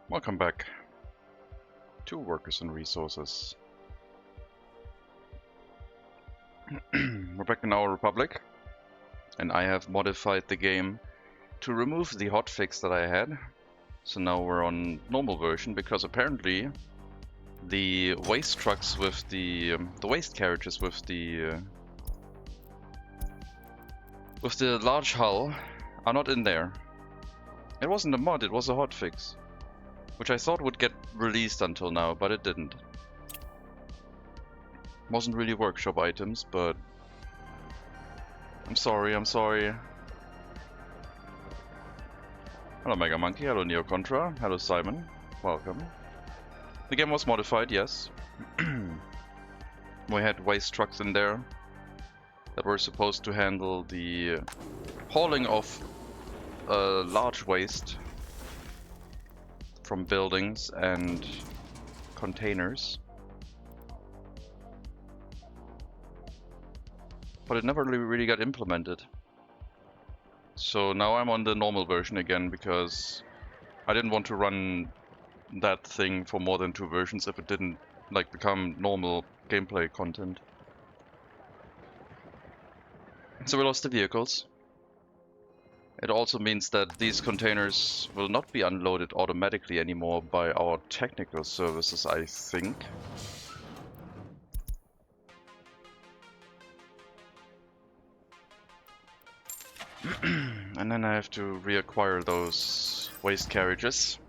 Welcome back to Workers and Resources. We're back in our Republic, and I have modified the game to remove the hotfix that I had. So now we're on normal version, because apparently the waste trucks with the waste carriages with the large hull are not in there. It wasn't a mod, it was a hotfix, which I thought would get released until now, but it didn't. Wasn't really workshop items, but I'm sorry. Hello Mega Monkey, hello Neo Contra, hello Simon, welcome. The game was modified, yes. We had waste trucks in there that were supposed to handle the hauling of large waste from buildings and containers. But it never really got implemented. So now I'm on the normal version again, because I didn't want to run that thing for more than 2 versions if it didn't like become normal gameplay content. So we lost the vehicles. It also means that these containers will not be unloaded automatically anymore by our technical services, I think. And then I have to reacquire those waste carriages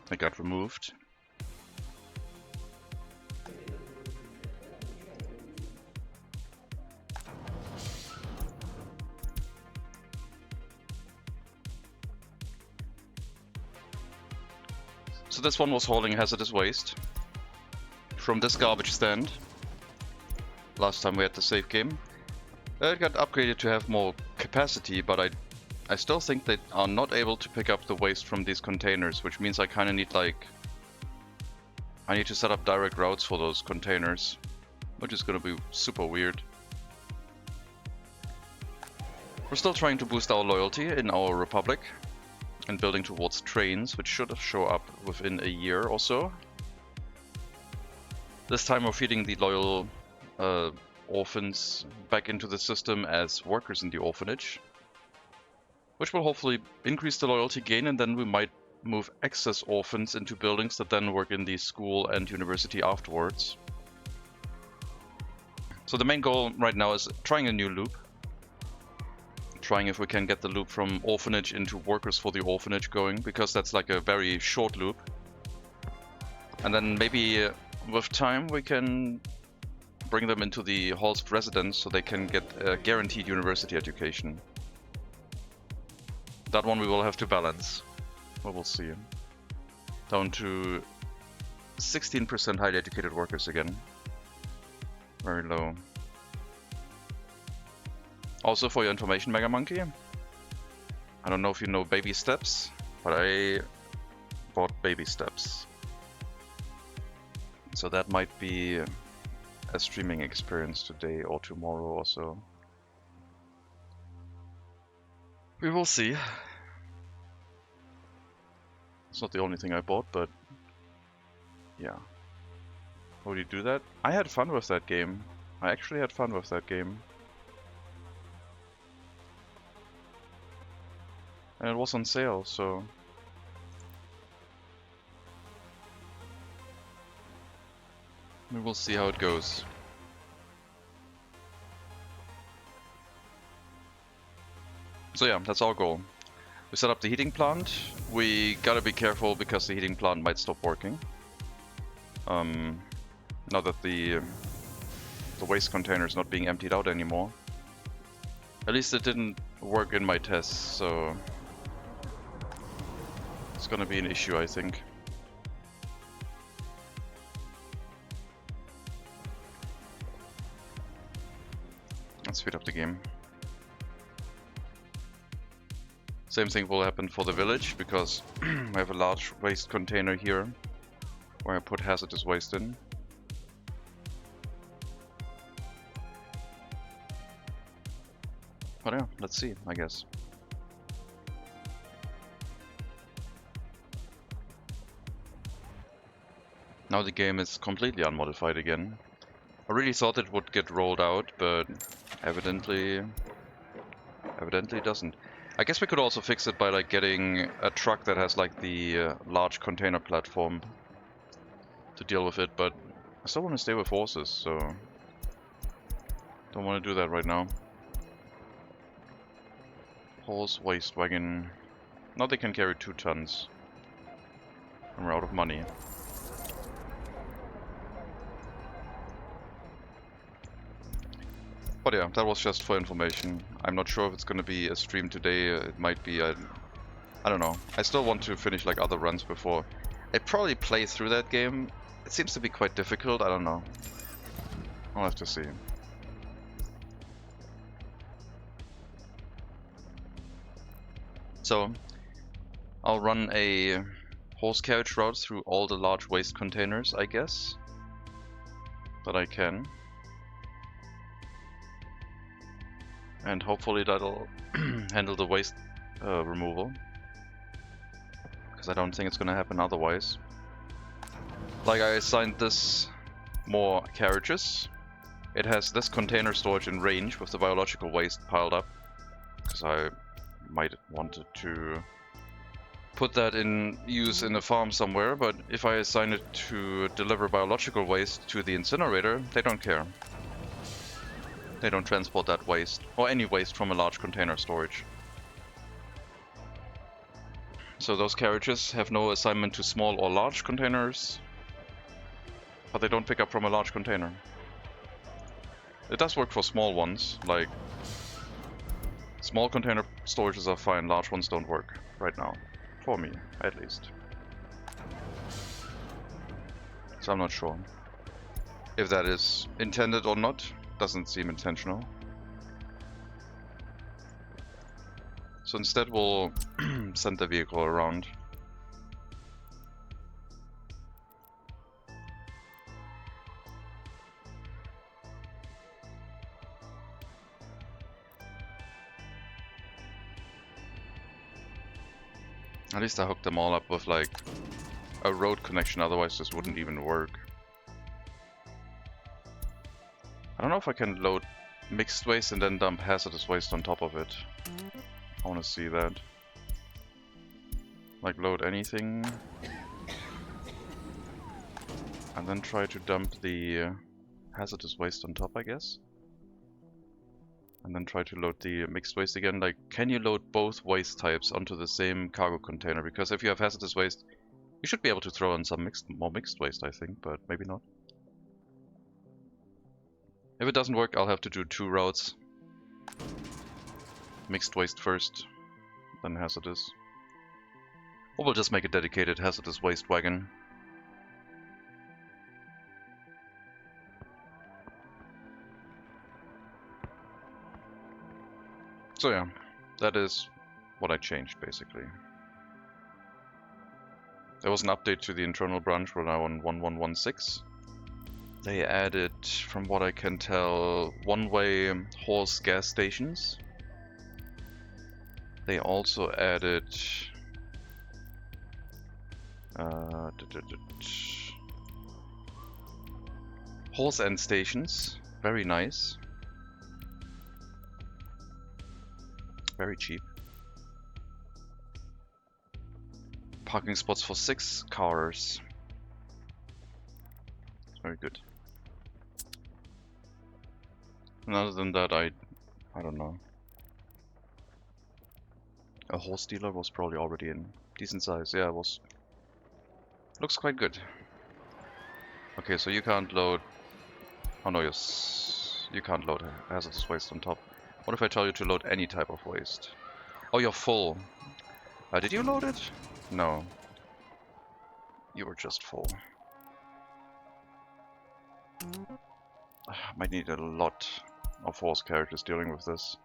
that got removed. So this one was hauling hazardous waste from this garbage stand. Last time we had the save game. It got upgraded to have more capacity, but I still think they are not able to pick up the waste from these containers, which means I kind of need I need to set up direct routes for those containers, which is going to be super weird. We're still trying to boost our loyalty in our Republic and building towards trains, which should show up within a year or so. This time we're feeding the loyal orphans back into the system as workers in the orphanage, which will hopefully increase the loyalty gain, and then we might move excess orphans into buildings that then work in the school and university afterwards. So the main goal right now is trying a new loop. Trying if we can get the loop from orphanage into workers for the orphanage going, because that's like a very short loop. And then maybe with time we can bring them into the halls of residence so they can get a guaranteed university education. That one we will have to balance. Well, we'll see. Down to 16% highly educated workers again. Very low. Also, for your information, Mega Monkey, I don't know if you know Baby Steps, but I bought Baby Steps. So that might be a streaming experience today or tomorrow or so. We will see. It's not the only thing I bought, but yeah. How would you do that? I had fun with that game. I actually had fun with that game. And it was on sale, so we will see how it goes. So yeah, that's our goal. We set up the heating plant. We gotta be careful because the heating plant might stop working. Now that the waste container is not being emptied out anymore. At least it didn't work in my tests, so it's gonna be an issue, I think. Let's speed up the game. Same thing will happen for the village, because I have a large waste container here where I put hazardous waste in. But yeah, let's see, I guess. Now the game is completely unmodified again. I really thought it would get rolled out, but evidently doesn't. I guess we could also fix it by like getting a truck that has like the large container platform to deal with it, but I still want to stay with horses, so don't want to do that right now. Horse waste wagon. Now they can carry 2 tons. And we're out of money. But yeah, that was just for information. I'm not sure if it's gonna be a stream today. It might be. I don't know. I still want to finish like other runs before. I'd probably play through that game. It seems to be quite difficult. I don't know. I'll have to see. So, I'll run a horse carriage route through all the large waste containers, I guess. That I can. And hopefully that'll handle the waste removal. Because I don't think it's gonna happen otherwise. Like, I assigned this more carriages. It has this container storage in range with the biological waste piled up. Because I might wanted to put that in use in a farm somewhere, but if I assign it to deliver biological waste to the incinerator, they don't care. They don't transport that waste, or any waste from a large container storage. So those carriages have no assignment to small or large containers, but they don't pick up from a large container. It does work for small ones, like small container storages are fine, large ones don't work right now. For me, at least. So I'm not sure if that is intended or not. Doesn't seem intentional. So instead we'll send the vehicle around. At least I hooked them all up with like a road connection, otherwise this wouldn't even work. I don't know if I can load mixed waste and then dump hazardous waste on top of it. I want to see that. Like load anything. And then try to dump the hazardous waste on top, I guess. And then try to load the mixed waste again. Like, can you load both waste types onto the same cargo container? Because if you have hazardous waste, you should be able to throw in some more mixed waste, I think, but maybe not. If it doesn't work, I'll have to do 2 routes. Mixed waste first, then hazardous. Or we'll just make a dedicated hazardous waste wagon. So yeah, that is what I changed basically. There was an update to the internal branch, we're now on 1116. They added, from what I can tell, one-way horse gas stations. They also added horse end stations. Very nice. Very cheap. Parking spots for 6 cars. Very good. And other than that, I don't know. A horse dealer was probably already in decent size. Yeah, it was. Looks quite good. Okay, so you can't load. Oh no, yes, you can't load hazardous waste on top. What if I tell you to load any type of waste? Oh, you're full. Did you load it? No. You were just full. Might need a lot of horse carriages dealing with this.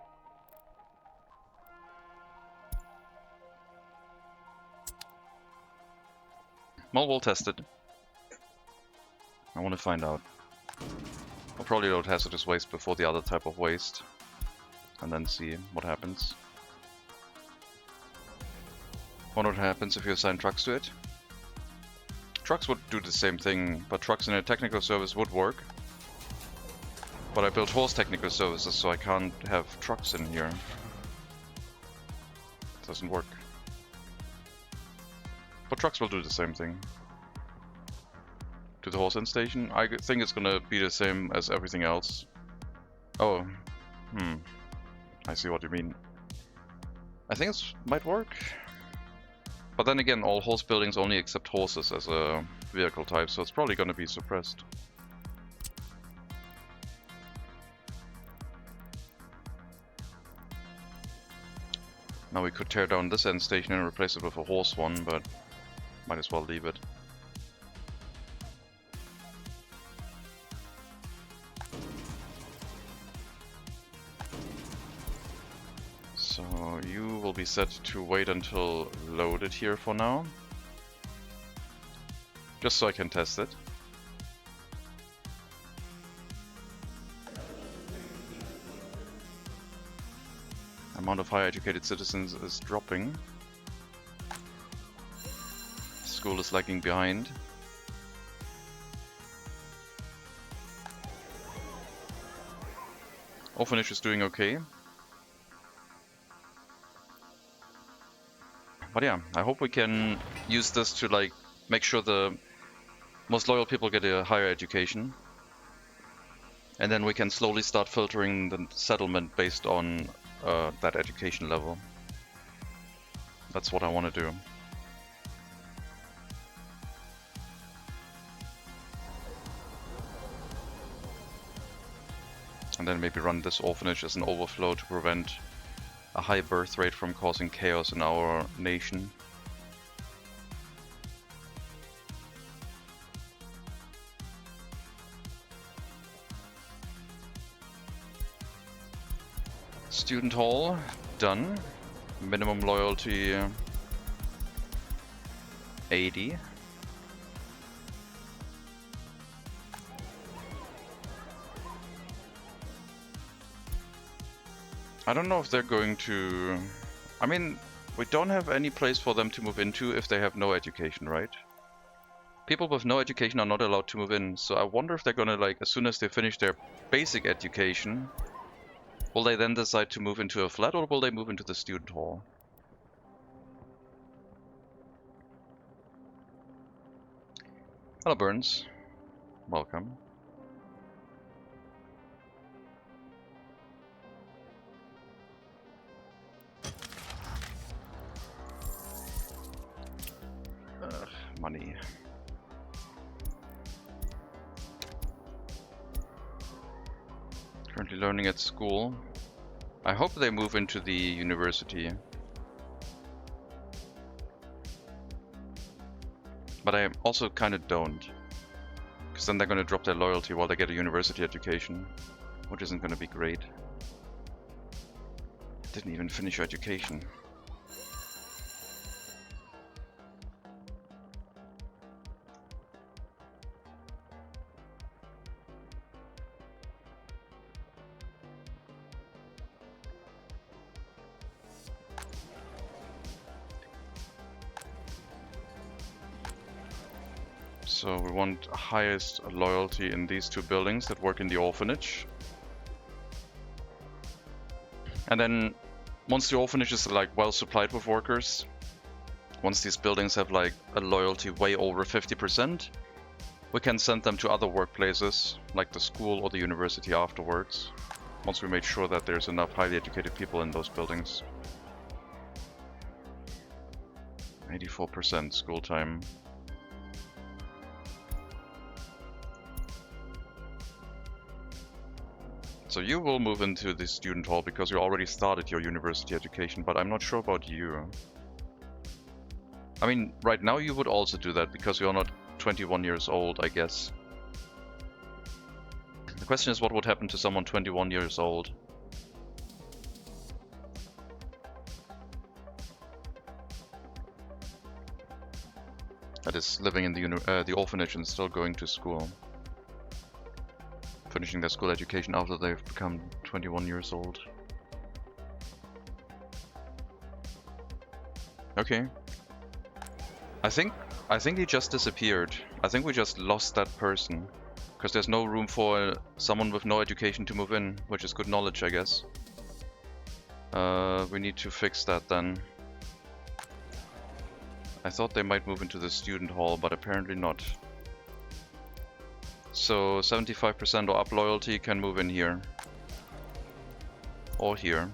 Well, we'll test it. I want to find out. I'll probably load hazardous waste before the other type of waste. And then see what happens. Wonder what happens if you assign trucks to it. Trucks would do the same thing, but trucks in a technical service would work. But I built horse technical services, so I can't have trucks in here. It doesn't work. But trucks will do the same thing. To the horse end station, I think it's gonna be the same as everything else. Oh, I see what you mean. I think it might work. But then again, all horse buildings only accept horses as a vehicle type, so it's probably gonna be suppressed. Now we could tear down this end station and replace it with a horse one, but might as well leave it. So you will be set to wait until loaded here for now. Just so I can test it. Amount of higher educated citizens is dropping. School is lagging behind. Orphanage is doing okay. But yeah, I hope we can use this to like make sure the most loyal people get a higher education. And then we can slowly start filtering the settlement based on that education level. That's what I want to do. And then maybe run this orphanage as an overflow to prevent a high birth rate from causing chaos in our nation. Student hall, done. Minimum loyalty 80. I don't know if they're going to... I mean, we don't have any place for them to move into if they have no education, right? People with no education are not allowed to move in, so I wonder if they're gonna, like, as soon as they finish their basic education, will they then decide to move into a flat, or will they move into the student hall? Hello, Burns. Welcome. Money. Currently learning at school. I hope they move into the university. But I also kind of don't. Because then they're going to drop their loyalty while they get a university education. Which isn't going to be great. Didn't even finish education. So we want highest loyalty in these two buildings that work in the orphanage. And then once the orphanage is like well supplied with workers, once these buildings have like a loyalty way over 50%, we can send them to other workplaces like the school or the university afterwards. Once we made sure that there's enough highly educated people in those buildings. 84% school time. So you will move into the student hall because you already started your university education, but I'm not sure about you. I mean, right now you would also do that because you're not 21 years old, I guess. The question is what would happen to someone 21 years old? That is living in the orphanage and still going to school. Finishing their school education after they've become 21 years old. Okay. I think I think he just disappeared. I think we just lost that person. Because there's no room for someone with no education to move in, which is good knowledge, I guess. We need to fix that then. I thought they might move into the student hall, but apparently not. So 75% or up loyalty can move in here. Or here.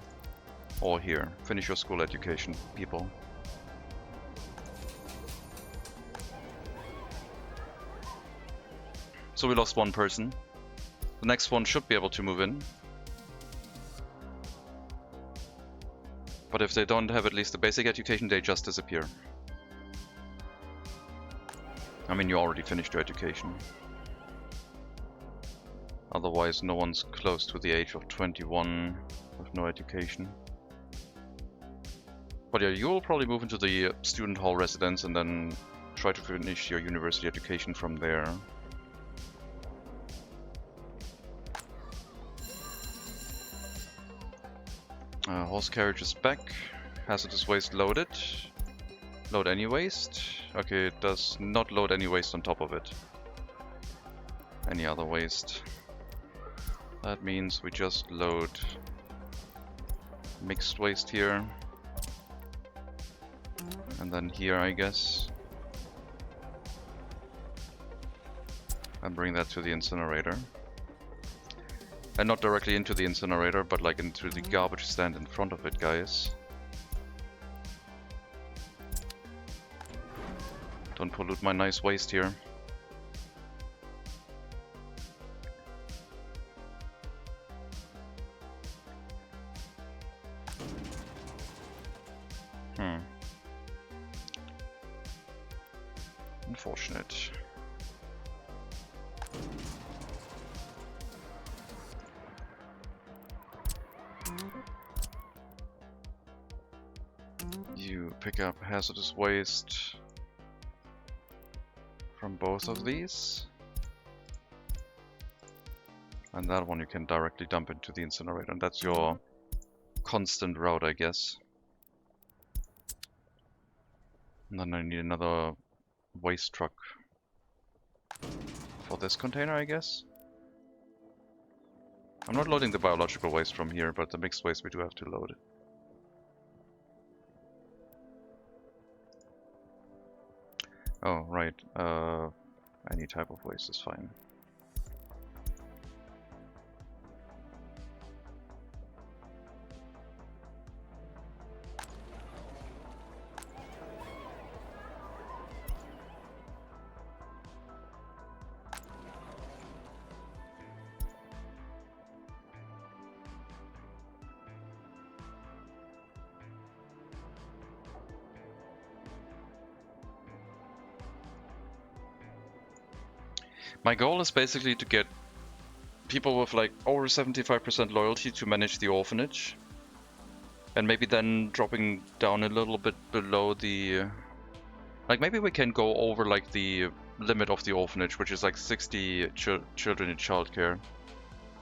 Or here. Finish your school education, people. So we lost one person. The next one should be able to move in. But if they don't have at least the basic education, they just disappear. I mean, you already finished your education. Otherwise, no one's close to the age of 21 with no education. But yeah, you'll probably move into the student hall residence and then try to finish your university education from there. Horse carriage is back. Hazardous waste loaded. Load any waste. Okay, it does not load any waste on top of it. Any other waste. That means we just load mixed waste here. And then here, I guess. And bring that to the incinerator. And not directly into the incinerator, but like into the garbage stand in front of it, guys. Don't pollute my nice waste here. Unfortunate. You pick up hazardous waste from both of these. And that one you can directly dump into the incinerator, and that's your constant route, I guess. And then I need another waste truck for this container, I guess. I'm not loading the biological waste from here, but the mixed waste we do have to load. Oh, right. Any type of waste is fine. My goal is basically to get people with like over 75% loyalty to manage the orphanage. And maybe then dropping down a little bit below the... Like maybe we can go over like the limit of the orphanage, which is like 60 children in childcare.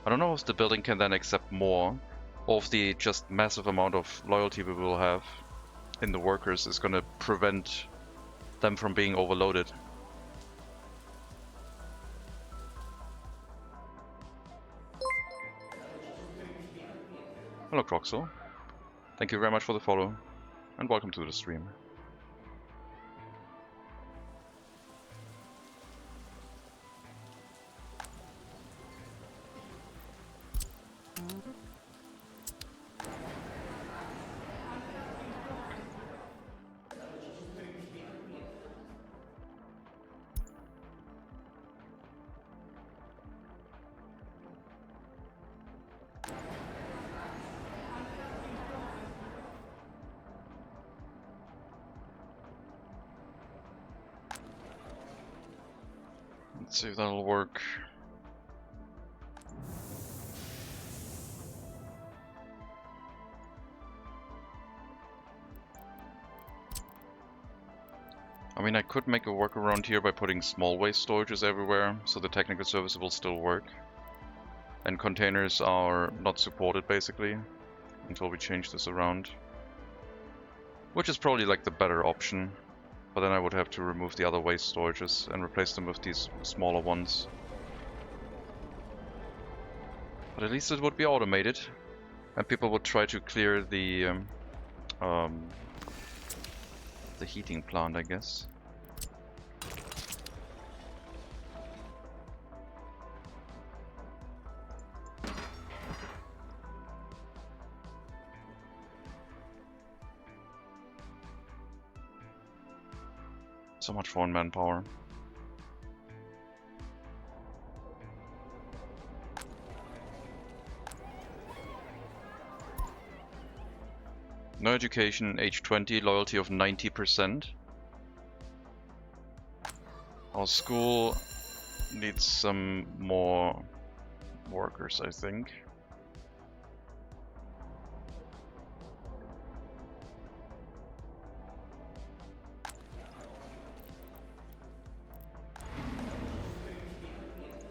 I don't know if the building can then accept more, or if the just massive amount of loyalty we will have in the workers is going to prevent them from being overloaded. Hello Croxel, thank you very much for the follow, and welcome to the stream. Let's see if that'll work. I mean, I could make a workaround here by putting small waste storages everywhere, so the technical service will still work. And containers are not supported, basically, until we change this around. Which is probably like the better option. But then I would have to remove the other waste storages and replace them with these smaller ones. But at least it would be automated, and people would try to clear the heating plant, I guess. So much for manpower. No education, age 20, loyalty of 90%. Our school needs some more workers, I think.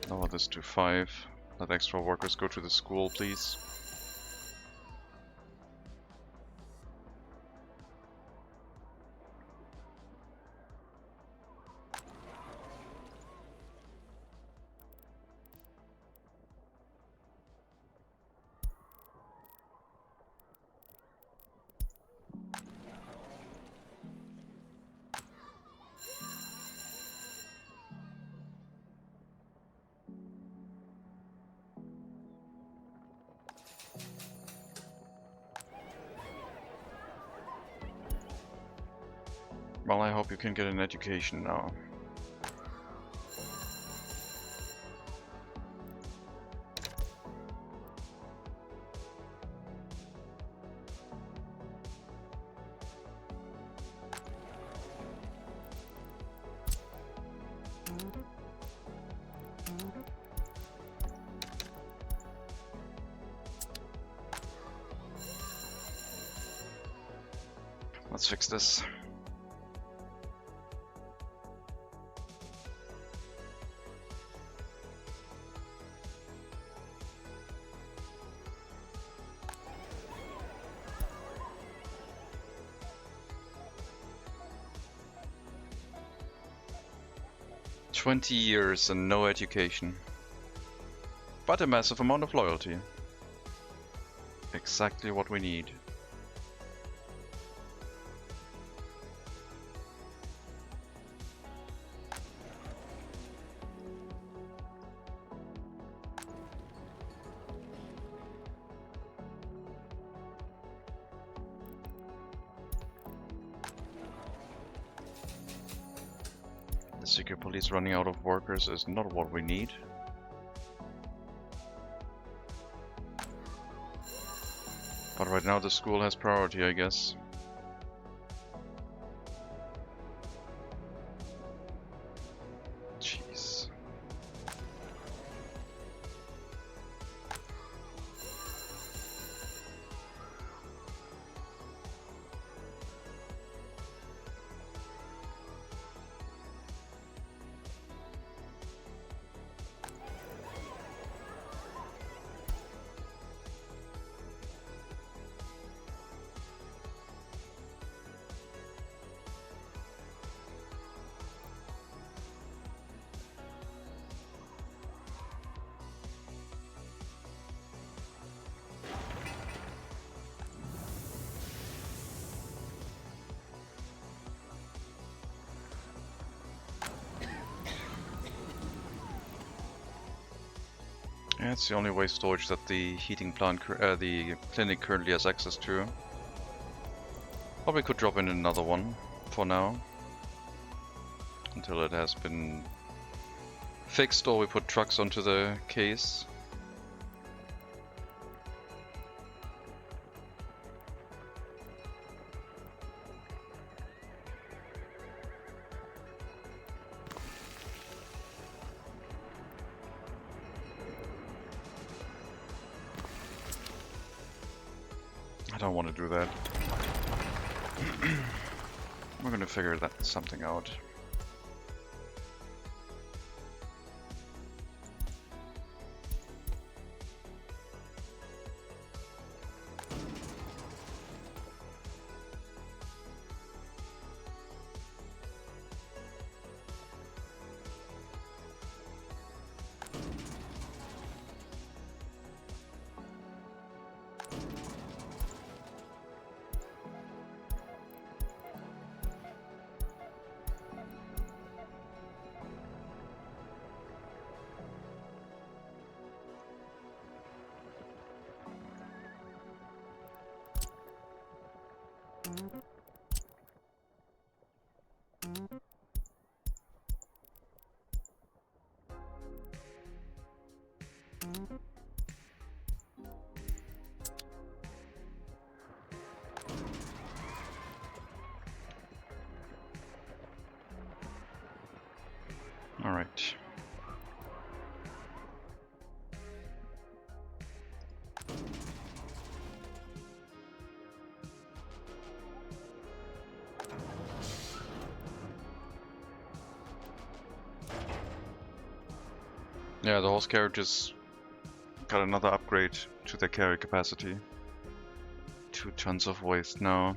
Lower this to 5. Let extra workers go to the school, please. Well, I hope you can get an education now. Let's fix this. "20 years and no education, but a massive amount of loyalty. Exactly what we need." The secret police running out of workers is not what we need. But right now the school has priority, I guess. Jeez. Yeah, it's the only waste storage that the heating plant, the clinic currently has access to. Probably could drop in another one for now, until it has been fixed or we put trucks onto the case. I don't want to do that. We're gonna figure something out. All right. Yeah, the horse carriages got another upgrade to their carry capacity. 2 tons of waste now.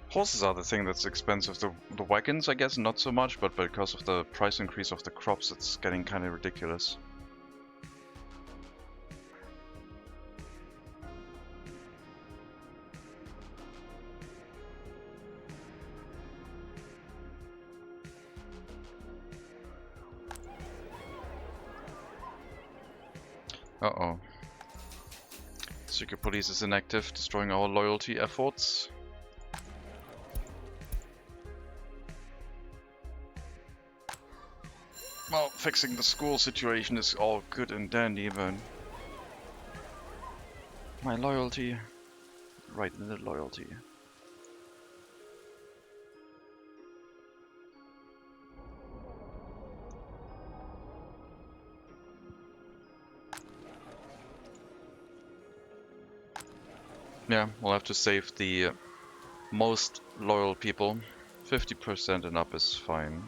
Horses are the thing that's expensive. The wagons, I guess, not so much, but because of the price increase of the crops, it's getting kind of ridiculous. Uh-oh. Secret police is inactive, destroying our loyalty efforts. Well, fixing the school situation is all good and dandy, but my loyalty, right in the loyalty. Yeah, we'll have to save the most loyal people. 50% and up is fine.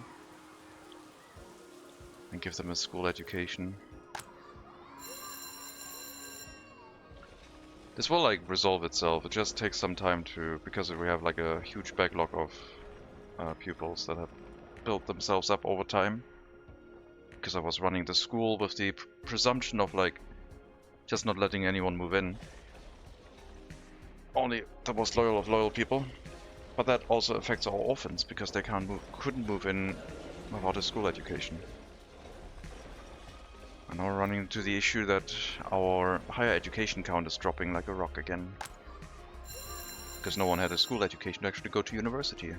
And give them a school education. This will like resolve itself. It just takes some time to, because we have like a huge backlog of pupils that have built themselves up over time. Because I was running the school with the presumption of like just not letting anyone move in. Only the most loyal of loyal people. But that also affects our orphans because they couldn't move in without a school education. And now we're running into the issue that our higher education count is dropping like a rock again. Because no one had a school education to actually go to university.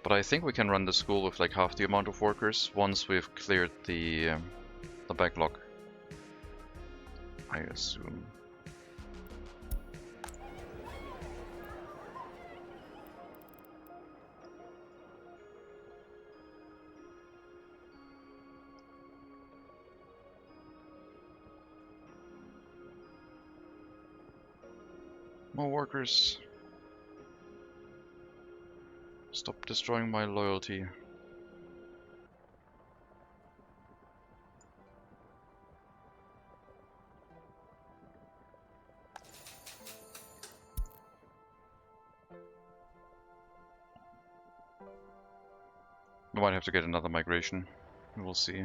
But I think we can run the school with like half the amount of workers once we've cleared the backlog. I assume. More workers. Stop destroying my loyalty. We might have to get another migration. We will see.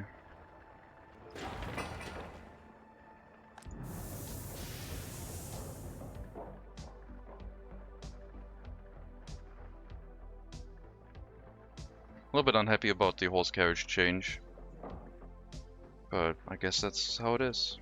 A little bit unhappy about the horse carriage change, but I guess that's how it is.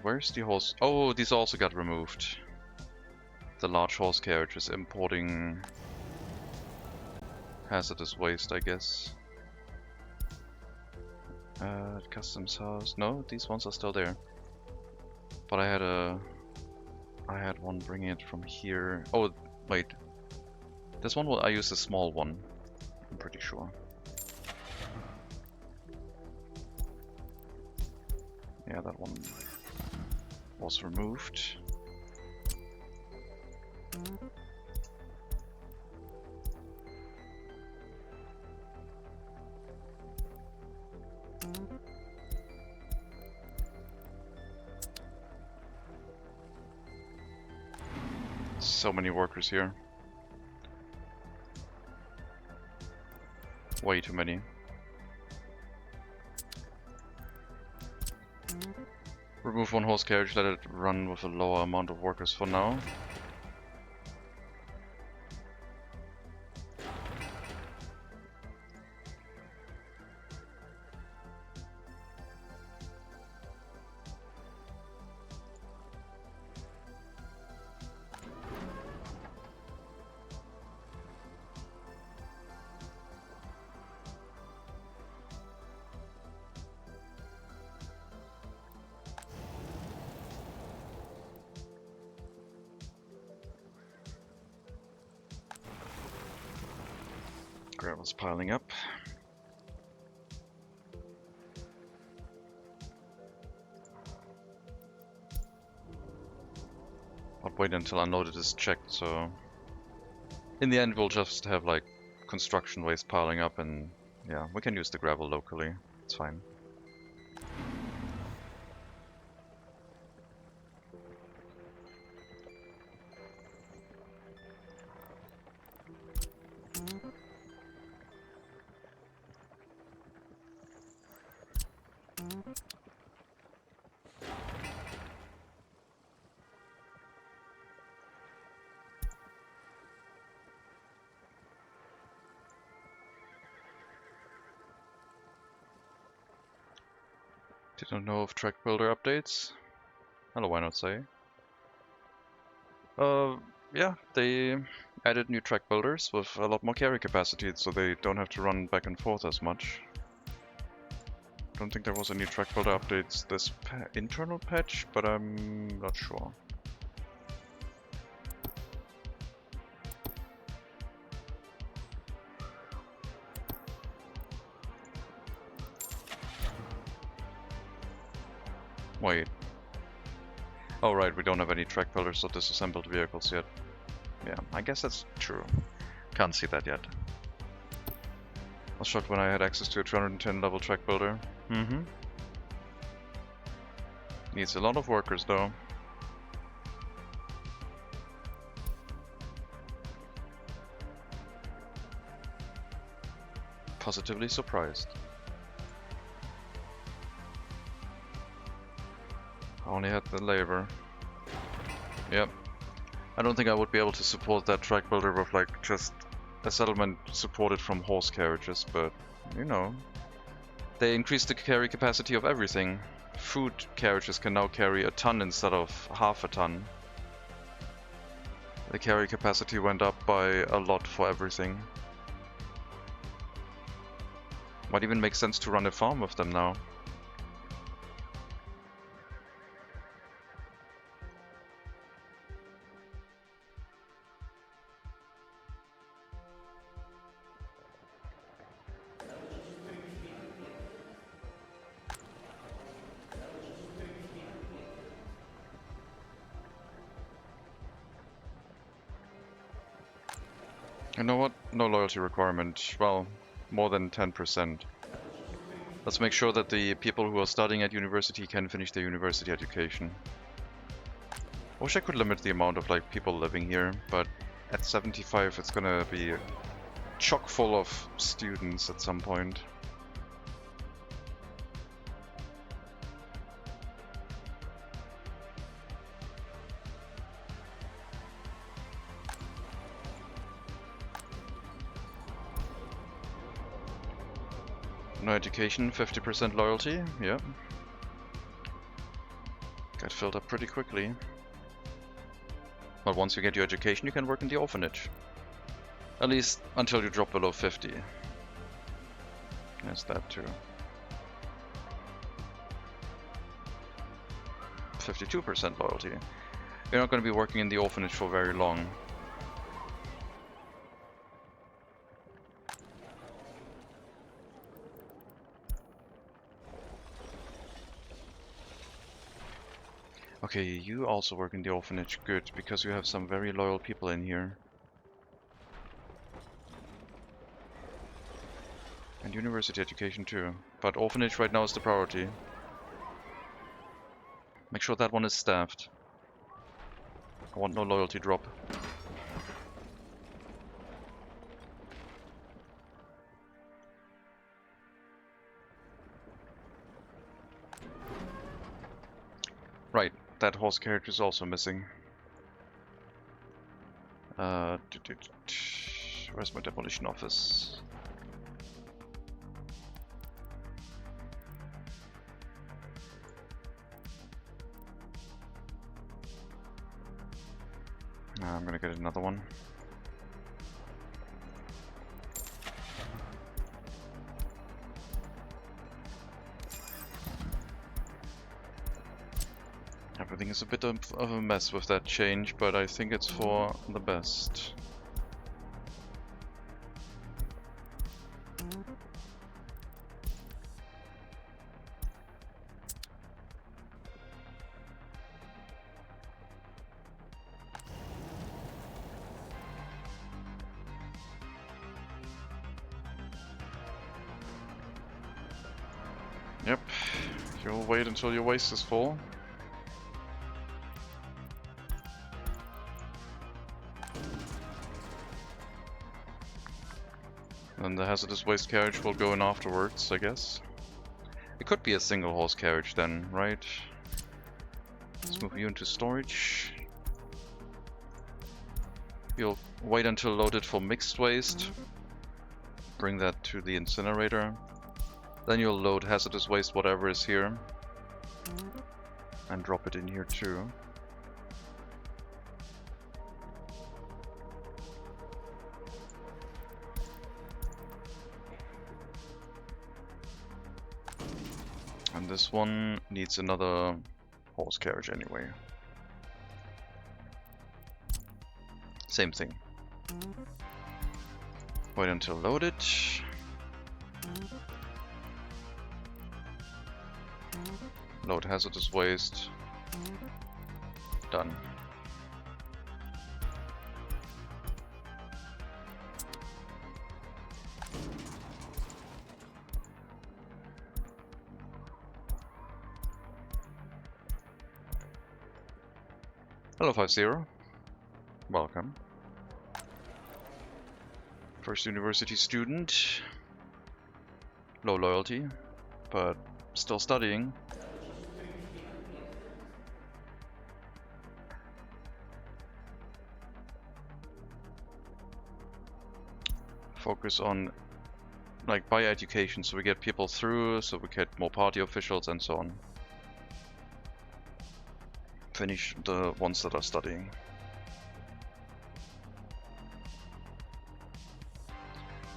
Where's the horse? Oh, these also got removed. The large horse carriage is importing hazardous waste, I guess. Customs house. No, these ones are still there. But I had one bringing it from here. Oh, wait. This one I used a small one. I'm pretty sure. Yeah, that one was removed. so many workers here. Way too many. Remove one horse carriage, let it run with a lower amount of workers for now. Gravel's piling up. I'll wait until unloaded is checked, so... In the end we'll just have like construction waste piling up and yeah, we can use the gravel locally. It's fine. Didn't know of track builder updates. Hello, why not say? Yeah, they added new track builders with a lot more carry capacity, so they don't have to run back and forth as much. Don't think there was any track builder updates this internal patch, but I'm not sure. Wait. Oh right, we don't have any track builders or disassembled vehicles yet. Yeah, I guess that's true. Can't see that yet. I was shocked when I had access to a 210 level track builder. Needs a lot of workers though. Positively surprised. I only had the labor. Yep. I don't think I would be able to support that track builder with like just a settlement supported from horse carriages, but you know. They increased the carry capacity of everything. Food carriages can now carry a ton instead of half a ton. The carry capacity went up by a lot for everything. Might even make sense to run a farm with them now. You know what? No loyalty requirement. Well, more than 10%. Let's make sure that the people who are studying at university can finish their university education. I wish I could limit the amount of like people living here, but at 75 it's gonna be chock full of students at some point. No education, 50% loyalty, yep. Got filled up pretty quickly. But once you get your education, you can work in the orphanage. At least until you drop below 50. There's that too. 52% loyalty. You're not going to be working in the orphanage for very long. Okay, you also work in the orphanage, good, because you have some very loyal people in here. And university education too, but orphanage right now is the priority. Make sure that one is staffed. I want no loyalty drop. that horse carriage is also missing. Where's my demolition office? I'm gonna get another one. Everything is a bit of a mess with that change, but I think it's for the best. Yep, you'll wait until your waste is full. Then the hazardous waste carriage will go in afterwards, I guess. It could be a single horse carriage then, right? Let's move you into storage. You'll wait until loaded for mixed waste. Bring that to the incinerator. Then you'll load hazardous waste, whatever is here. And drop it in here too. And this one needs another horse carriage anyway. Same thing. Wait until loaded. Load hazardous waste. Done. Hello 50. Welcome. First university student. Low loyalty, but still studying. Focus on like buy education so we get people through, so we get more party officials and so on. Finish the ones that are studying.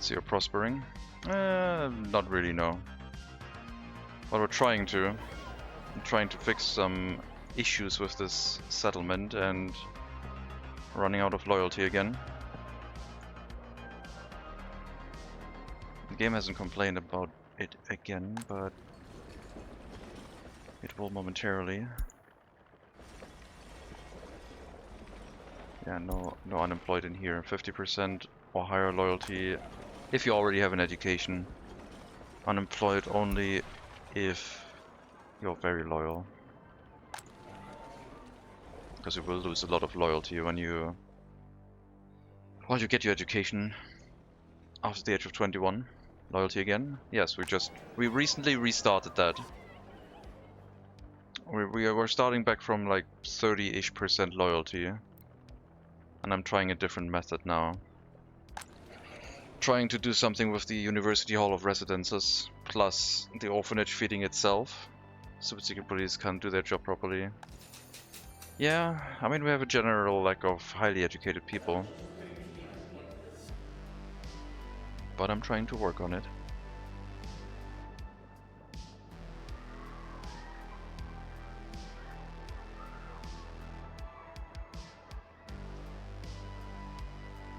So you're prospering? Not really, no. But we're trying to. I'm trying to fix some issues with this settlement and running out of loyalty again. The game hasn't complained about it again, but it will momentarily. Yeah, no unemployed in here. 50% or higher loyalty if you already have an education. Unemployed only if you're very loyal. Because you will lose a lot of loyalty when you get your education after the age of 21. Loyalty again? Yes, we recently restarted that. We're starting back from like 30-ish% loyalty. And I'm trying a different method now. Trying to do something with the University Hall of Residences, plus the orphanage feeding itself, so the secret police can't do their job properly. Yeah, I mean we have a general lack of highly educated people. But I'm trying to work on it.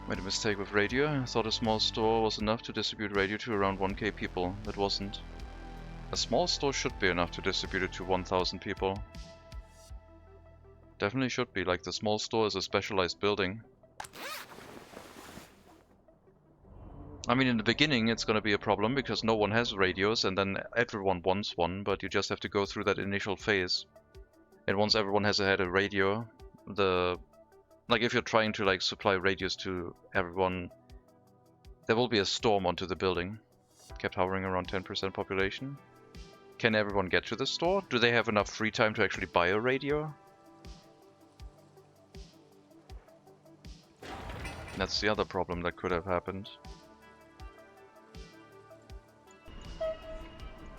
Made a mistake with radio. I thought a small store was enough to distribute radio to around 1k people. That wasn't. A small store should be enough to distribute it to 1000 people. Definitely should be. Like the small store is a specialized building. I mean in the beginning it's gonna be a problem because no one has radios and then everyone wants one, but you just have to go through that initial phase. And once everyone has had a radio, like if you're trying to like supply radios to everyone, there will be a storm onto the building. Kept hovering around 10% population. Can everyone get to the store? Do they have enough free time to actually buy a radio? That's the other problem that could have happened.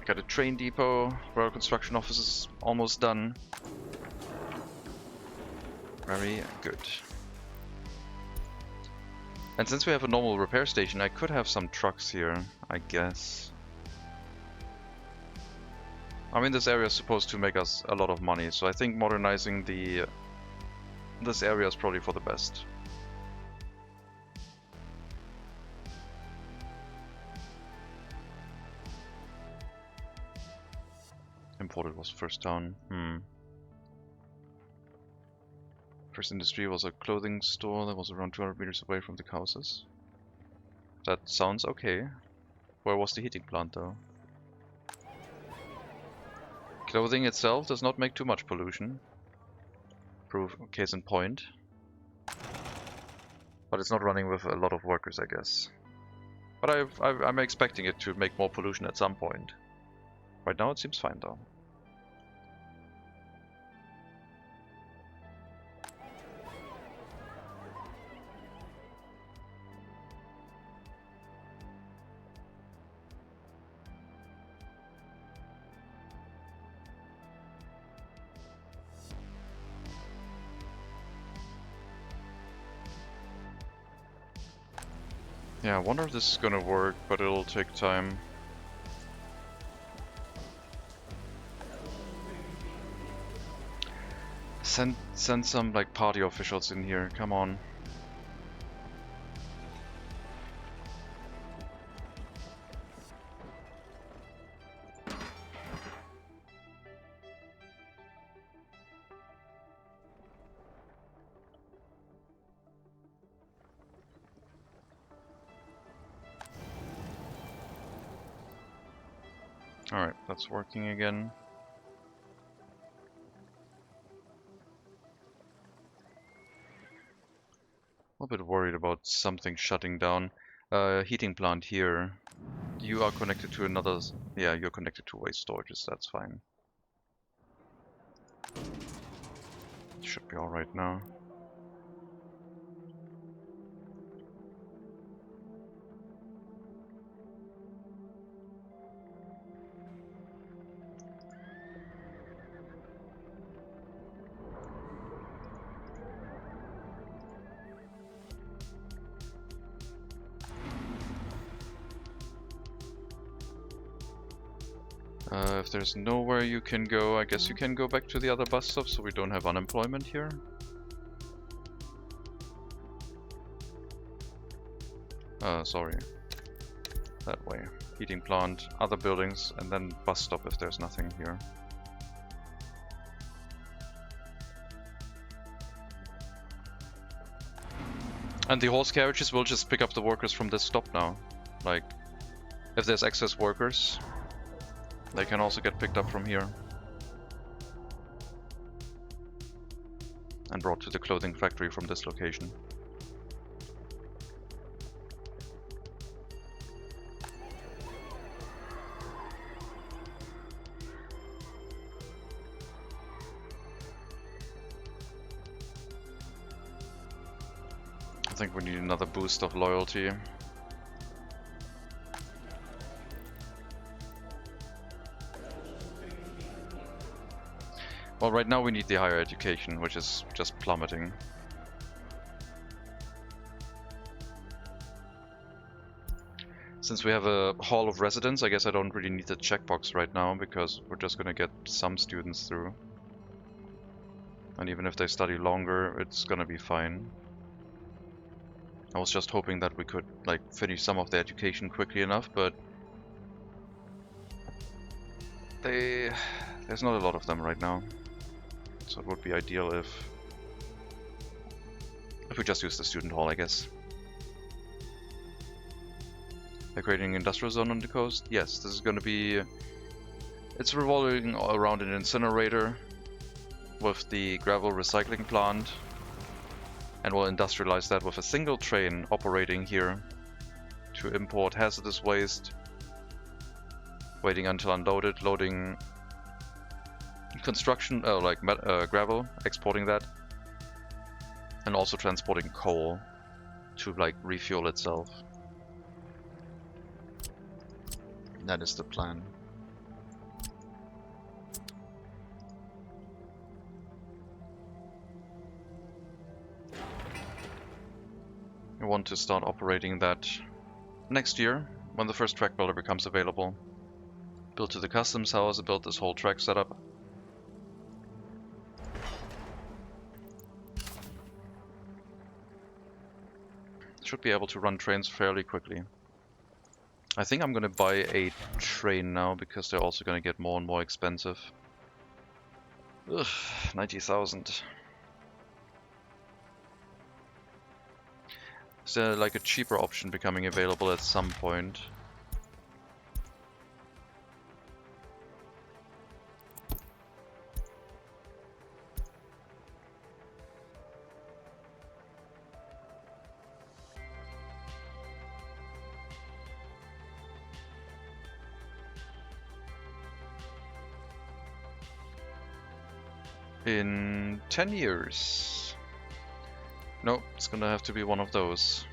Got a train depot, road construction office is almost done. Very good. And since we have a normal repair station, I could have some trucks here, I guess. I mean, this area is supposed to make us a lot of money, so I think modernizing this area is probably for the best. Imported was first down. First industry was a clothing store that was around 200 meters away from the houses. That sounds okay. Where was the heating plant though? Clothing itself does not make too much pollution. Proof, case in point. But it's not running with a lot of workers, I guess. But I'm expecting it to make more pollution at some point. Right now it seems fine though. Yeah, I wonder if this is gonna work, but it'll take time. Send some like party officials in here, come on. Alright, that's working again. A little bit worried about something shutting down. Heating plant here. You are connected to another... Yeah, you're connected to waste storages, that's fine. Should be alright now. If there's nowhere you can go, I guess you can go back to the other bus stop so we don't have unemployment here. Sorry. That way. Heating plant, other buildings, and then bus stop if there's nothing here. And the horse carriages will just pick up the workers from this stop now. Like, if there's excess workers, they can also get picked up from here. And brought to the clothing factory from this location. I think we need another boost of loyalty. Well, right now we need the higher education, which is just plummeting. Since we have a hall of residence, I guess I don't really need the checkbox right now, because we're just gonna get some students through. And even if they study longer, it's gonna be fine. I was just hoping that we could, like, finish some of the education quickly enough, but... there's not a lot of them right now. So it would be ideal if we just use the student hall, I guess. They're creating an industrial zone on the coast. Yes, this is going to be... It's revolving around an incinerator with the gravel recycling plant. And we'll industrialize that with a single train operating here to import hazardous waste. Waiting until unloaded, loading construction, gravel, exporting that, and also transporting coal to like refuel itself. That is the plan. I want to start operating that next year when the first track builder becomes available. Build to the customs house, build this whole track setup. Should be able to run trains fairly quickly. I think I'm gonna buy a train now because they're also gonna get more and more expensive. Ugh, 90,000. Is there like a cheaper option becoming available at some point? In 10 years. No, it's gonna have to be one of those.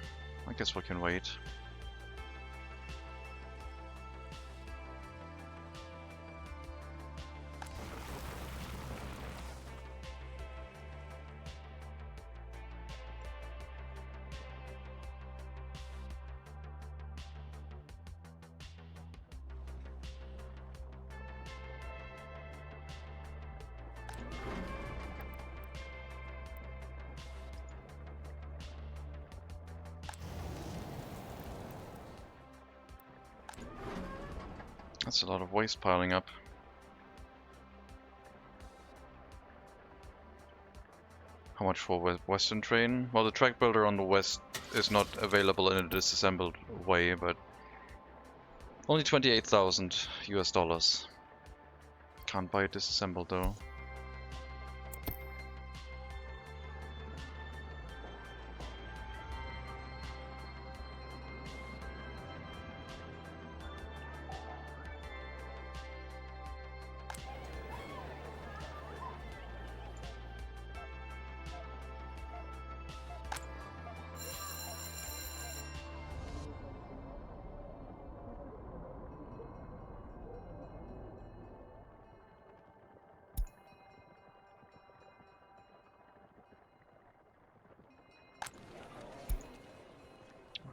I guess we can wait. That's a lot of waste piling up. How much for Western train? Well, the track builder on the west is not available in a disassembled way, but only 28,000 US dollars. Can't buy it disassembled though.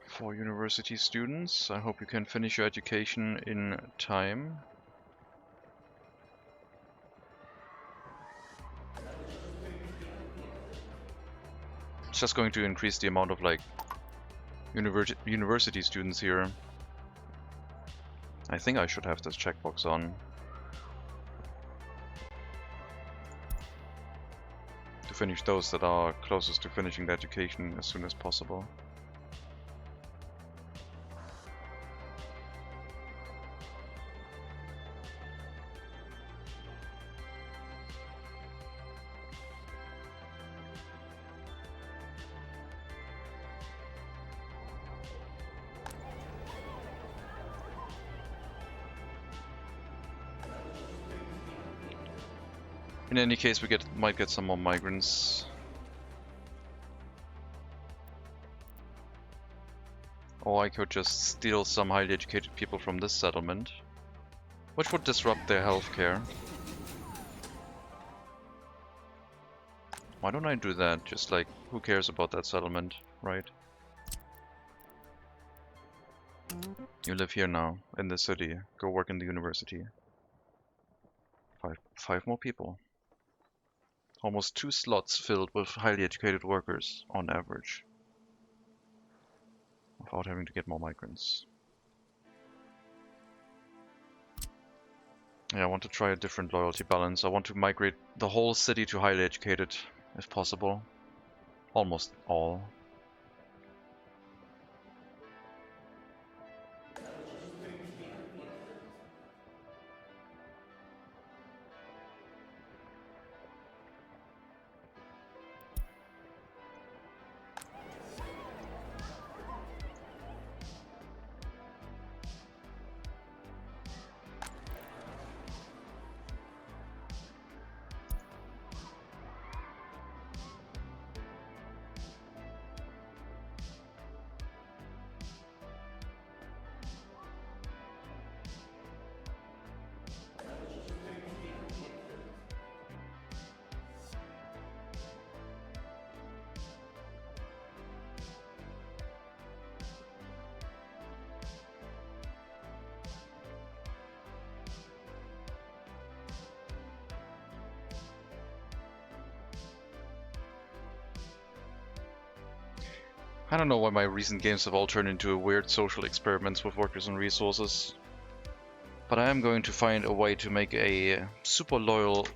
For university students, I hope you can finish your education in time. It's just going to increase the amount of like university students here. I think I should have this checkbox on to finish those that are closest to finishing the education as soon as possible. In any case, we might get some more migrants. Or I could just steal some highly educated people from this settlement, which would disrupt their healthcare. Why don't I do that? Just like, who cares about that settlement, right? You live here now, in the city. Go work in the university. Five more people. Almost 2 slots filled with highly educated workers, on average. Without having to get more migrants. Yeah, I want to try a different loyalty balance. I want to migrate the whole city to highly educated, if possible. Almost all. I don't know why my recent games have all turned into weird social experiments with workers and resources. But I am going to find a way to make a super loyal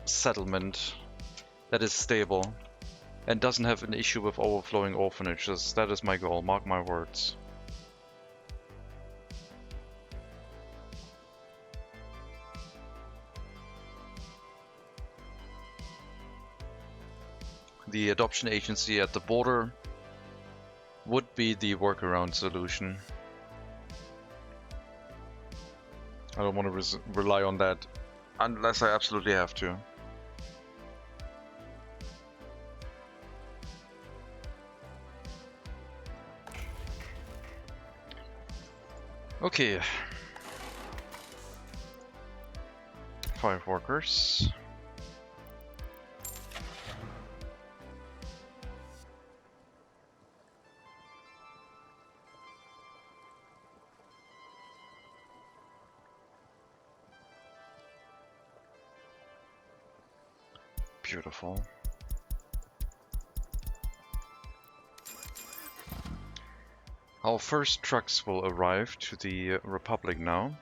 settlement that is stable and doesn't have an issue with overflowing orphanages. That is my goal, mark my words. The adoption agency at the border would be the workaround solution. I don't want to rely on that unless I absolutely have to. Okay. 5 workers. Beautiful. Our first trucks will arrive to the Republic now.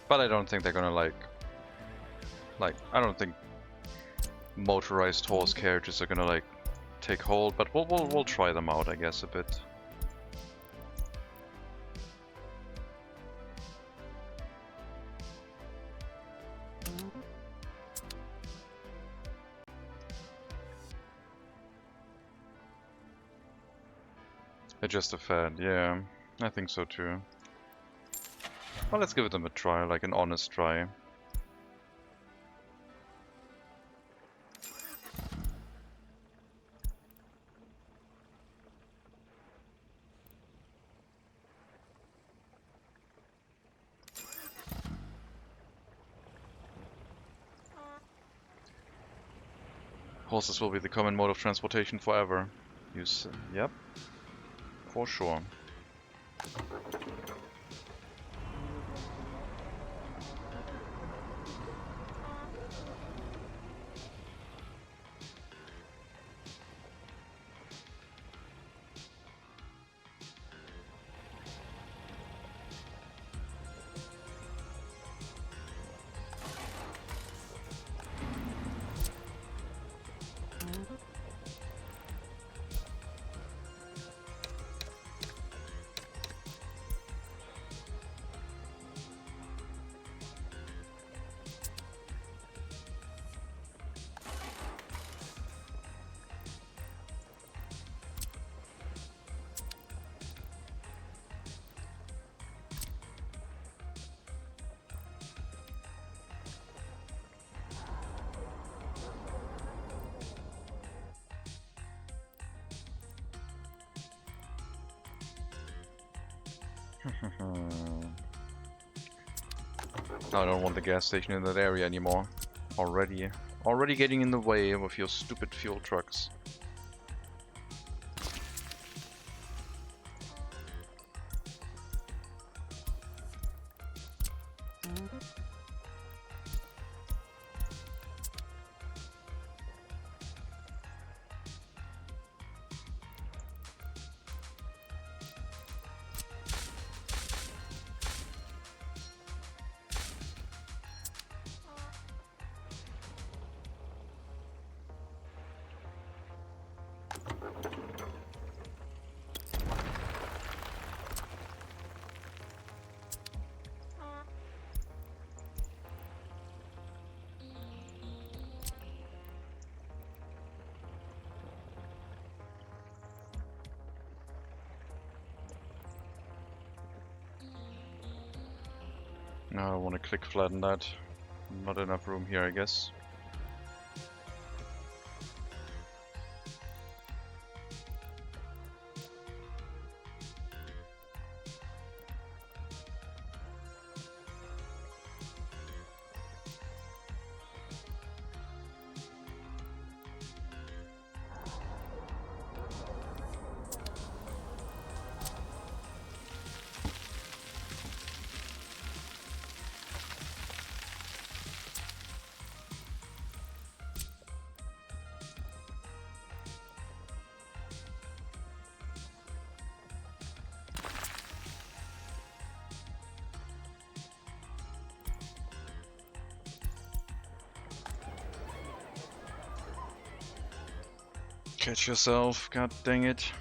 But I don't think they're gonna like I don't think motorized horse carriages are gonna like take hold, but we'll try them out, I guess, a bit. Just a fad, yeah, I think so too. Well, let's give them a try, like an honest try. Horses will be the common mode of transportation forever. Yep, for sure. I don't want the gas station in that area anymore. Already getting in the way with your stupid fuel trucks. No, I want to click flatten that. Not enough room here, I guess. Catch yourself, god dang it.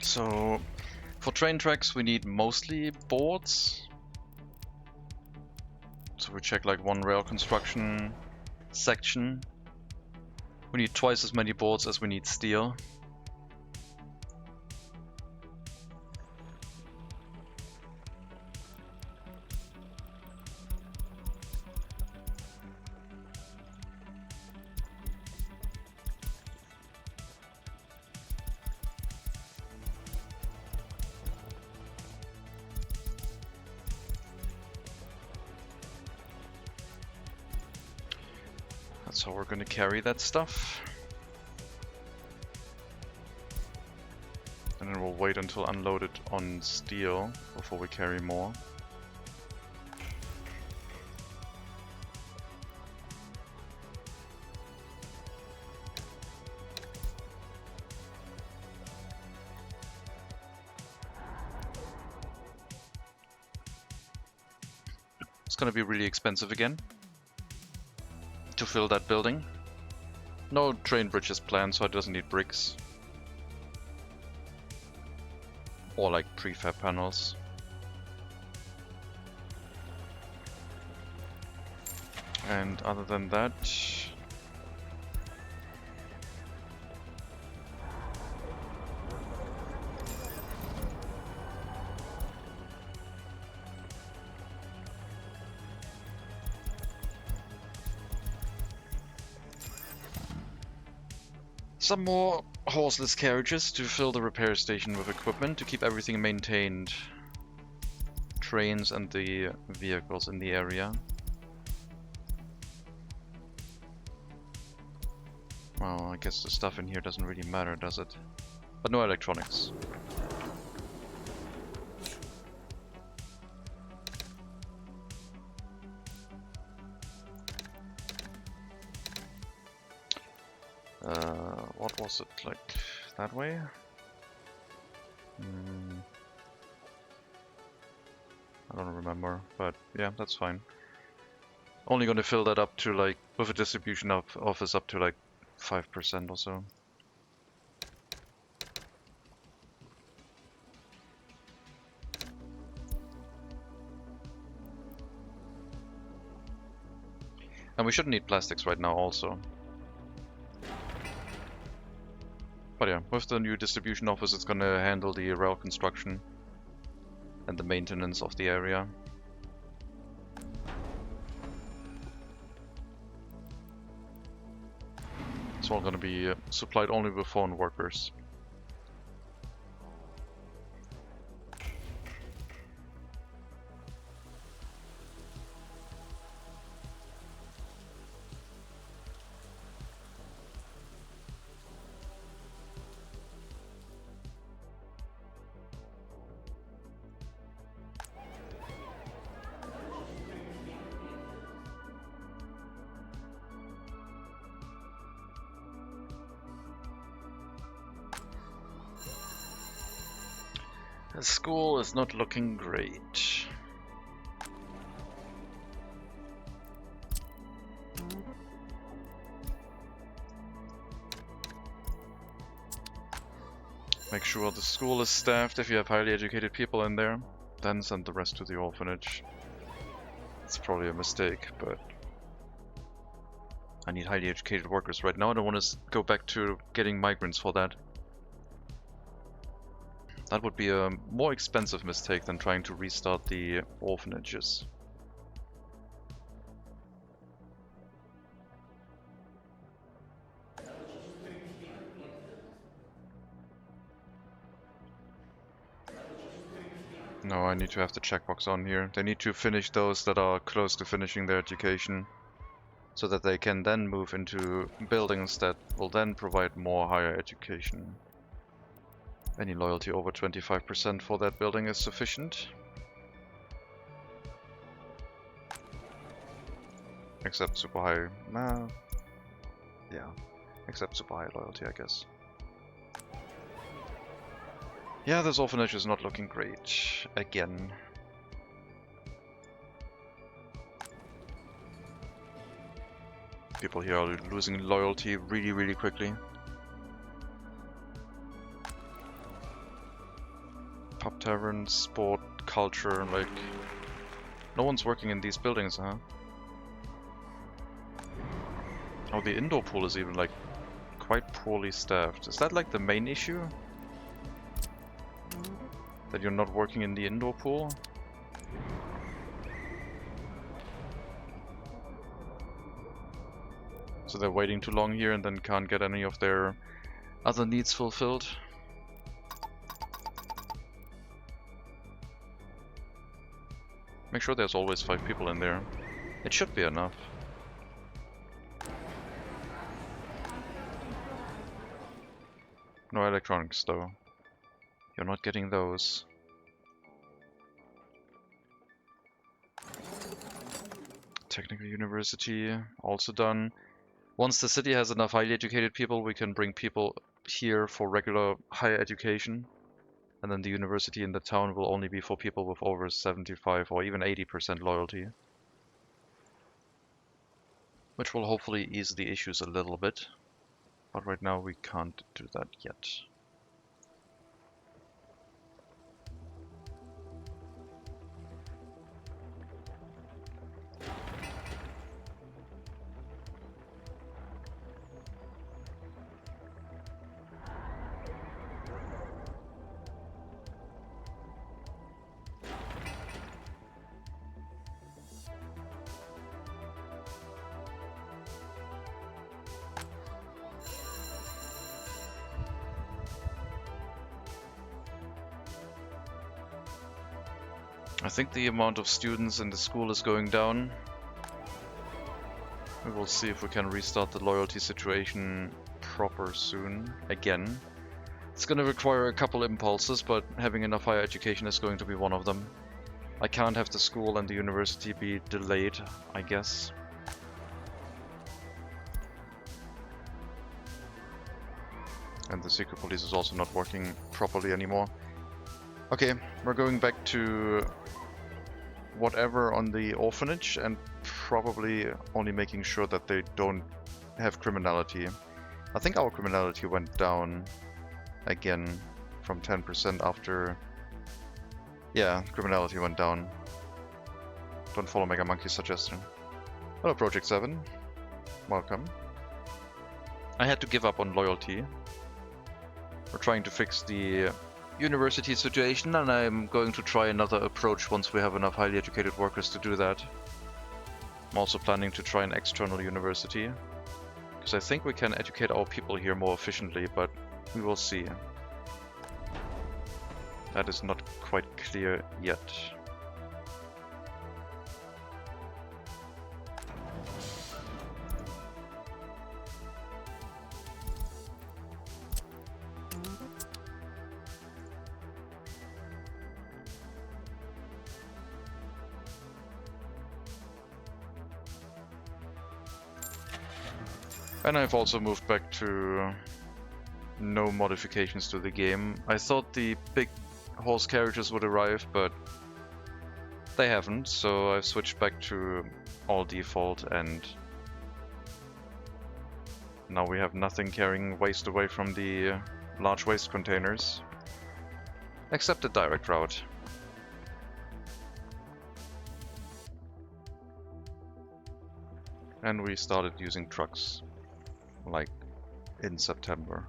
So, for train tracks we need mostly boards. So we check like one rail construction section. We need twice as many boards as we need steel. That's how we're gonna carry that stuff. And then we'll wait until unloaded on steel before we carry more. It's gonna be really expensive again to fill that building. No train bridges planned, so it doesn't need bricks. Or like prefab panels. And other than that, some more horseless carriages to fill the repair station with equipment to keep everything maintained. Trains and the vehicles in the area. Well, I guess the stuff in here doesn't really matter, does it? But no electronics. What was it, like that way? I don't remember, but yeah, that's fine. Only gonna fill that up to like, with a distribution of office up to like 5% or so. And we shouldn't need plastics right now also. But yeah, with the new distribution office it's gonna handle the rail construction and the maintenance of the area. It's all gonna be supplied only with foreign workers. The school is not looking great. Make sure the school is staffed if you have highly educated people in there. Then send the rest to the orphanage. It's probably a mistake, but I need highly educated workers right now. I don't want to go back to getting migrants for that. That would be a more expensive mistake than trying to restart the orphanages. No, I need to have the checkbox on here. They need to finish those that are close to finishing their education, so that they can then move into buildings that will then provide more higher education. Any loyalty over 25% for that building is sufficient. Except super high. Nah. Yeah. Except super high loyalty, I guess. Yeah, this orphanage is not looking great. Again. People here are losing loyalty really, really quickly. Pub tavern, sport, culture, like... No one's working in these buildings, huh? Oh, the indoor pool is even, like, quite poorly staffed. Is that, like, the main issue? That you're not working in the indoor pool? So they're waiting too long here and then can't get any of their other needs fulfilled? Make sure there's always 5 people in there. It should be enough. No electronics though. You're not getting those. Technical University, also done. Once the city has enough highly educated people, we can bring people here for regular higher education. And then the university in the town will only be for people with over 75 or even 80% loyalty. Which will hopefully ease the issues a little bit. But right now we can't do that yet. I think the amount of students in the school is going down. We will see if we can restart the loyalty situation proper soon, again. It's going to require a couple impulses, but having enough higher education is going to be one of them. I can't have the school and the university be delayed, I guess. And the secret police is also not working properly anymore. Okay, we're going back to whatever on the orphanage and probably only making sure that they don't have criminality. I think our criminality went down again from 10% after... Yeah, criminality went down. Don't follow Mega Monkey's suggestion. Hello Project 7. Welcome. I had to give up on loyalty. We're trying to fix the university situation, and I'm going to try another approach once we have enough highly educated workers to do that. I'm also planning to try an external university, because I think we can educate our people here more efficiently, but we will see. That is not quite clear yet. And I've also moved back to no modifications to the game. I thought the big horse carriages would arrive, but they haven't, so I've switched back to all default, and now we have nothing carrying waste away from the large waste containers. Except the direct route. And we started using trucks, like, in September.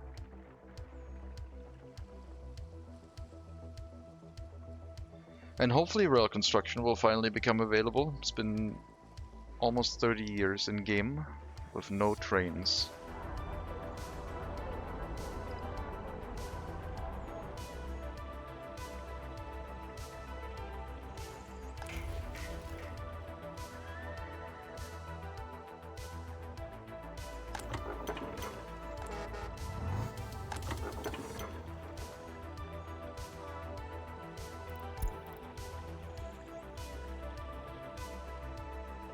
And hopefully rail construction will finally become available. It's been almost 30 years in game with no trains.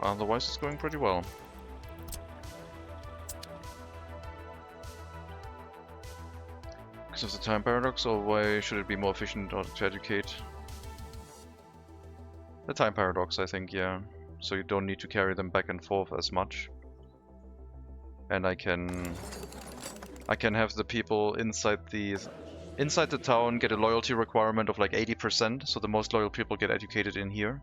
Otherwise, it's going pretty well. Because of the time paradox, or why should it be more efficient in order to educate? The time paradox, I think, yeah. So you don't need to carry them back and forth as much. And I can have the people inside the town get a loyalty requirement of like 80%, so the most loyal people get educated in here.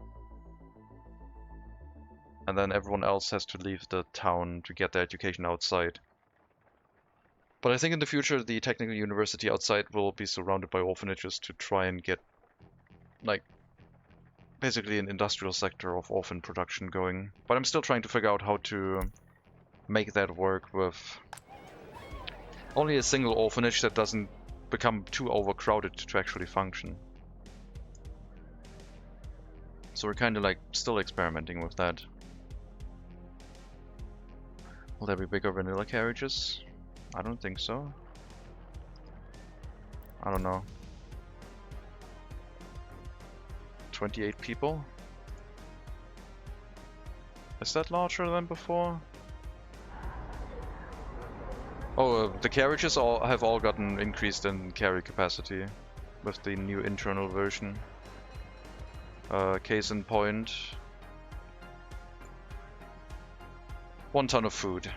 And then everyone else has to leave the town to get their education outside. But I think in the future the technical university outside will be surrounded by orphanages to try and get, like, basically an industrial sector of orphan production going. But I'm still trying to figure out how to make that work with only a single orphanage that doesn't become too overcrowded to actually function. So we're kind of like still experimenting with that. Will there be bigger vanilla carriages? I don't think so. I don't know. 28 people? Is that larger than before? Oh, the carriages have all gotten increased in carry capacity with the new internal version. Case in point, 1 ton of food.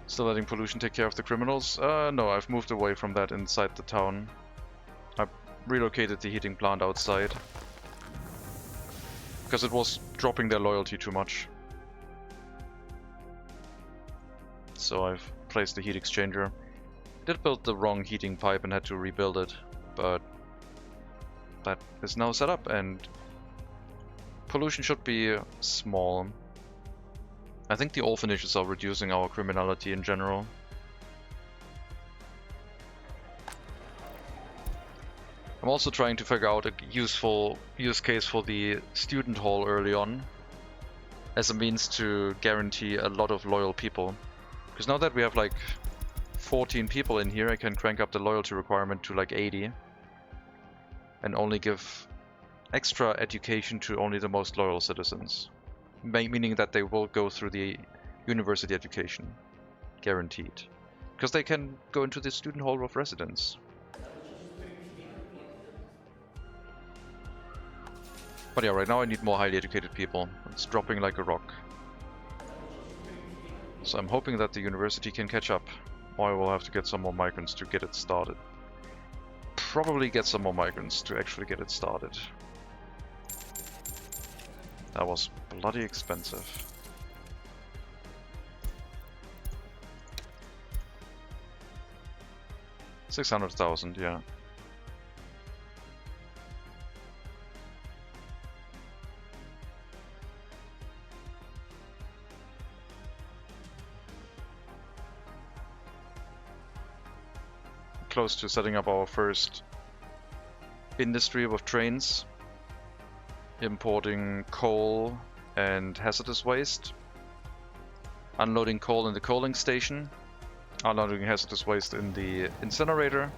Still letting pollution take care of the criminals? No, I've moved away from that inside the town. I relocated the heating plant outside. Because it was dropping their loyalty too much. So I've placed the heat exchanger. Did build the wrong heating pipe and had to rebuild it, but that is now set up and pollution should be small. I think the orphanages are reducing our criminality in general. I'm also trying to figure out a useful use case for the student hall early on as a means to guarantee a lot of loyal people. Because now that we have like 14 people in here, I can crank up the loyalty requirement to like 80 and only give extra education to only the most loyal citizens, meaning that they will go through the university education, guaranteed, because they can go into the student hall of residence. But yeah, right now I need more highly educated people. It's dropping like a rock. So I'm hoping that the university can catch up, or I will have to get some more migrants to get it started. Probably get some more migrants to actually get it started. That was bloody expensive. 600,000, yeah. Close to setting up our first industry with trains, importing coal and hazardous waste, unloading coal in the coaling station, unloading hazardous waste in the incinerator,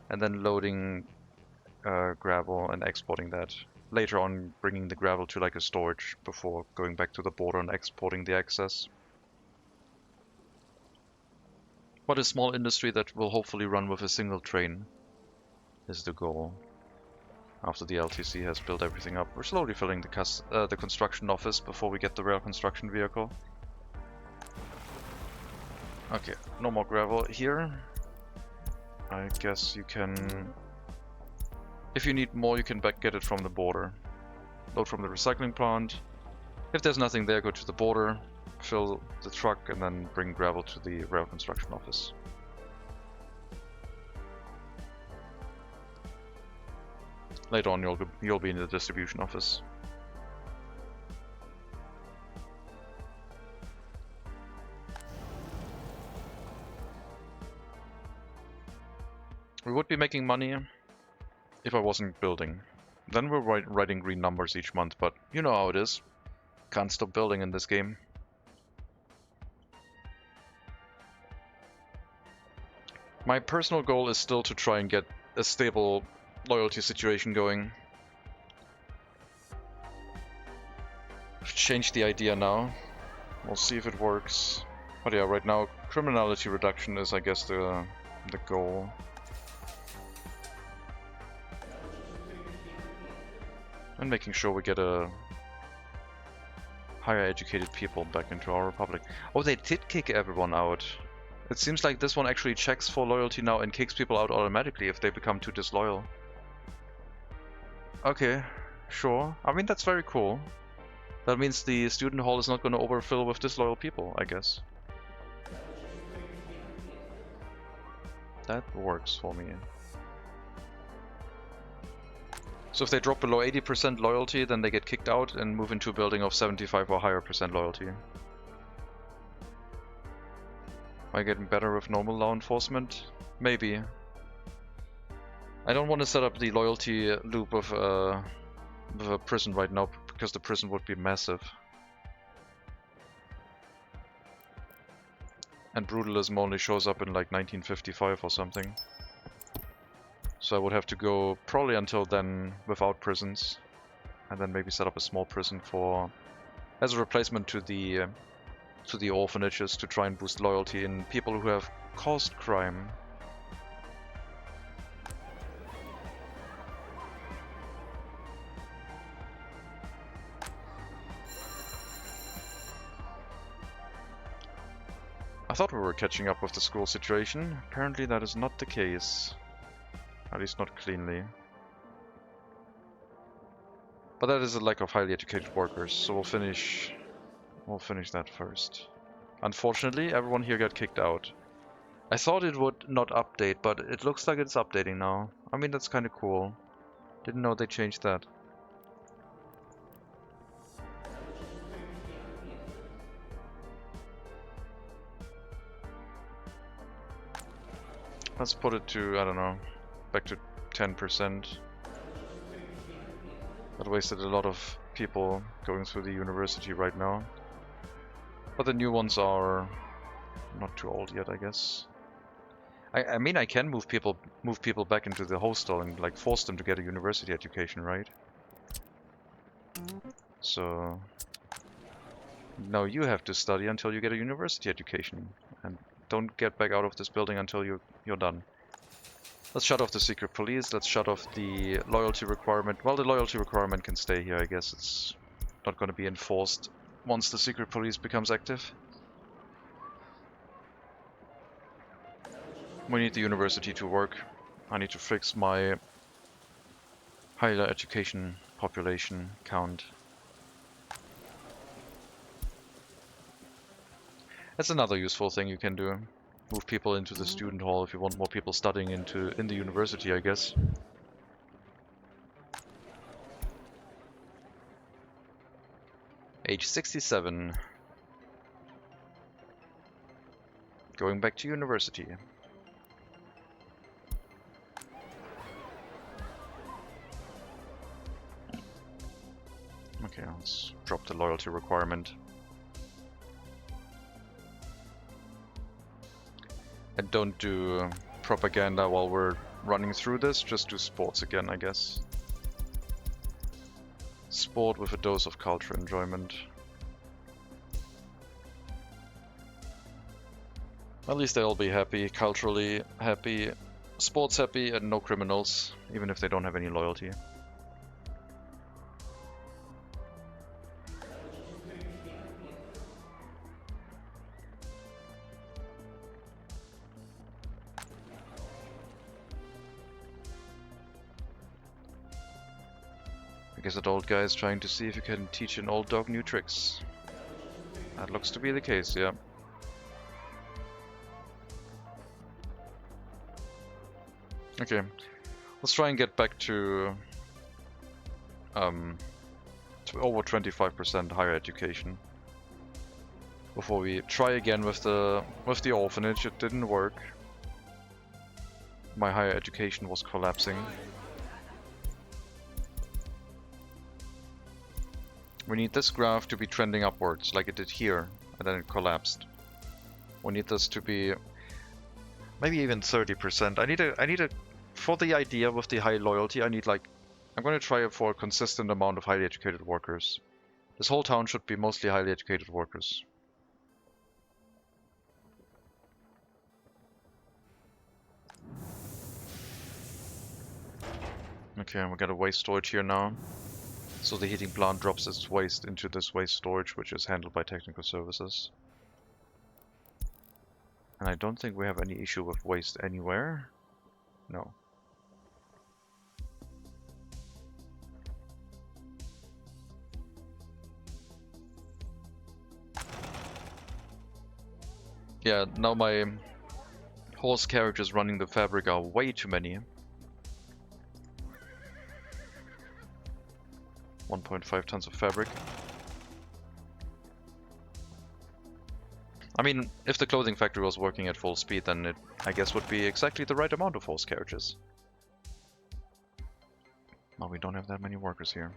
and then loading gravel and exporting that. Later on bringing the gravel to like a storage before going back to the border and exporting the excess. But a small industry that will hopefully run with a single train is the goal. After the LTC has built everything up, we're slowly filling the construction office before we get the rail construction vehicle. Okay, no more gravel here. I guess you can... If you need more, you can get it from the border. Load from the recycling plant. If there's nothing there, go to the border, fill the truck, and then bring gravel to the rail construction office. Later on, you'll be in the distribution office. We would be making money if I wasn't building. Then we're writing green numbers each month, but you know how it is. Can't stop building in this game. My personal goal is still to try and get a stable loyalty situation going. I've changed the idea now. We'll see if it works. But yeah, right now criminality reduction is, I guess, the goal. And making sure we get a higher educated people back into our republic. Oh, they did kick everyone out. It seems like this one actually checks for loyalty now and kicks people out automatically if they become too disloyal. Okay, sure. I mean, that's very cool. That means the student hall is not going to overfill with disloyal people, I guess. That works for me. So if they drop below 80% loyalty, then they get kicked out and move into a building of 75 or higher percent loyalty. Am I getting better with normal law enforcement? Maybe. I don't want to set up the loyalty loop of a prison right now, because the prison would be massive. And brutalism only shows up in like 1955 or something. So I would have to go probably until then without prisons, and then maybe set up a small prison as a replacement to the orphanages to try and boost loyalty in people who have caused crime. I thought we were catching up with the school situation. Apparently that is not the case. At least not cleanly. But that is a lack of highly educated workers, so we'll finish that first. Unfortunately, everyone here got kicked out. I thought it would not update, but it looks like it's updating now. I mean, that's kind of cool. Didn't know they changed that. Let's put it to, I don't know, back to 10%. That wasted a lot of people going through the university right now. But the new ones are not too old yet, I guess. I mean, I can move people back into the hostel and like force them to get a university education, right? So now you have to study until you get a university education, and don't get back out of this building until you're done. Let's shut off the secret police. Let's shut off the loyalty requirement. Well, the loyalty requirement can stay here, I guess. It's not going to be enforced once the secret police becomes active. We need the university to work. I need to fix my higher education population count. That's another useful thing you can do. Move people into the student hall if you want more people studying in the university, I guess. Age 67. Going back to university. Okay, let's drop the loyalty requirement. And don't do propaganda while we're running through this, just do sports again, I guess. Sport with a dose of culture enjoyment. At least they'll be happy, culturally happy, sports happy, and no criminals, even if they don't have any loyalty. I guess that old guy is trying to see if he can teach an old dog new tricks. That looks to be the case, yeah. Okay, let's try and get back to over 25% higher education before we try again with the orphanage. It didn't work. My higher education was collapsing. We need this graph to be trending upwards like it did here, and then it collapsed. We need this to be maybe even 30%. I need a for the idea with the high loyalty, I need like, I'm going to try for a consistent amount of highly educated workers. This whole town should be mostly highly educated workers. Okay, we got a waste storage here now. So the heating plant drops its waste into this waste storage, which is handled by technical services. And I don't think we have any issue with waste anywhere. No. Yeah, now my horse carriages running the fabric are way too many. 1.5 tons of fabric. I mean, if the clothing factory was working at full speed, then it, I guess, would be exactly the right amount of horse carriages. Well, we don't have that many workers here.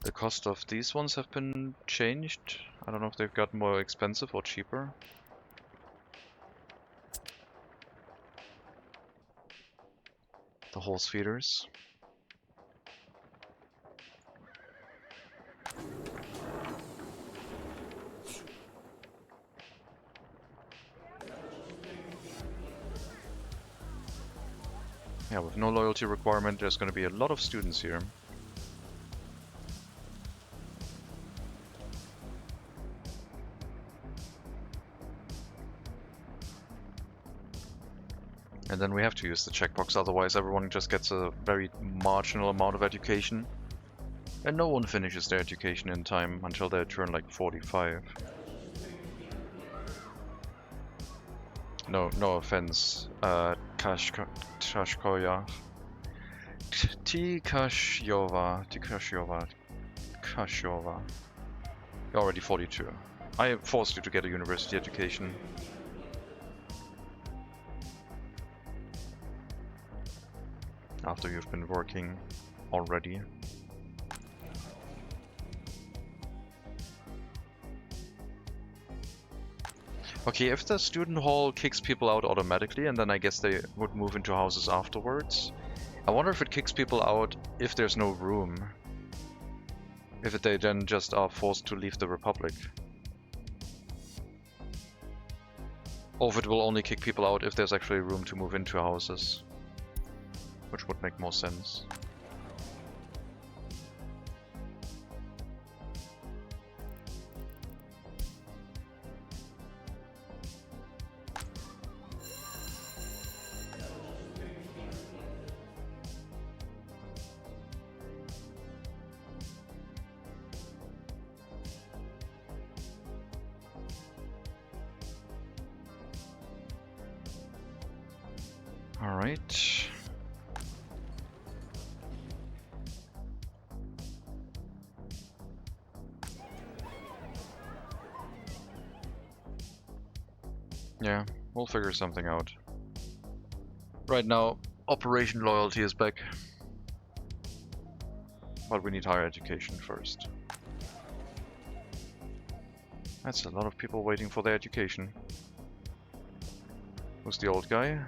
The cost of these ones have been changed. I don't know if they've got more expensive or cheaper. The horse feeders. Yeah, with no loyalty requirement, there's going to be a lot of students here. And then we have to use the checkbox, otherwise everyone just gets a very marginal amount of education. And no one finishes their education in time until they turn like 45. No offense, Kashkoya. Tikashova. You're already 42. I forced you to get a university education. After you've been working already. Okay, if the student hall kicks people out automatically, and then I guess they would move into houses afterwards. I wonder if it kicks people out if there's no room. If they then just are forced to leave the Republic. Or if it will only kick people out if there's actually room to move into houses. Which would make more sense. All right. Yeah, we'll figure something out. Right now, Operation Loyalty is back. But we need higher education first. That's a lot of people waiting for their education. Who's the old guy?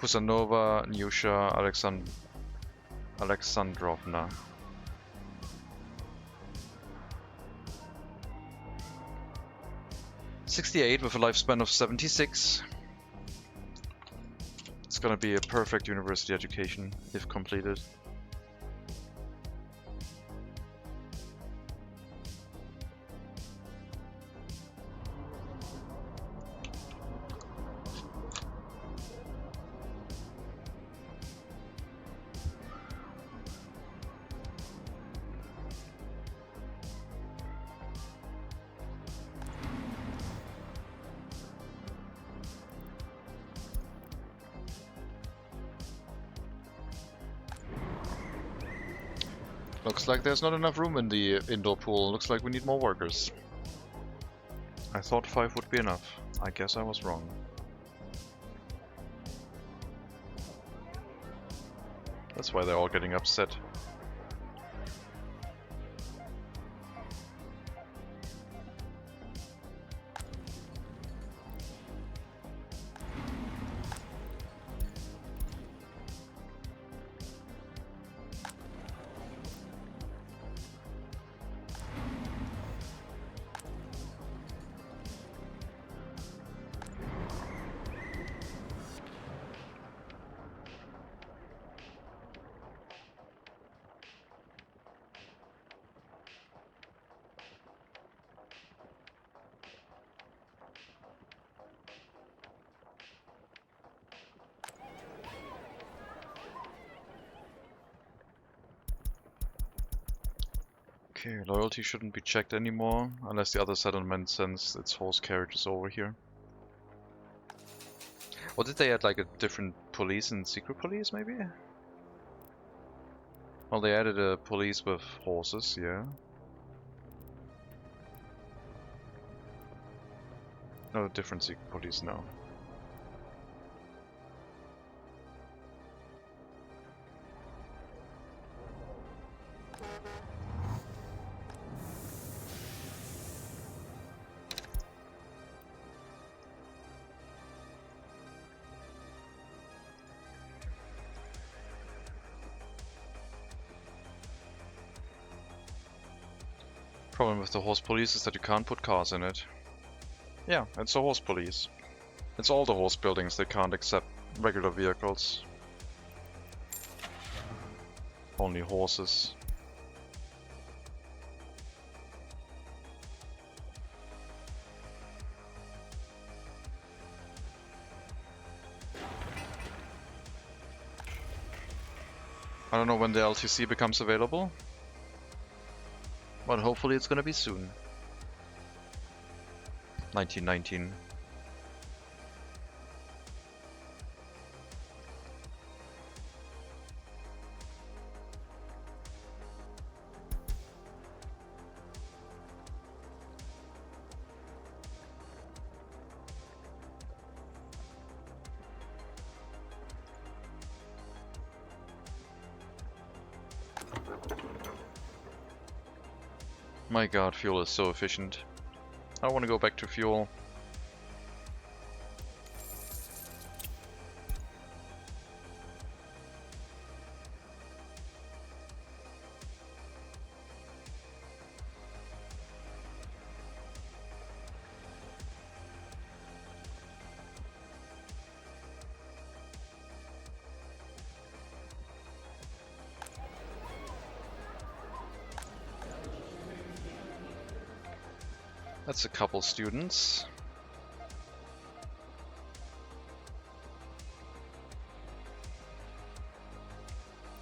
Kusanova, Nyusha, Alexandrovna. '68 with a lifespan of 76. It's gonna be a perfect university education if completed. Looks like there's not enough room in the indoor pool. Looks like we need more workers. I thought 5 would be enough. I guess I was wrong. That's why they're all getting upset. Okay, loyalty shouldn't be checked anymore, unless the other settlement sends its horse carriages over here. Or did they add like a different police and secret police, maybe? Well, they added a police with horses, yeah. No, different secret police, no. Problem with the horse police is that you can't put cars in it. Yeah, it's a horse police. It's all the horse buildings that can't accept regular vehicles. Only horses. I don't know when the LTC becomes available, but hopefully it's gonna be soon. 1919. My god, fuel is so efficient. I want to go back to fuel. That's a couple students.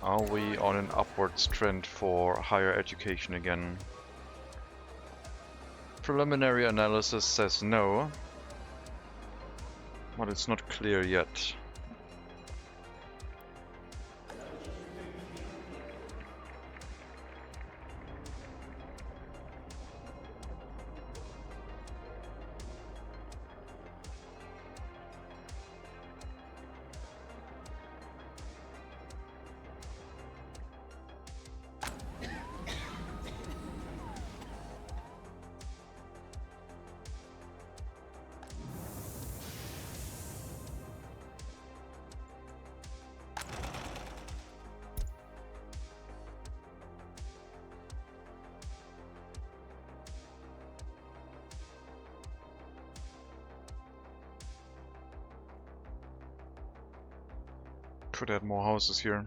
Are we on an upwards trend for higher education again? Preliminary analysis says no, but it's not clear yet. should add more houses here.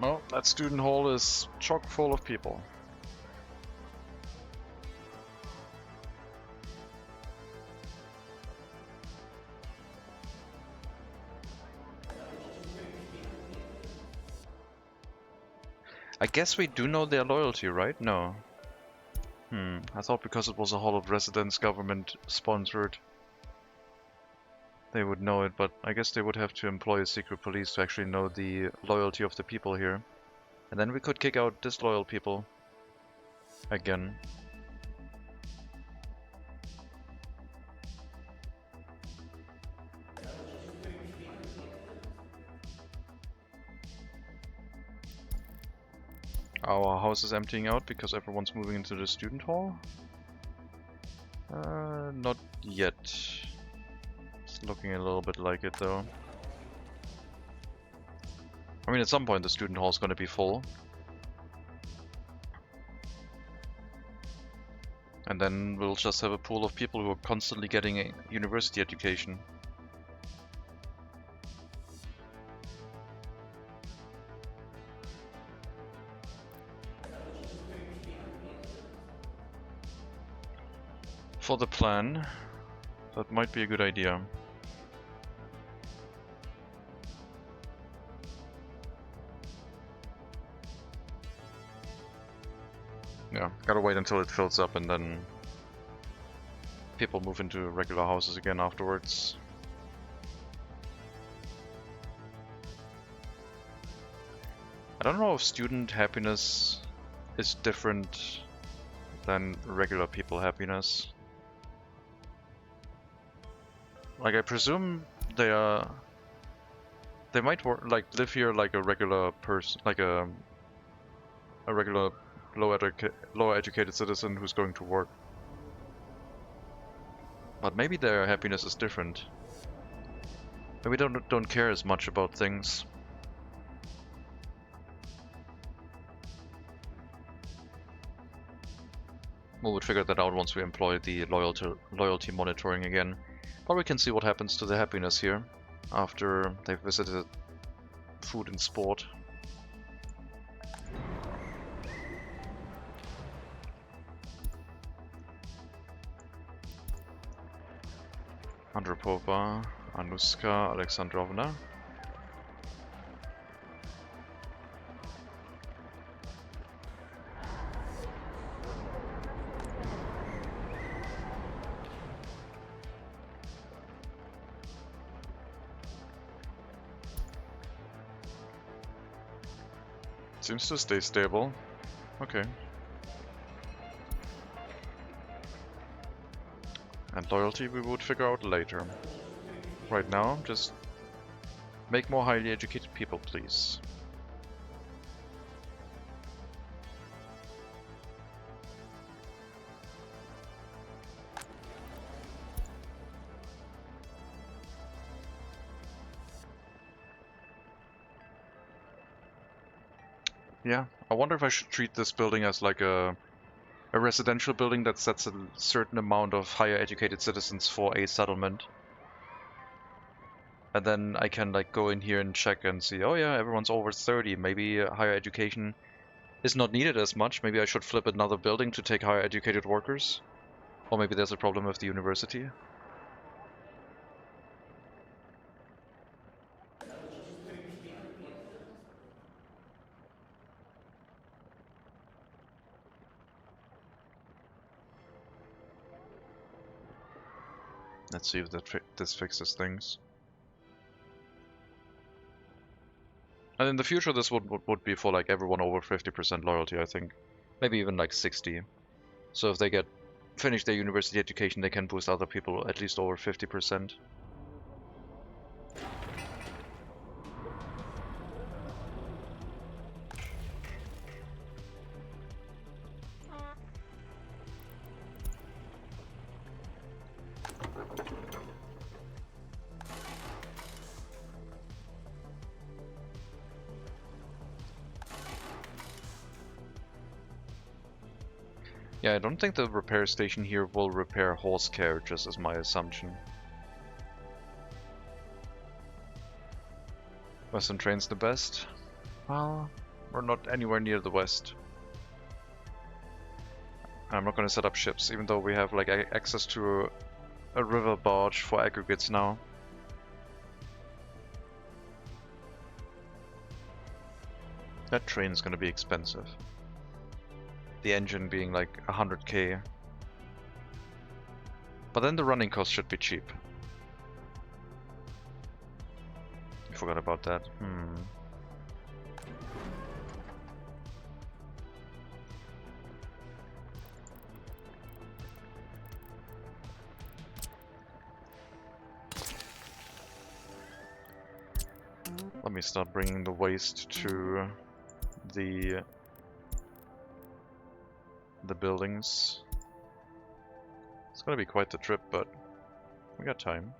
Well, that student hall is chock full of people. I guess we do know their loyalty, right? No. I thought because it was a hall of residence government sponsored, they would know it, but I guess they would have to employ a secret police to actually know the loyalty of the people here. And then we could kick out disloyal people. Again. Our house is emptying out because everyone's moving into the student hall? Not yet. It's looking a little bit like it though. I mean, at some point the student hall is going to be full. And then we'll just have a pool of people who are constantly getting a university education. For the plan, that might be a good idea. Yeah, gotta wait until it fills up and then people move into regular houses again afterwards. I don't know if student happiness is different than regular people happiness. Like, I presume they might work, like, live here like a regular person, like a regular lower educated citizen who's going to work. But maybe their happiness is different. Maybe they don't care as much about things. We would figure that out once we employ the loyalty monitoring again. But we can see what happens to the happiness here after they've visited food and sport. Andropova, Anuska, Alexandrovna. Seems to stay stable. Okay. And loyalty we would figure out later. Right now, just make more highly educated people, please. Yeah, I wonder if I should treat this building as like a residential building that sets a certain amount of higher educated citizens for a settlement. And then I can like go in here and check and see, oh yeah, everyone's over 30, maybe higher education is not needed as much, maybe I should flip another building to take higher educated workers. Or maybe there's a problem with the university. Let's see if this fixes things. And in the future this would be for like everyone over 50% loyalty, I think. Maybe even like 60. So if they finish their university education, they can boost other people at least over 50%. Yeah, I don't think the repair station here will repair horse carriages, is my assumption. Western train's the best. Well, we're not anywhere near the west. I'm not gonna set up ships, even though we have like access to a river barge for aggregates now. That train's gonna be expensive. The engine being like 100k. But then the running cost should be cheap. I forgot about that. Let me start bringing the waste to the buildings. It's gonna be quite the trip, but we got time.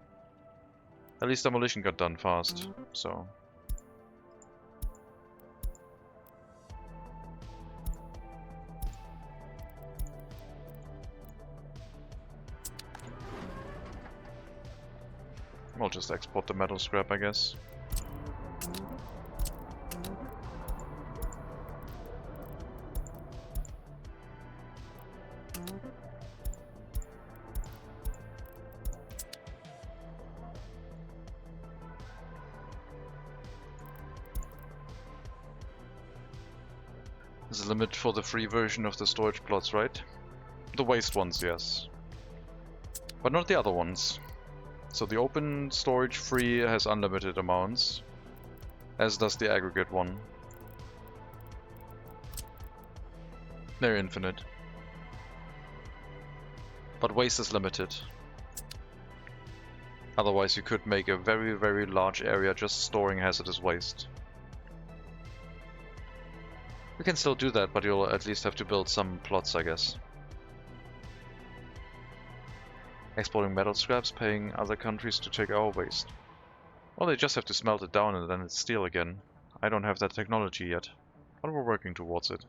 At least demolition got done fast, so. I'll just export the metal scrap, I guess. There's a limit for the free version of the storage plots, right? The waste ones, yes. But not the other ones. So the open storage free has unlimited amounts, as does the aggregate one. They're infinite. But waste is limited. Otherwise you could make a very, very large area just storing hazardous waste. We can still do that, but you'll at least have to build some plots, I guess. Exporting metal scraps, paying other countries to take our waste. Well, they just have to smelt it down and then it's steel again. I don't have that technology yet, but we're working towards it.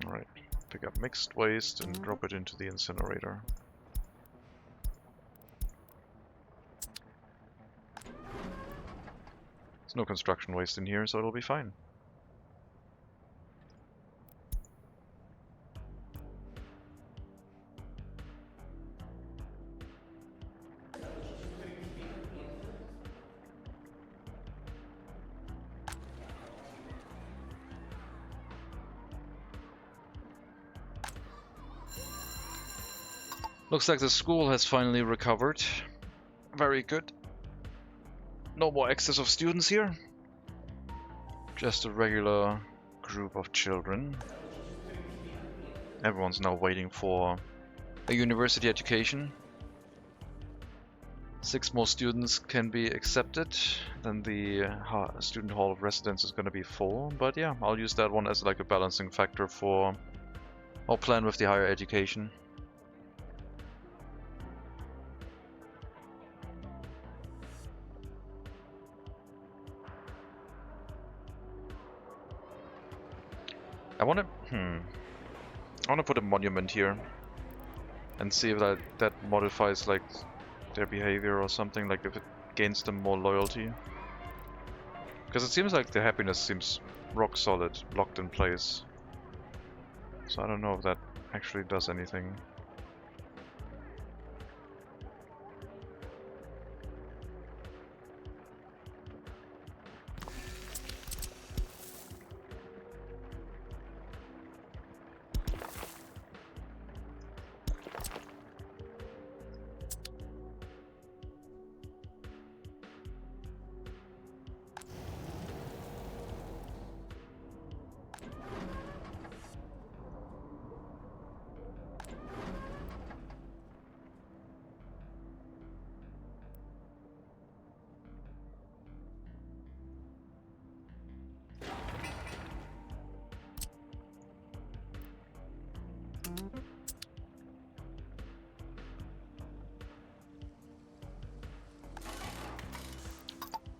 Alright, pick up mixed waste and drop it into the incinerator. There's no construction waste in here, so it'll be fine. Looks like the school has finally recovered. Very good. No more excess of students here. Just a regular group of children. Everyone's now waiting for a university education. 6 more students can be accepted. Then the student hall of residence is going to be full. But yeah, I'll use that one as like a balancing factor for our plan with the higher education. I want to put a monument here and see if that modifies like their behavior or something, like if it gains them more loyalty. Because it seems like the happiness seems rock solid, locked in place. So I don't know if that actually does anything.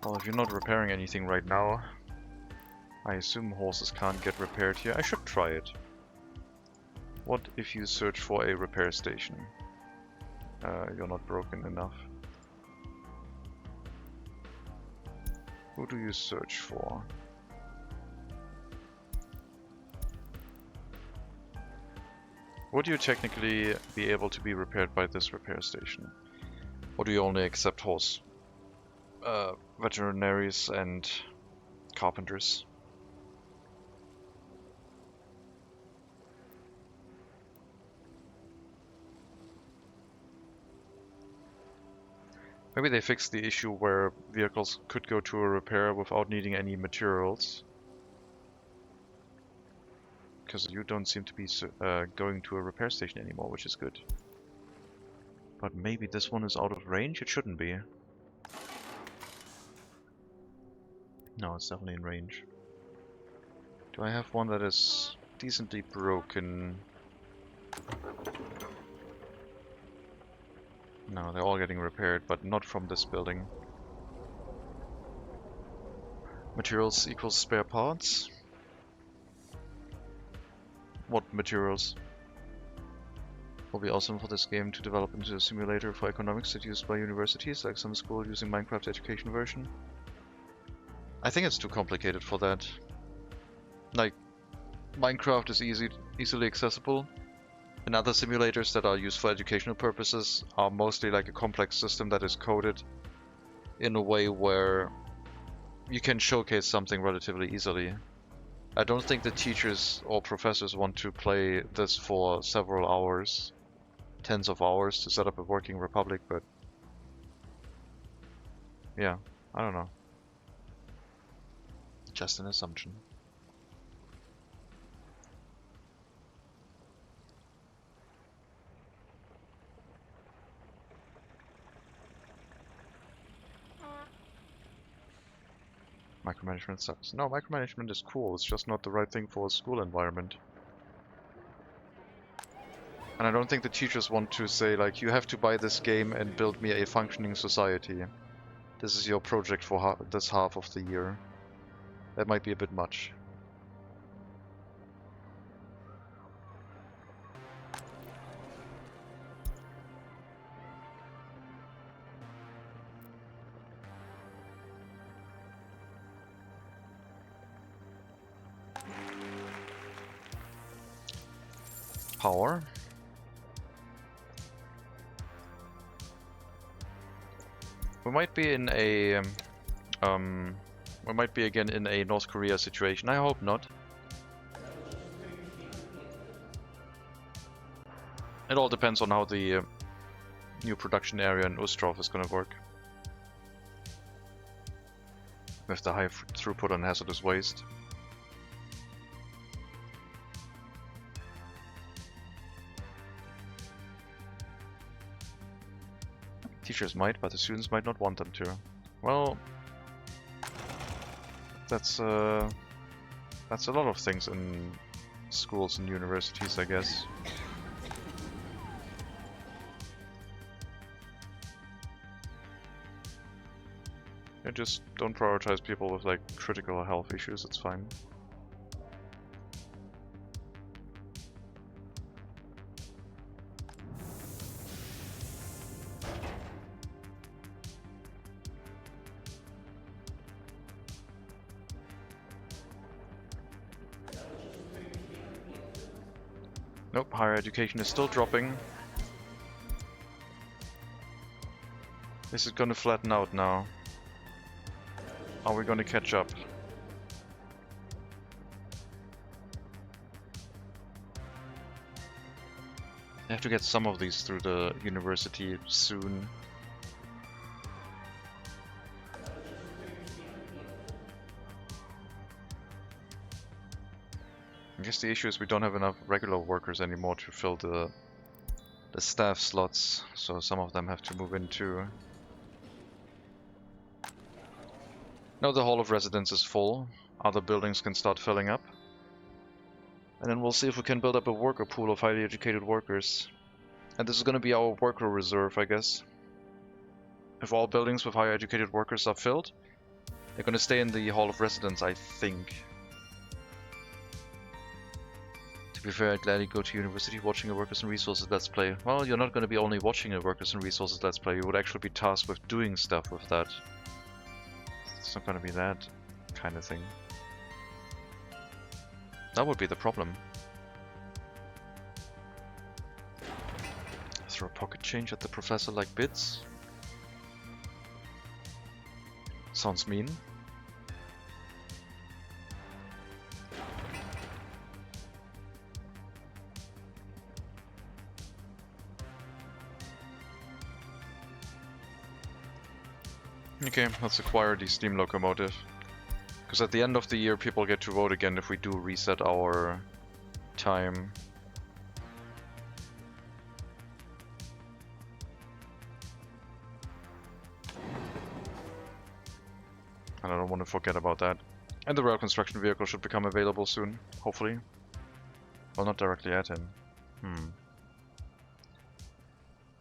Well, if you're not repairing anything right now, I assume horses can't get repaired here. I should try it. What if you search for a repair station? You're not broken enough. Who do you search for? Would you technically be able to be repaired by this repair station? Or do you only accept horse veterinaries and carpenters? Maybe they fixed the issue where vehicles could go to a repair without needing any materials. Because you don't seem to be going to a repair station anymore, which is good. But maybe this one is out of range? It shouldn't be. No, it's definitely in range. Do I have one that is decently broken? No, they're all getting repaired, but not from this building. Materials equals spare parts? What materials? Will be awesome for this game to develop into a simulator for economics that used by universities, like some school using Minecraft education version. I think it's too complicated for that. Like, Minecraft is easily accessible, and other simulators that are used for educational purposes are mostly like a complex system that is coded in a way where you can showcase something relatively easily. I don't think the teachers or professors want to play this for several hours, tens of hours to set up a working republic, but yeah, I don't know. Just an assumption. Micromanagement sucks. No, micromanagement is cool, it's just not the right thing for a school environment. And I don't think the teachers want to say, like, you have to buy this game and build me a functioning society. This is your project for this half of the year. That might be a bit much. Power. We might be in a we might be again in a North Korea situation. I hope not. It all depends on how the new production area in Ostrov is going to work. With the high throughput on hazardous waste. Teachers might, but the students might not want them to. Well, that's a lot of things in schools and universities, I guess. Yeah, just don't prioritize people with like critical health issues, it's fine. Nope, higher education is still dropping. This is gonna flatten out now. Are we gonna catch up? I have to get some of these through the university soon. I guess the issue is we don't have enough regular workers anymore to fill the staff slots, so some of them have to move in too. Now the Hall of Residence is full, other buildings can start filling up. And then we'll see if we can build up a worker pool of highly educated workers. And this is going to be our worker reserve, I guess. If all buildings with higher educated workers are filled, They're gonna stay in the Hall of Residence, I think. To be fair, I'd gladly go to university watching a Workers and Resources Let's Play. Well, you're not gonna be only watching a Workers and Resources Let's Play, you would actually be tasked with doing stuff with that. It's not gonna be that kind of thing. That would be the problem. Throw a pocket change at the professor like bits. Sounds mean. Okay, let's acquire the steam locomotive. Because at the end of the year people get to vote again if we do reset our time. And I don't want to forget about that. And the rail construction vehicle should become available soon, hopefully. Well, not directly at him.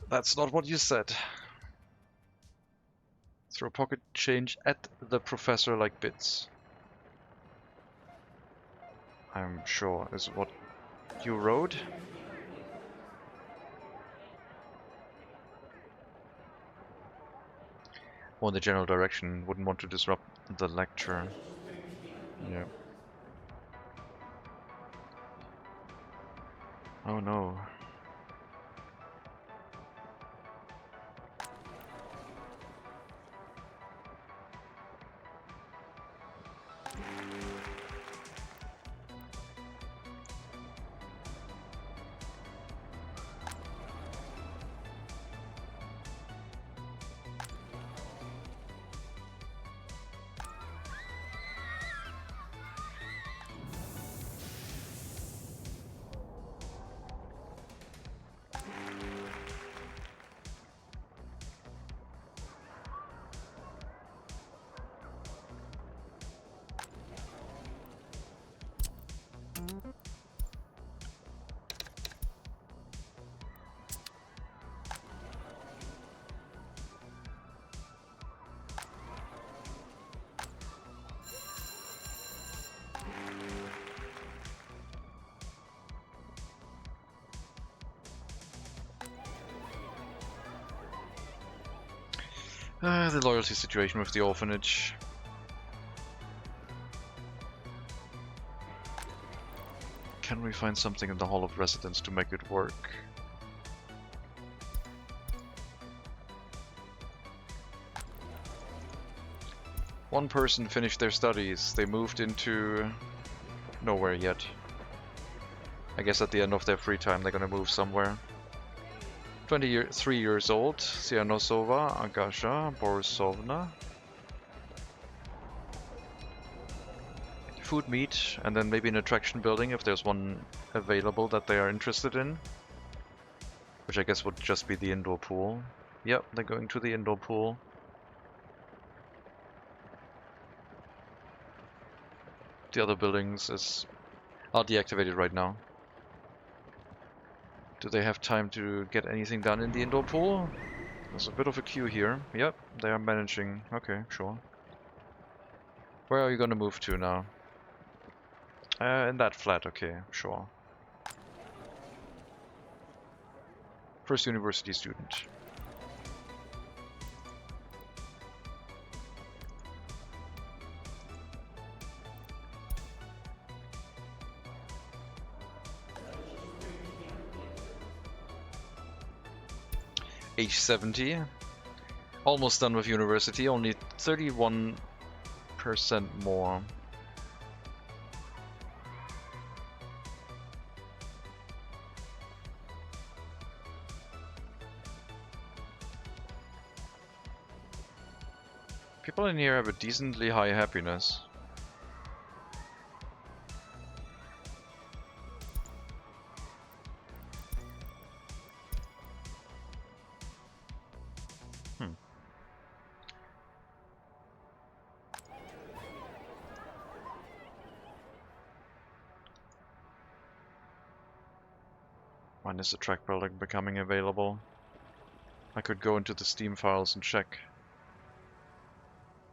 That's not what you said. Throw pocket change at the professor like bits. I'm sure is what you wrote. Or in the general direction, wouldn't want to disrupt the lecture. Yeah. Oh no. The loyalty situation with the orphanage. Can we find something in the Hall of Residence to make it work? One person finished their studies. They moved into nowhere yet. I guess at the end of their free time they're gonna move somewhere. 23 years old, Sianosova, Agasha, Borisovna. Food, meat, and then maybe an attraction building if there's one available that they are interested in. Which I guess would just be the indoor pool. Yep, they're going to the indoor pool. The other buildings are deactivated right now. Do they have time to get anything done in the indoor pool? There's a bit of a queue here. Yep, they are managing. Okay, sure. Where are you gonna move to now? In that flat, okay, sure. First university student. Age 70. Almost done with university, only 31% more. People in here have a decently high happiness. When is the track building becoming available? I could go into the Steam files and check.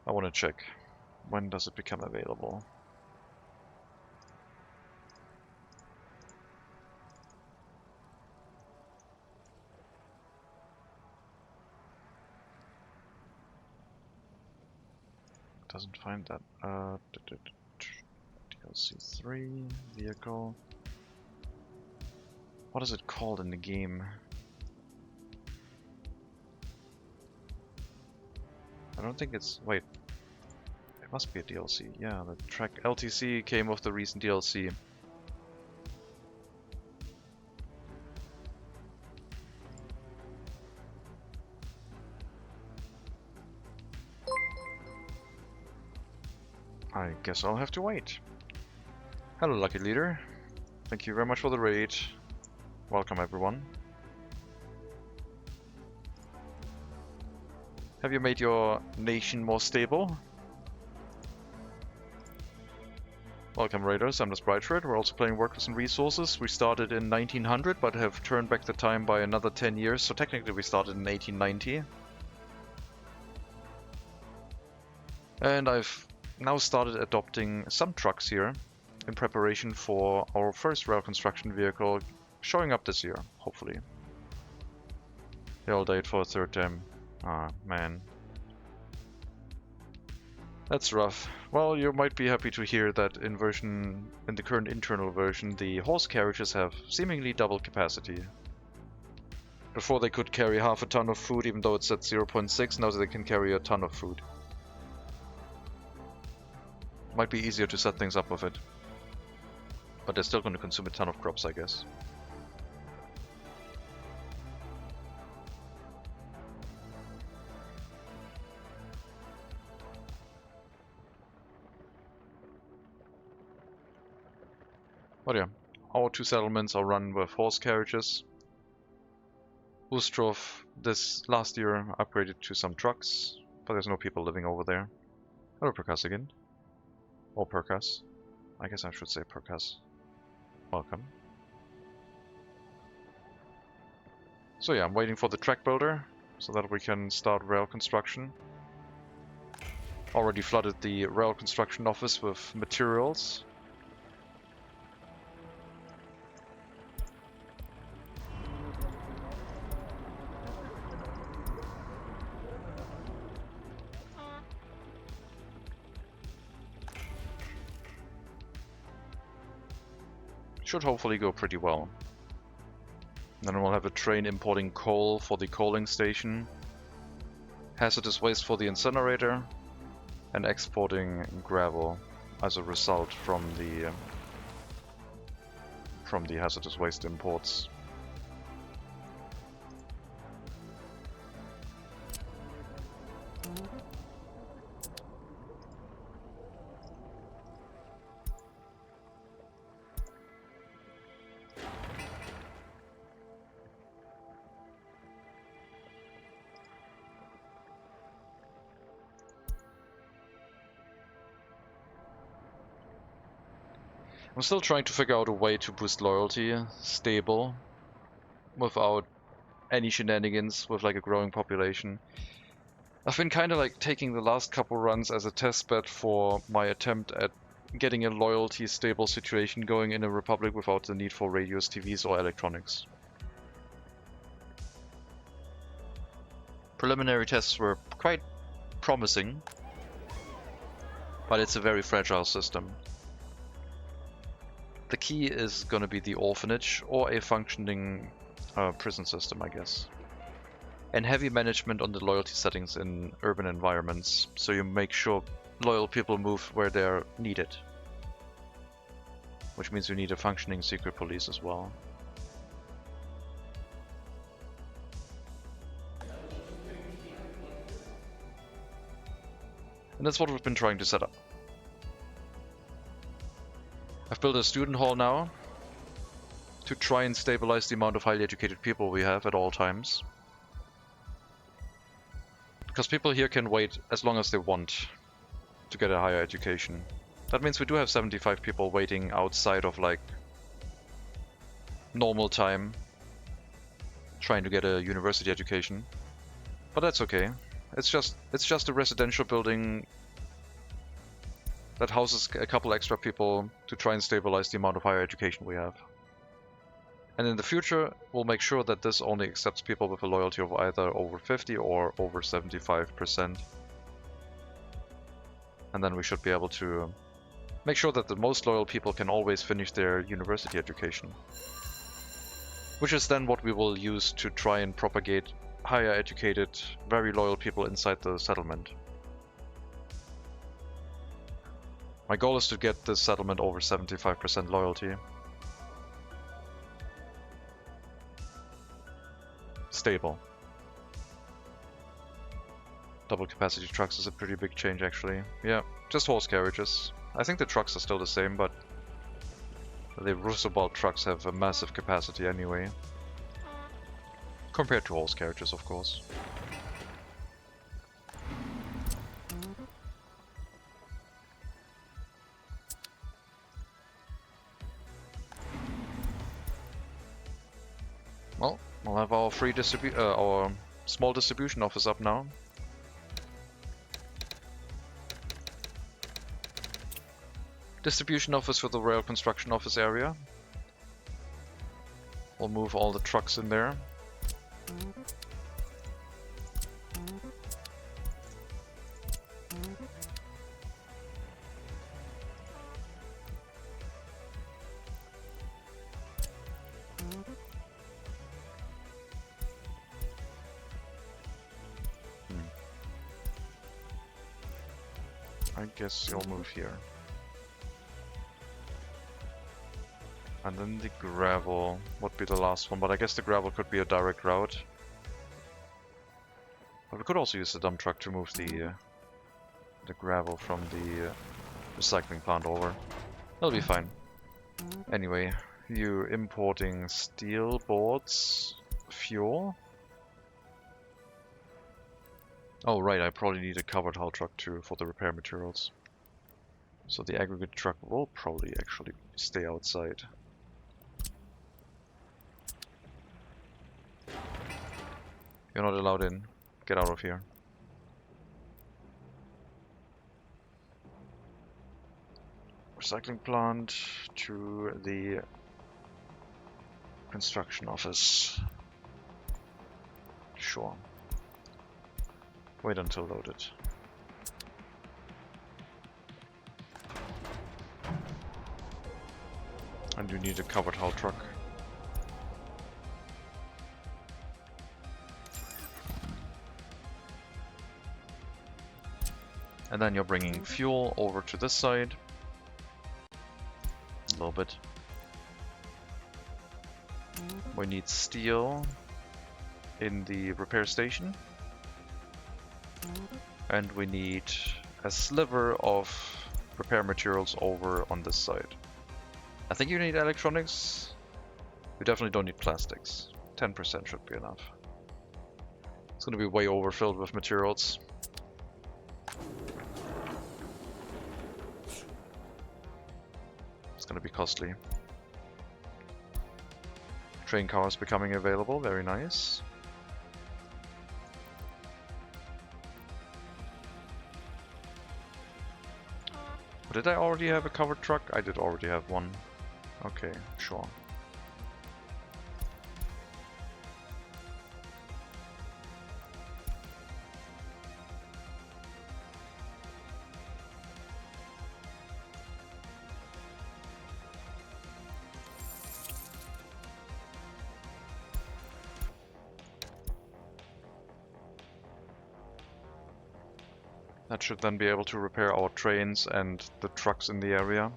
I want to check. When does it become available? Doesn't find that. DLC 3 vehicle. What is it called in the game? I don't think it's. Wait. It must be a DLC. Yeah, the track LTC came with the recent DLC. I guess I'll have to wait. Hello, Lucky Leader. Thank you very much for the raid. Welcome, everyone. Have you made your nation more stable? Welcome, Raiders. I'm just Brightford. We're also playing Workers and Resources. We started in 1900, but have turned back the time by another 10 years, so technically we started in 1890. And I've now started adopting some trucks here in preparation for our first rail construction vehicle showing up this year, hopefully. They all died for a third time. Ah, man. That's rough. Well, you might be happy to hear that in the current internal version, the horse carriages have seemingly double capacity. Before they could carry half a ton of food, even though it's at 0.6, now they can carry a ton of food. Might be easier to set things up with it. But they're still going to consume a ton of crops, I guess. But yeah, our two settlements are run with horse carriages. Ustrov this last year upgraded to some trucks, but there's no people living over there. Hello, Perkas again. Or Perkas. I guess I should say Perkas. Welcome. So yeah, I'm waiting for the track builder so that we can start rail construction. Already flooded the rail construction office with materials. Should hopefully go pretty well. Then we'll have a train importing coal for the coaling station, hazardous waste for the incinerator, and exporting gravel as a result from the hazardous waste imports. I'm still trying to figure out a way to boost loyalty, stable, without any shenanigans, with like a growing population. I've been kind of like taking the last couple runs as a test bed for my attempt at getting a loyalty stable situation going in a republic without the need for radios, TVs, or electronics. Preliminary tests were quite promising, but it's a very fragile system. The key is going to be the orphanage or a functioning prison system, I guess. And heavy management on the loyalty settings in urban environments, so you make sure loyal people move where they're needed. Which means you need a functioning secret police as well. And that's what we've been trying to set up. I've built a student hall now to try and stabilize the amount of highly educated people we have at all times. Because people here can wait as long as they want to get a higher education. That means we do have 75 people waiting outside of like normal time trying to get a university education. But that's okay. It's just a residential building that houses a couple extra people to try and stabilize the amount of higher education we have. And in the future, we'll make sure that this only accepts people with a loyalty of either over 50 or over 75%. And then we should be able to make sure that the most loyal people can always finish their university education. Which is then what we will use to try and propagate higher educated, very loyal people inside the settlement. My goal is to get this settlement over 75% loyalty. Stable. Double capacity trucks is a pretty big change actually. Yeah, just horse carriages. I think the trucks are still the same, but the Roosevelt trucks have a massive capacity anyway. Compared to horse carriages, of course. Well, we'll have our our small distribution office up now. Distribution office for the rail construction office area. We'll move all the trucks in there. I guess you'll move here. And then the gravel would be the last one, but I guess the gravel could be a direct route. But we could also use the dump truck to move the gravel from the recycling plant over. That'll be fine. Anyway, you importing steel boards, fuel. Oh right, I probably need a covered hull truck too for the repair materials. So the aggregate truck will probably actually stay outside. You're not allowed in. Get out of here. Recycling plant to the construction office. Sure. Wait until loaded. And you need a covered hull truck. And then you're bringing fuel over to this side. A little bit. We need steel in the repair station. And we need a sliver of repair materials over on this side. I think you need electronics. You definitely don't need plastics. 10% should be enough. It's going to be way overfilled with materials. It's going to be costly. Train cars becoming available, very nice. Did I already have a covered truck? I did already have one. Okay, sure. That should then be able to repair our trains and the trucks in the area.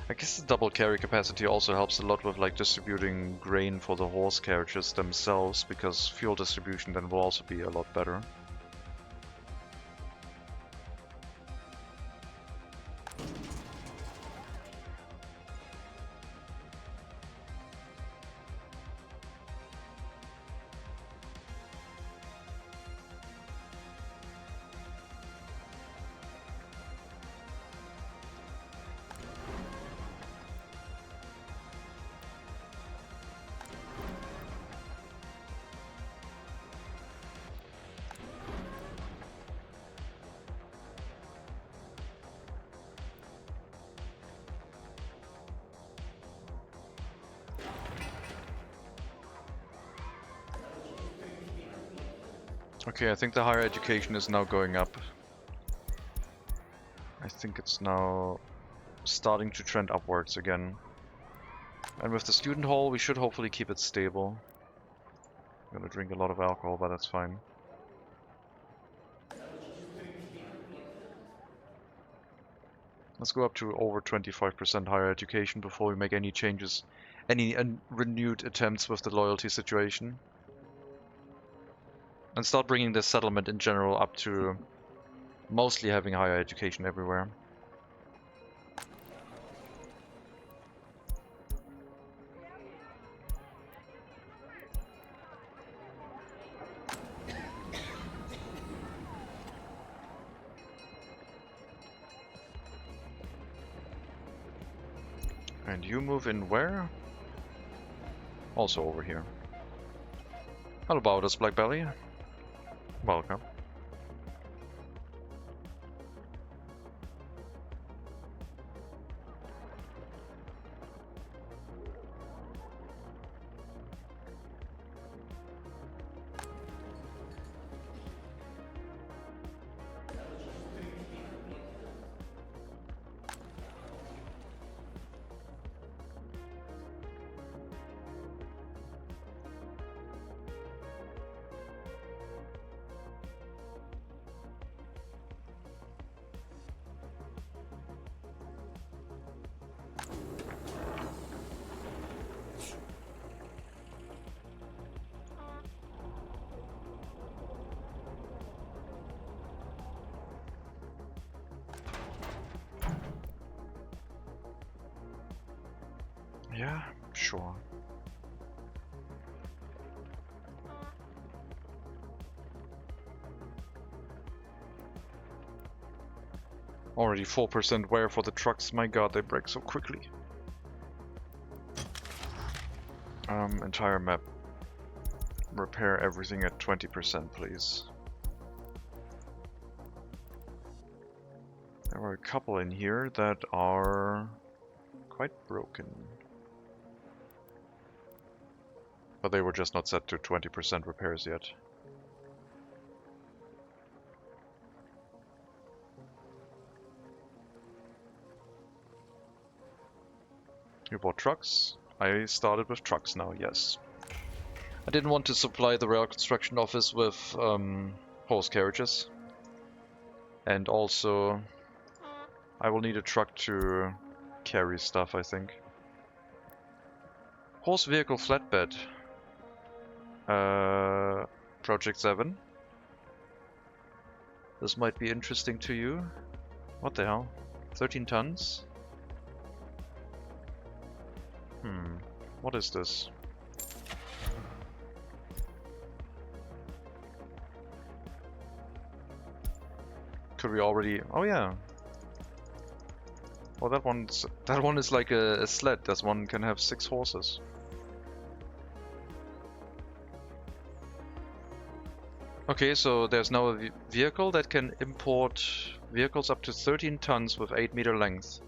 I guess the double carry capacity also helps a lot with like distributing grain for the horse carriages themselves, because fuel distribution then will also be a lot better. Okay, I think the higher education is now going up. I think it's now starting to trend upwards again. And with the student hall, we should hopefully keep it stable. I'm gonna drink a lot of alcohol, but that's fine. Let's go up to over 25% higher education before we make any changes, any renewed attempts with the loyalty situation. And start bringing the settlement in general up to mostly having higher education everywhere. And you move in where? Also over here. How about us, Black Belly? Welcome. Yeah, sure. Already 4% wear for the trucks. My god, they break so quickly. Entire map. Repair everything at 20%, please. There were a couple in here that are quite broken. But they were just not set to 20% repairs yet. You bought trucks? I started with trucks now, yes. I didn't want to supply the rail construction office with horse carriages. And also, I will need a truck to carry stuff, I think. Horse vehicle flatbed. Project 7. This might be interesting to you. What the hell? 13 tons? What is this? Could we already... Oh yeah. Well, that one is like a sled. This one can have 6 horses. Okay, so there's now a vehicle that can import vehicles up to 13 tons with 8-meter length.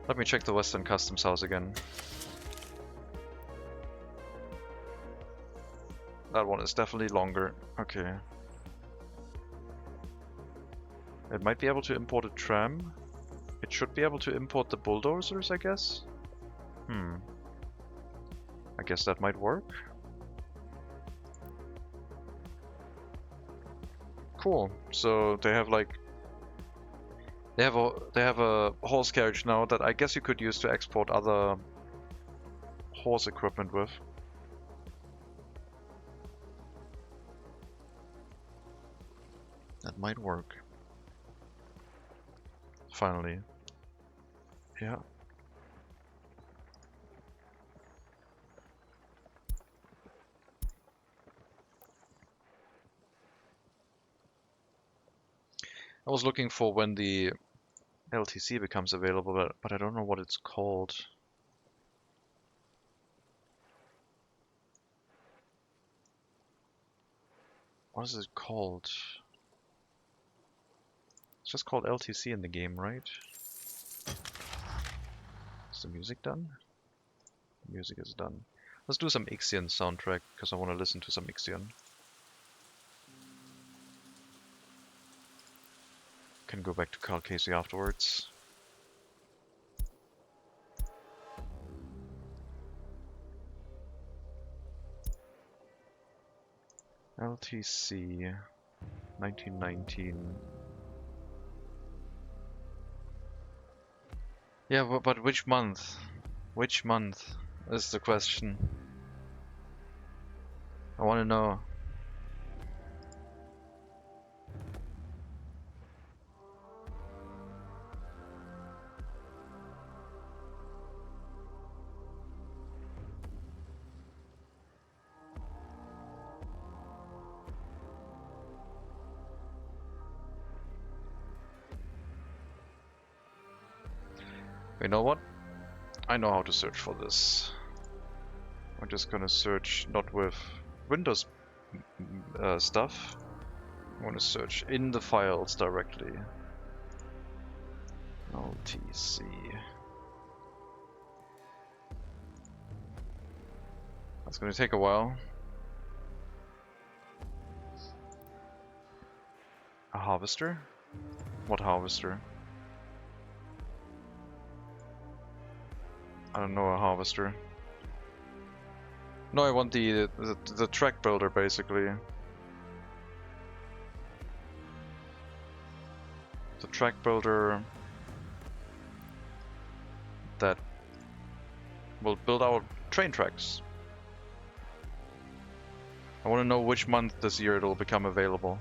Let me check the Western Customs House again. That one is definitely longer. Okay. It might be able to import a tram. It should be able to import the bulldozers, I guess? I guess that might work. Cool. So they have like... They have a horse carriage now that I guess you could use to export other horse equipment with. That might work. Finally. Yeah. I was looking for when the LTC becomes available, but I don't know what it's called. What is it called? It's just called LTC in the game, right? Is the music done? The music is done. Let's do some Ixion soundtrack, because I want to listen to some Ixion. Can go back to Calcasey afterwards. LTC 1919. Yeah, but which month? Which month is the question. I want to know. You know what? I know how to search for this. I'm just gonna search not with Windows stuff. I want to search in the files directly. LTC. That's gonna take a while. A harvester? What harvester? I don't know a harvester. No, I want the track builder basically. The track builder that will build our train tracks. I want to know which month this year it'll become available.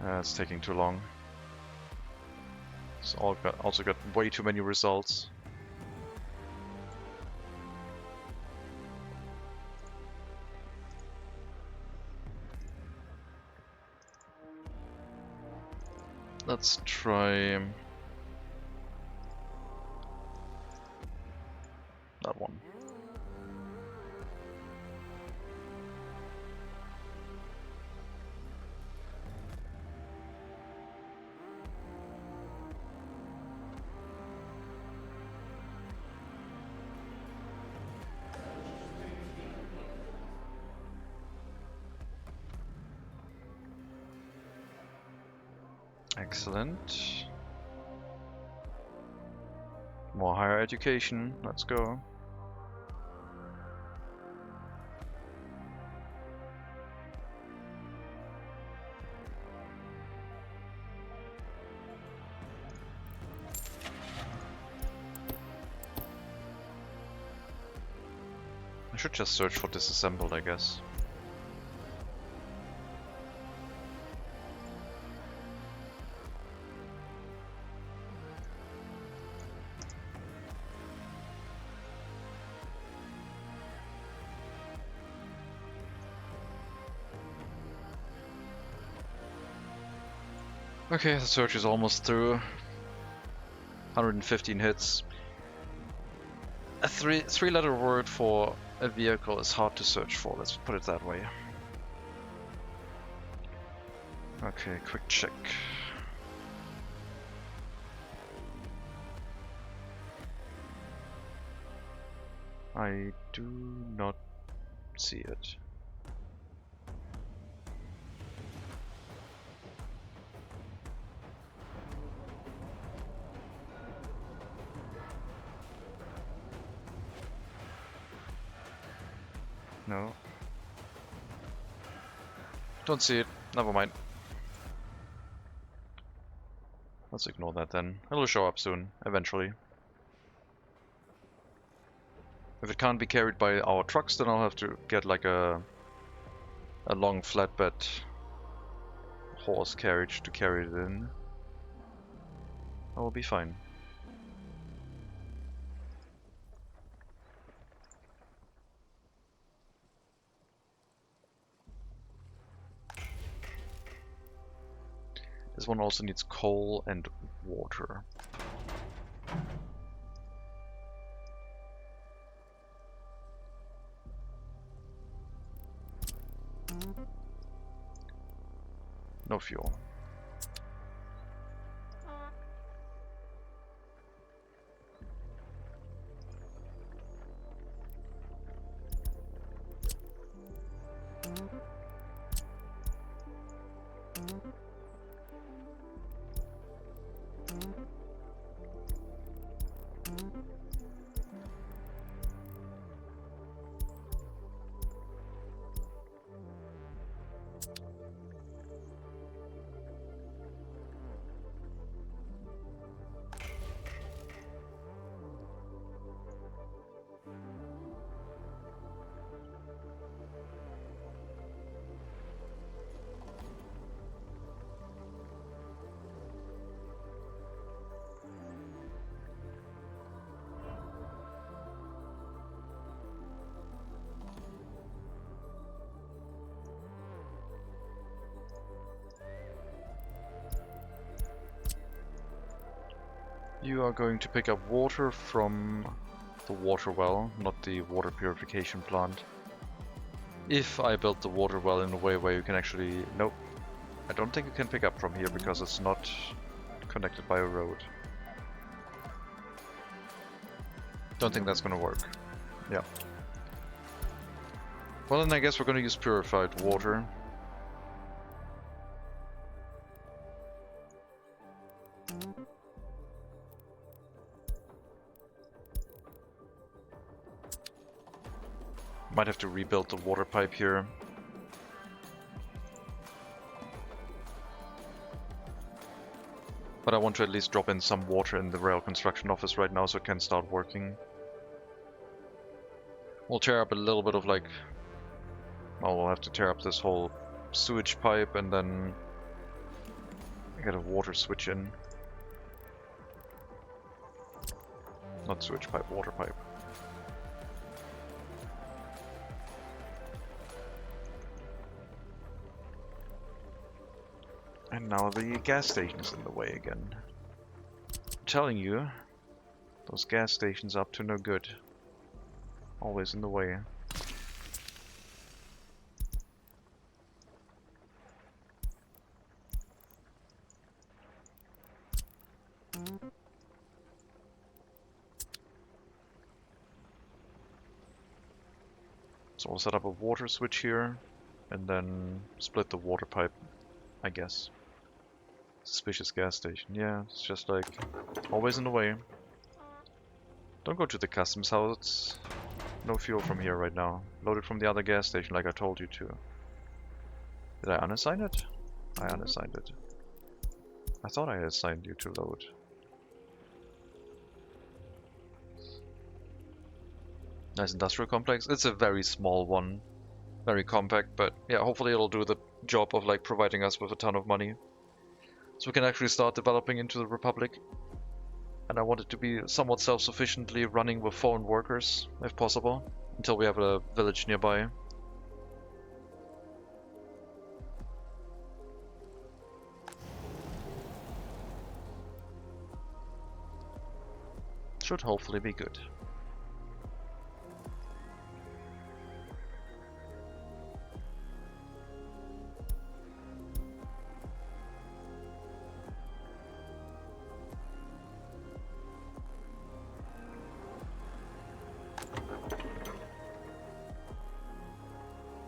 It's taking too long. It's also got way too many results. Let's try that one. Excellent. More higher education. Let's go. I should just search for disassembled, I guess. Okay, the search is almost through. 115 hits. A three-letter word for a vehicle is hard to search for, let's put it that way. Okay, quick check. I do not see it. No. Don't see it. Never mind. Let's ignore that then. It'll show up soon, eventually. If it can't be carried by our trucks, then I'll have to get like a long flatbed horse carriage to carry it in. That will be fine. This one also needs coal and water. No fuel. You are going to pick up water from the water well, not the water purification plant. If I built the water well in a way where you can actually... Nope. I don't think you can pick up from here because it's not connected by a road. Don't think that's gonna work. Yeah. Well, then I guess we're gonna use purified water. Might have to rebuild the water pipe here. But I want to at least drop in some water in the rail construction office right now so it can start working. We'll tear up a little bit of like... Well, we'll have to tear up this whole sewage pipe and then get a water switch in. Not sewage pipe, water pipe. And now the gas station is in the way again. I'm telling you, those gas stations are up to no good. Always in the way. So we'll set up a water switch here, and then split the water pipe, I guess. Suspicious gas station. Yeah, it's just like always in the way. Don't go to the customs house. No fuel from here right now. Load it from the other gas station like I told you to. Did I unassign it? I unassigned it. I thought I assigned you to load. Nice industrial complex. It's a very small one. Very compact, but yeah, hopefully it'll do the job of like providing us with a ton of money. So we can actually start developing into the Republic. And I want it to be somewhat self-sufficiently running with foreign workers, if possible, until we have a village nearby. Should hopefully be good.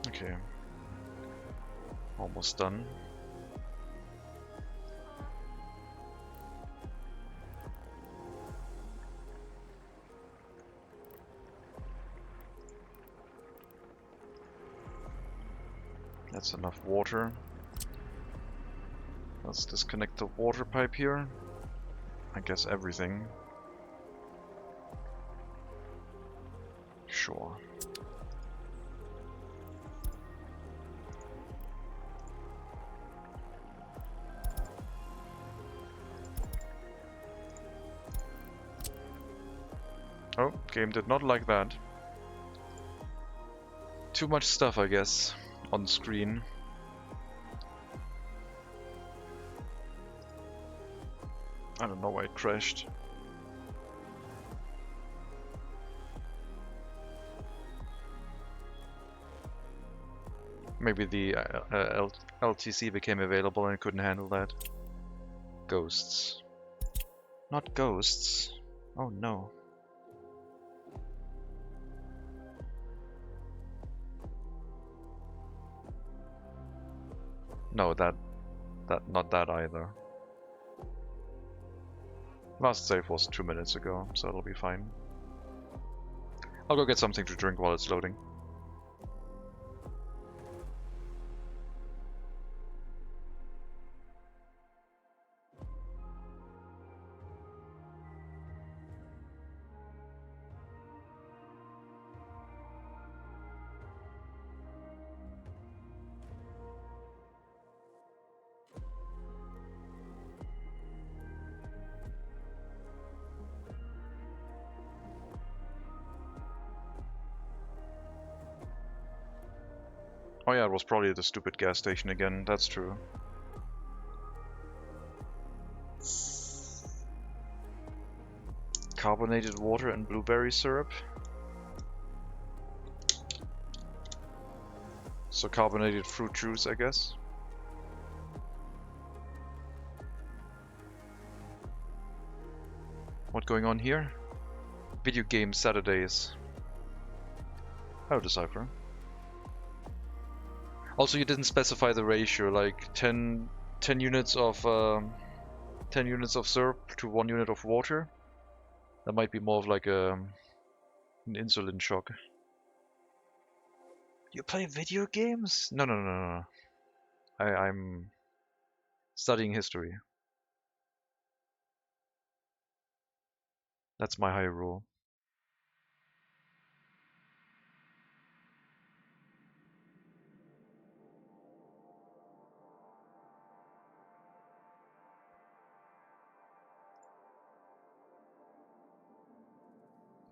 Okay. Almost done. That's enough water. Let's disconnect the water pipe here. I guess everything. Sure. Oh, game did not like that. Too much stuff, I guess, on screen. I don't know why it crashed. Maybe the LTC became available and couldn't handle that. Ghosts. Not ghosts. Oh no. No, not that either. Last save was 2 minutes ago, so it'll be fine. I'll go get something to drink while it's loading. Oh yeah, it was probably the stupid gas station again, that's true. Carbonated water and blueberry syrup. So carbonated fruit juice, I guess. What's going on here? Video game Saturdays. How to decipher. Also, you didn't specify the ratio, like 10 units of 10 units of syrup to 1 unit of water. That might be more of like an insulin shock. You play video games? No, no, no, no, no. I'm studying history. That's my high rule.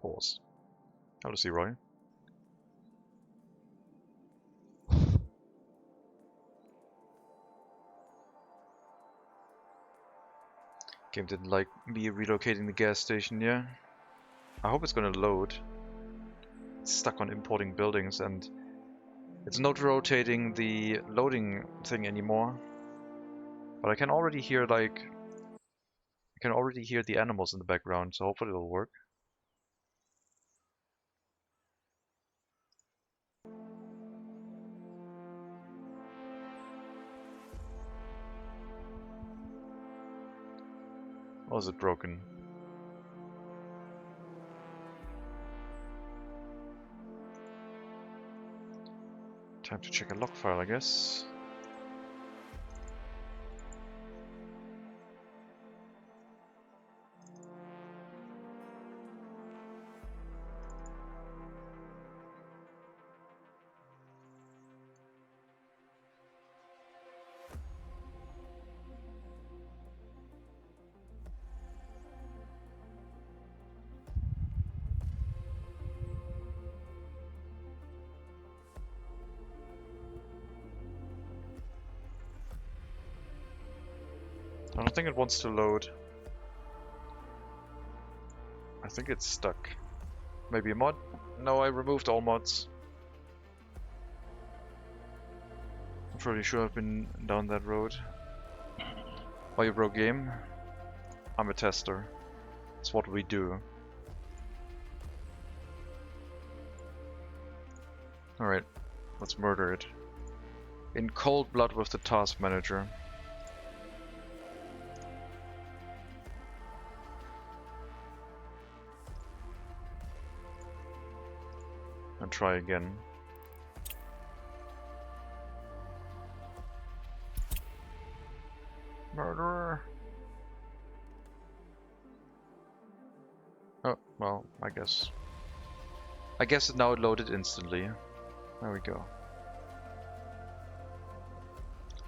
Pause. How to see, Roy? Game didn't like me relocating the gas station, yeah? I hope it's gonna load. It's stuck on importing buildings and it's not rotating the loading thing anymore. But I can already hear the animals in the background, so hopefully it'll work. Or is it broken? Time to check a log file, I guess. I don't think it wants to load. I think it's stuck. Maybe a mod? No, I removed all mods. I'm pretty sure I've been down that road. Why you broke game? I'm a tester. It's what we do. Alright, let's murder it. In cold blood with the task manager. And try again. Murderer! Oh, well, I guess it now loaded instantly. There we go.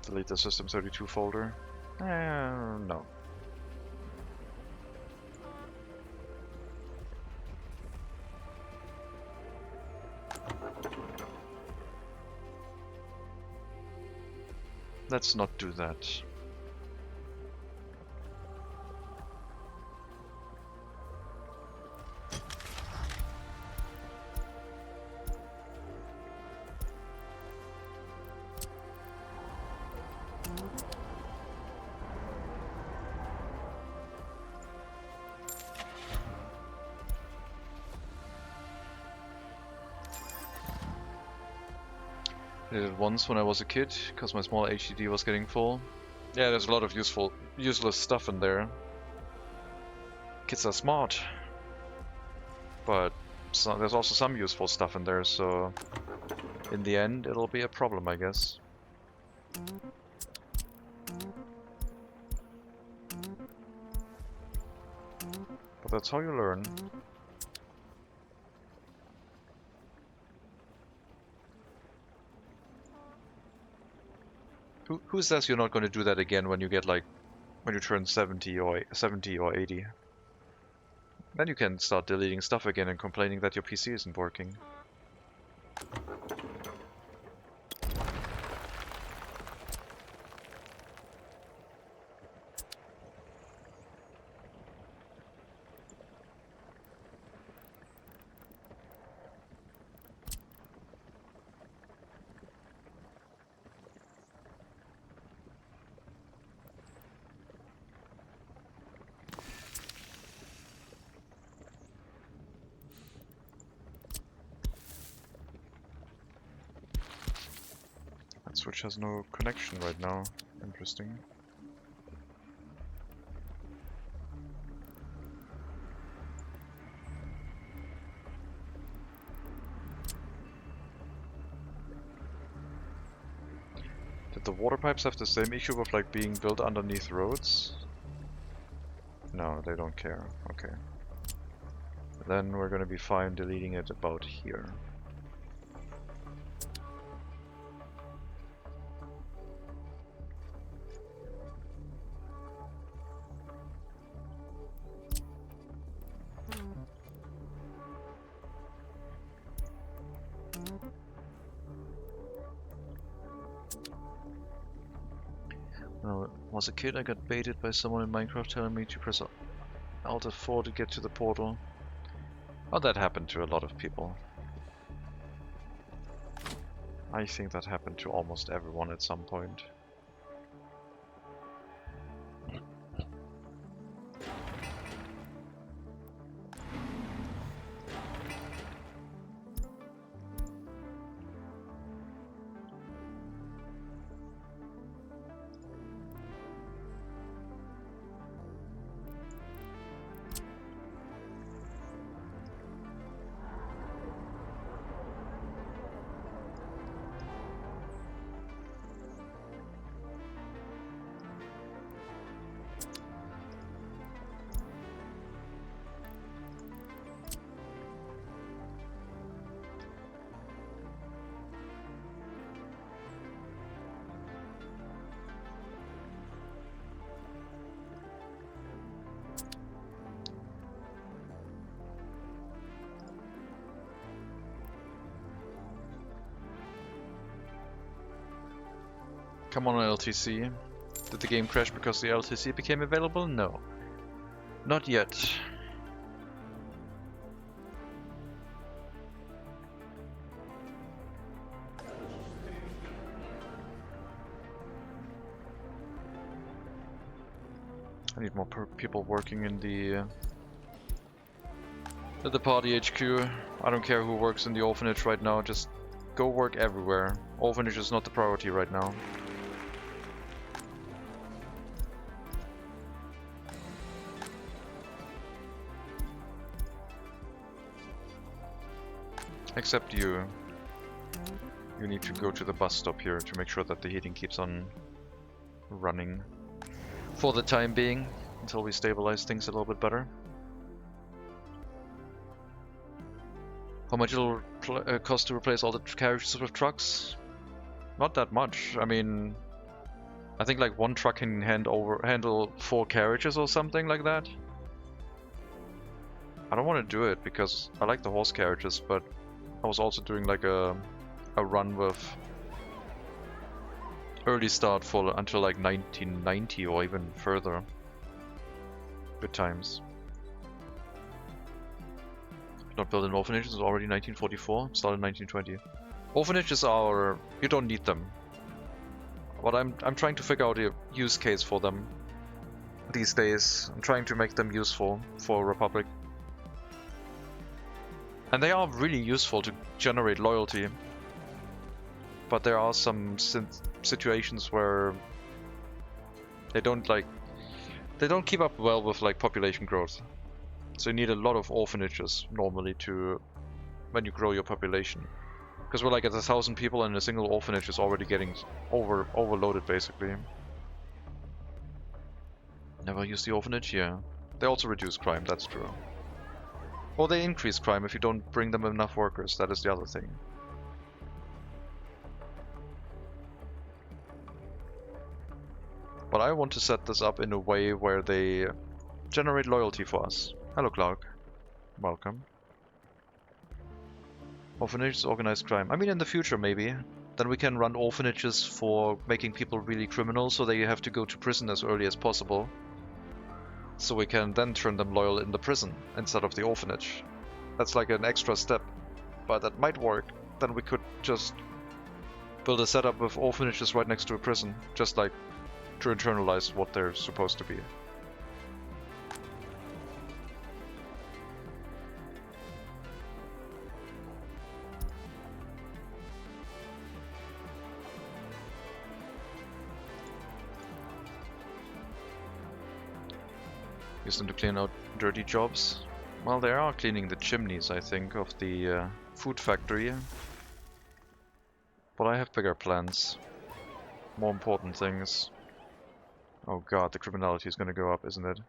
Delete the system32 folder. No. Let's not do that. I did it once when I was a kid, because my small HDD was getting full. Yeah, there's a lot of useless stuff in there. Kids are smart. But there's also some useful stuff in there, so in the end it'll be a problem, I guess. But that's how you learn. Who says you're not going to do that again when you get when you turn 70 or 80? Then you can start deleting stuff again and complaining that your PC isn't working. house, which has no connection right now. Interesting. Did the water pipes have the same issue with like being built underneath roads? No, they don't care. Okay. Then we're gonna be fine deleting it about here. When I was a kid, I got baited by someone in Minecraft telling me to press Alt F4 to get to the portal. Oh, that happened to a lot of people. I think that happened to almost everyone at some point. Come on, LTC. Did the game crash because the LTC became available? No. Not yet. I need more people working in the party HQ. I don't care who works in the orphanage right now, just go work everywhere. Orphanage is not the priority right now. Except you. You need to go to the bus stop here to make sure that the heating keeps on running for the time being, until we stabilize things a little bit better. How much it'll cost to replace all the carriages with trucks? Not that much. I mean, I think like one truck can handle 4 carriages or something like that. I don't want to do it because I like the horse carriages, but I was also doing like a run with early start for until like 1990 or even further. Good times. Not built in orphanages, it's already 1944, started in 1920. Orphanages are... you don't need them. But I'm trying to figure out a use case for them these days. I'm trying to make them useful for Republic. And they are really useful to generate loyalty. But there are some situations where they don't keep up well with like population growth. So you need a lot of orphanages normally to when you grow your population. Because we're like at 1,000 people and a single orphanage is already getting overloaded basically. Never use the orphanage? Yeah. They also reduce crime, that's true. Or they increase crime if you don't bring them enough workers, that is the other thing. But I want to set this up in a way where they generate loyalty for us. Hello Clark. Welcome. Orphanages, organized crime. I mean in the future maybe. Then we can run orphanages for making people really criminal so they have to go to prison as early as possible. So we can then turn them loyal in the prison instead of the orphanage. That's like an extra step, but that might work. Then we could just build a setup with orphanages right next to a prison, just like to internalize what they're supposed to be. Use them to clean out dirty jobs. Well, they are cleaning the chimneys, I think, of the food factory. But I have bigger plans. More important things. Oh god, the criminality is gonna go up, isn't it?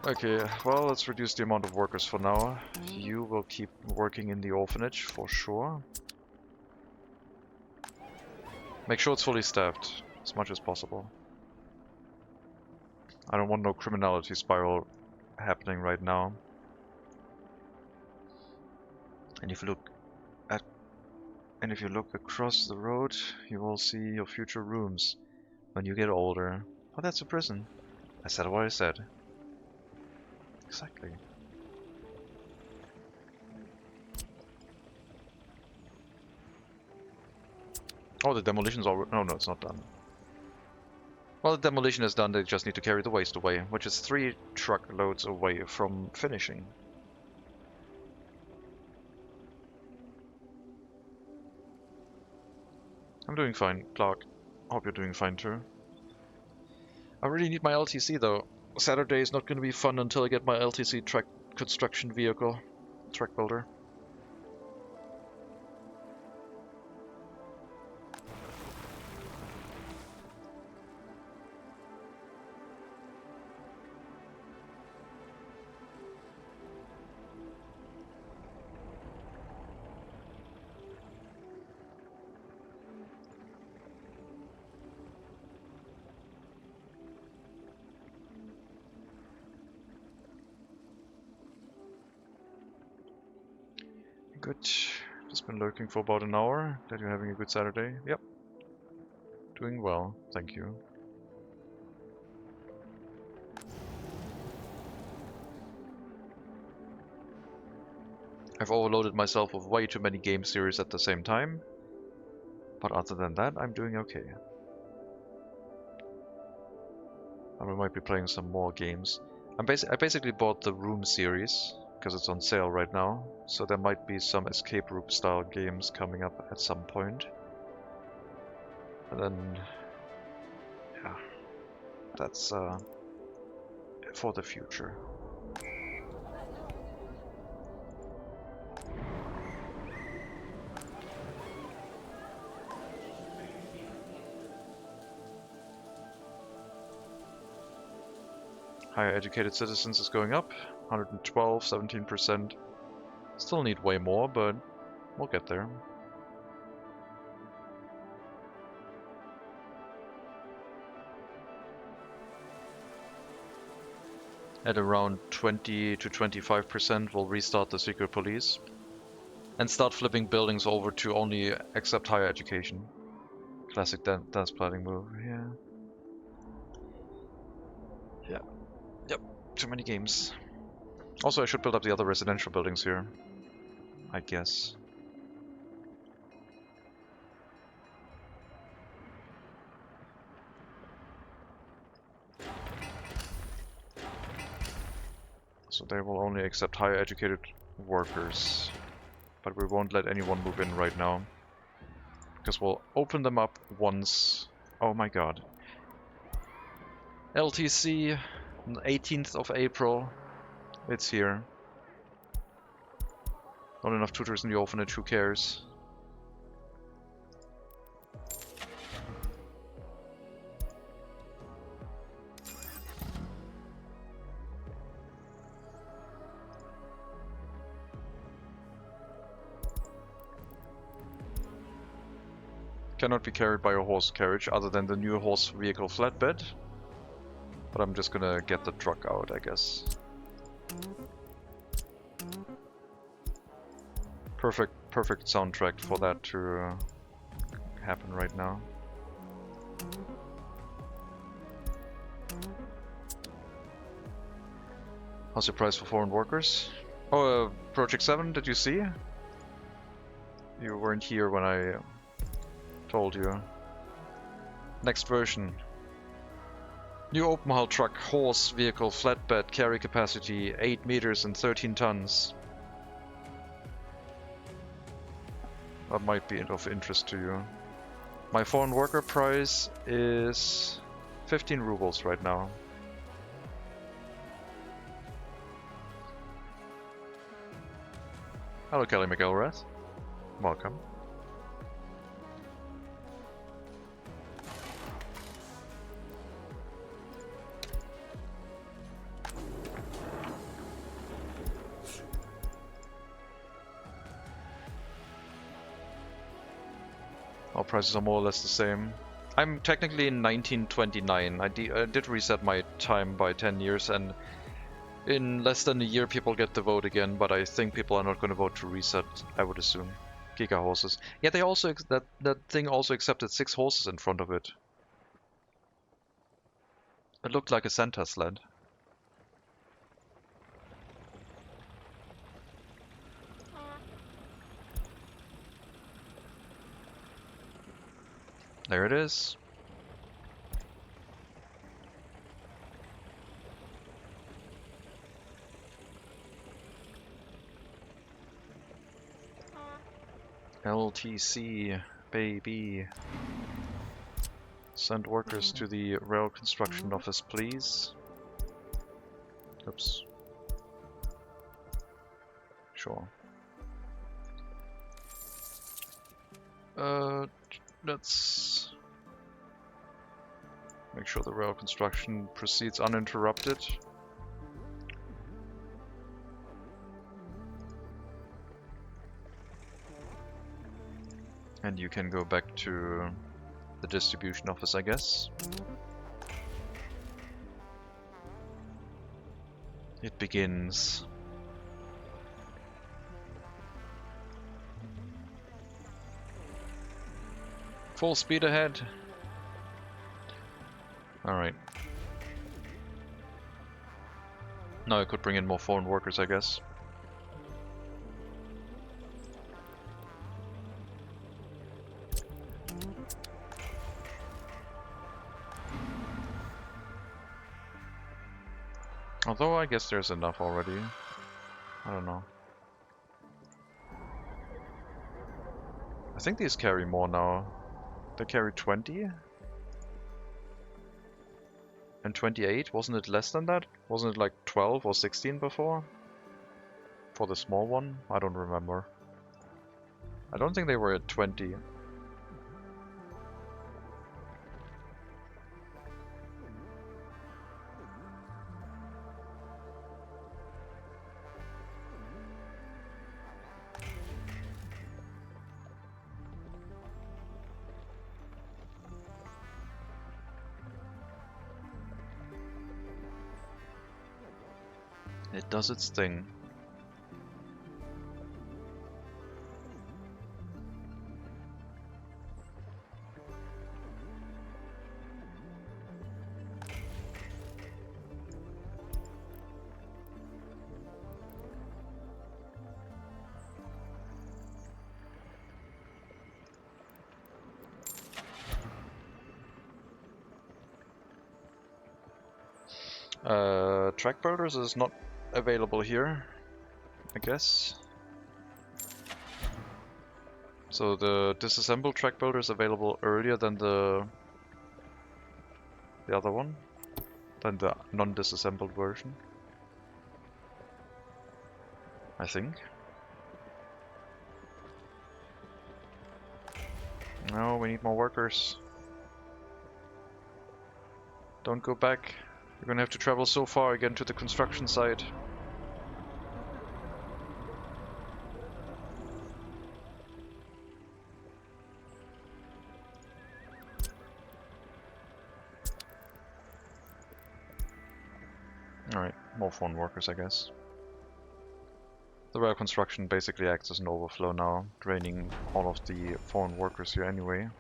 Okay, well, let's reduce the amount of workers for now. You will keep working in the orphanage, for sure. Make sure it's fully staffed, as much as possible. I don't want no criminality spiral happening right now. And if you look across the road, you will see your future rooms when you get older. Oh, that's a prison. I said what I said. Exactly. Oh, the demolition's already... No, it's not done. Well, the demolition is done, they just need to carry the waste away, which is 3 truckloads away from finishing. I'm doing fine, Clark. Hope you're doing fine too. I really need my LTC though. Saturday is not going to be fun until I get my LTC track construction vehicle, track builder. Good. Just been lurking for about an hour. Glad you're having a good Saturday. Yep. Doing well, thank you. I've overloaded myself with way too many game series at the same time. But other than that, I'm doing okay. And we might be playing some more games. I basically bought the Room series, because it's on sale right now, so there might be some escape room style games coming up at some point. And then, yeah, that's for the future. Higher educated citizens is going up, 112, 17%. Still need way more, but we'll get there. At around 20 to 25% we'll restart the secret police. And start flipping buildings over to only accept higher education. Classic dance planning move, yeah. Yeah. Yep, too many games. Also, I should build up the other residential buildings here, I guess. So they will only accept higher educated workers. But we won't let anyone move in right now. Because we'll open them up once... Oh my god. LTC, 18th of April. It's here. Not enough tutors in the orphanage, who cares? Cannot be carried by a horse carriage other than the new horse vehicle flatbed. But I'm just gonna get the truck out, I guess. Perfect soundtrack for that to happen right now. How's your price for foreign workers? Oh, Project 7, did you see? You weren't here when I told you. Next version. New open hull truck, horse vehicle, flatbed, carry capacity 8 meters and 13 tons. That might be of interest to you. My foreign worker price is 15 rubles right now. Hello, Kelly McElrath. Welcome. Our prices are more or less the same. I'm technically in 1929. I did reset my time by 10 years, and in less than a year people get to vote again, but I think people are not going to vote to reset, I would assume. Giga horses. Yeah, they also that thing also accepted 6 horses in front of it. It looked like a Santa sled. There it is. LTC, baby. Send workers to the rail construction office, please. Oops. Sure. Let's make sure the rail construction proceeds uninterrupted. And you can go back to the distribution office, I guess. It begins. Full speed ahead. Alright. Now I could bring in more foreign workers, I guess. Although I guess there's enough already. I don't know. I think these carry more now. They carry 20? And 28? Wasn't it less than that? Wasn't it like 12 or 16 before? For the small one? I don't remember. I don't think they were at 20. It does its thing. Track builders is not available here, I guess. So the disassembled track builder is available earlier than the other one, than the non-disassembled version, I think. No, we need more workers. Don't go back. You're gonna have to travel so far again to the construction site. Alright, more foreign workers, I guess. The rail construction basically acts as an overflow now, draining all of the foreign workers here anyway.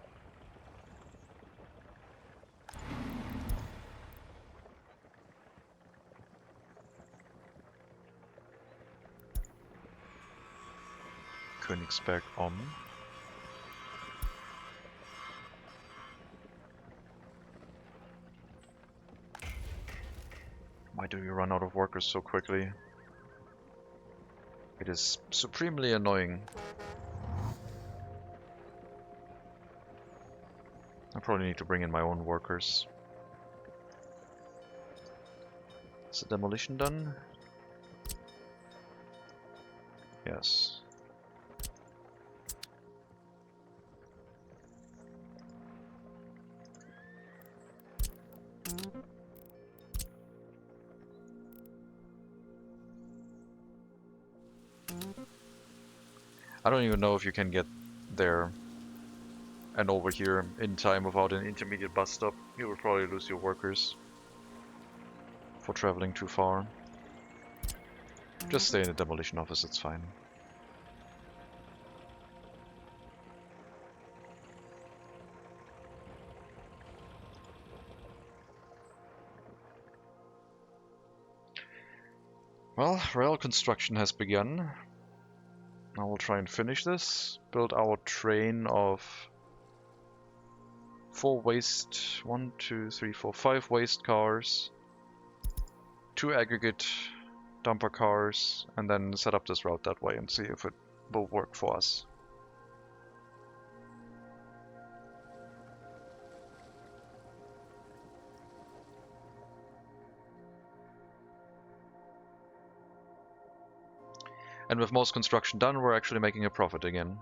Königsberg om. Why do you run out of workers so quickly? It is supremely annoying. I probably need to bring in my own workers. Is the demolition done? Yes. I don't even know if you can get there and over here in time without an intermediate bus stop. You would probably lose your workers for traveling too far. Just stay in the demolition office, it's fine. Well, rail construction has begun. I will try and finish this. Build our train of 5 waste cars, 2 aggregate dumper cars, and then set up this route that way and see if it will work for us. And with most construction done, we're actually making a profit again.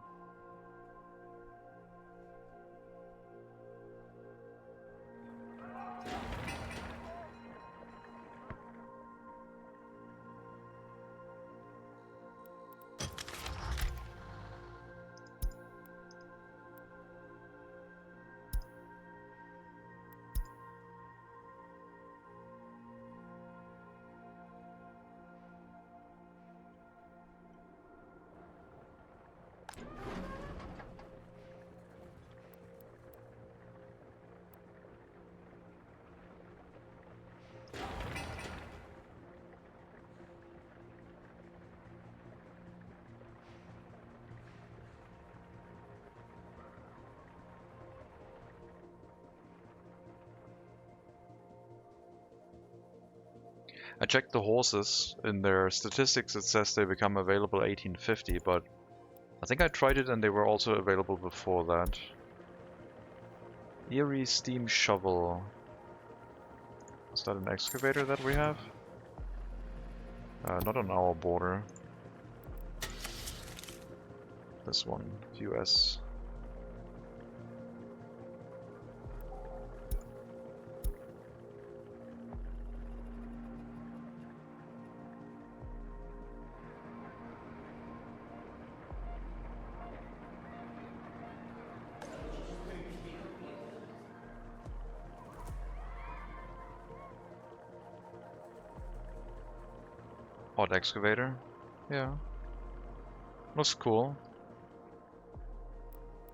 I checked the horses. In their statistics it says they become available 1850, but I think I tried it and they were also available before that. Erie steam shovel. Is that an excavator that we have? Not on our border. This one, US. Odd excavator. Yeah. Looks cool.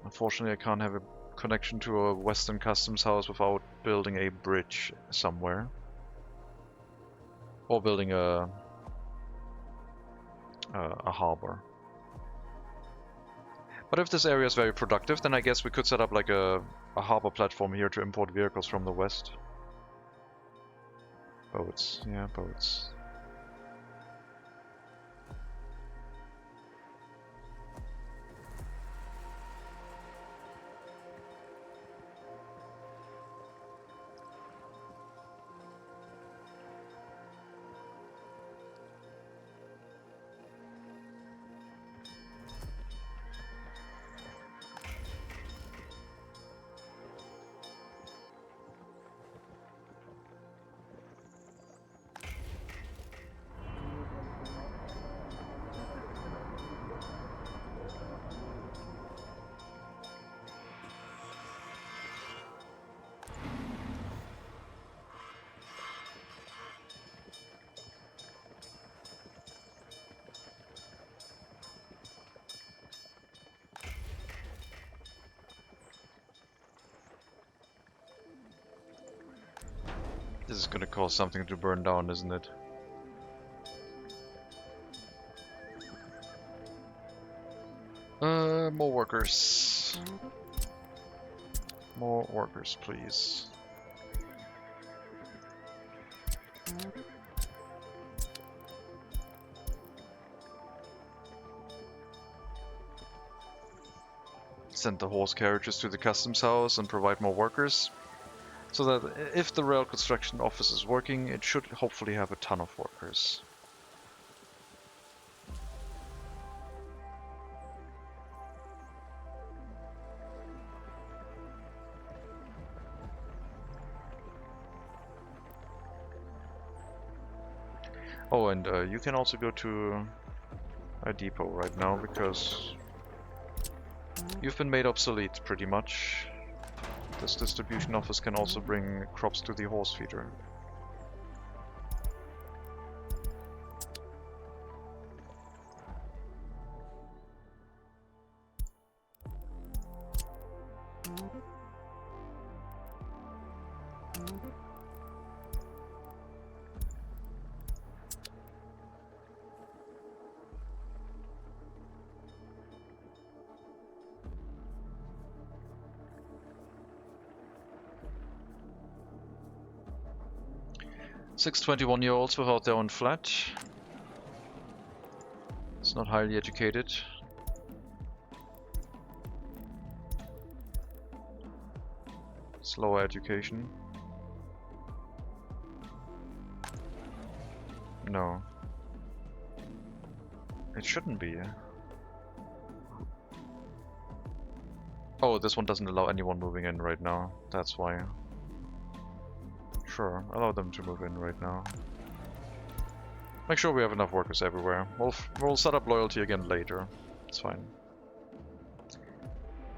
Unfortunately, I can't have a connection to a Western Customs house without building a bridge somewhere. Or building a harbor. But if this area is very productive, then I guess we could set up like a harbor platform here to import vehicles from the west. Boats, yeah, boats. This is gonna cause something to burn down, isn't it? More workers. More workers, please. Send the horse carriages to the customs house and provide more workers. So that if the rail construction office is working, it should hopefully have a ton of workers. Oh, and you can also go to a depot right now because you've been made obsolete pretty much. This distribution office can also bring crops to the horse feeder. Six 21-year-olds without their own flat. It's not highly educated. Slower education. No. It shouldn't be. Oh, this one doesn't allow anyone moving in right now. That's why. Sure, allow them to move in right now. Make sure we have enough workers everywhere. We'll set up loyalty again later. It's fine.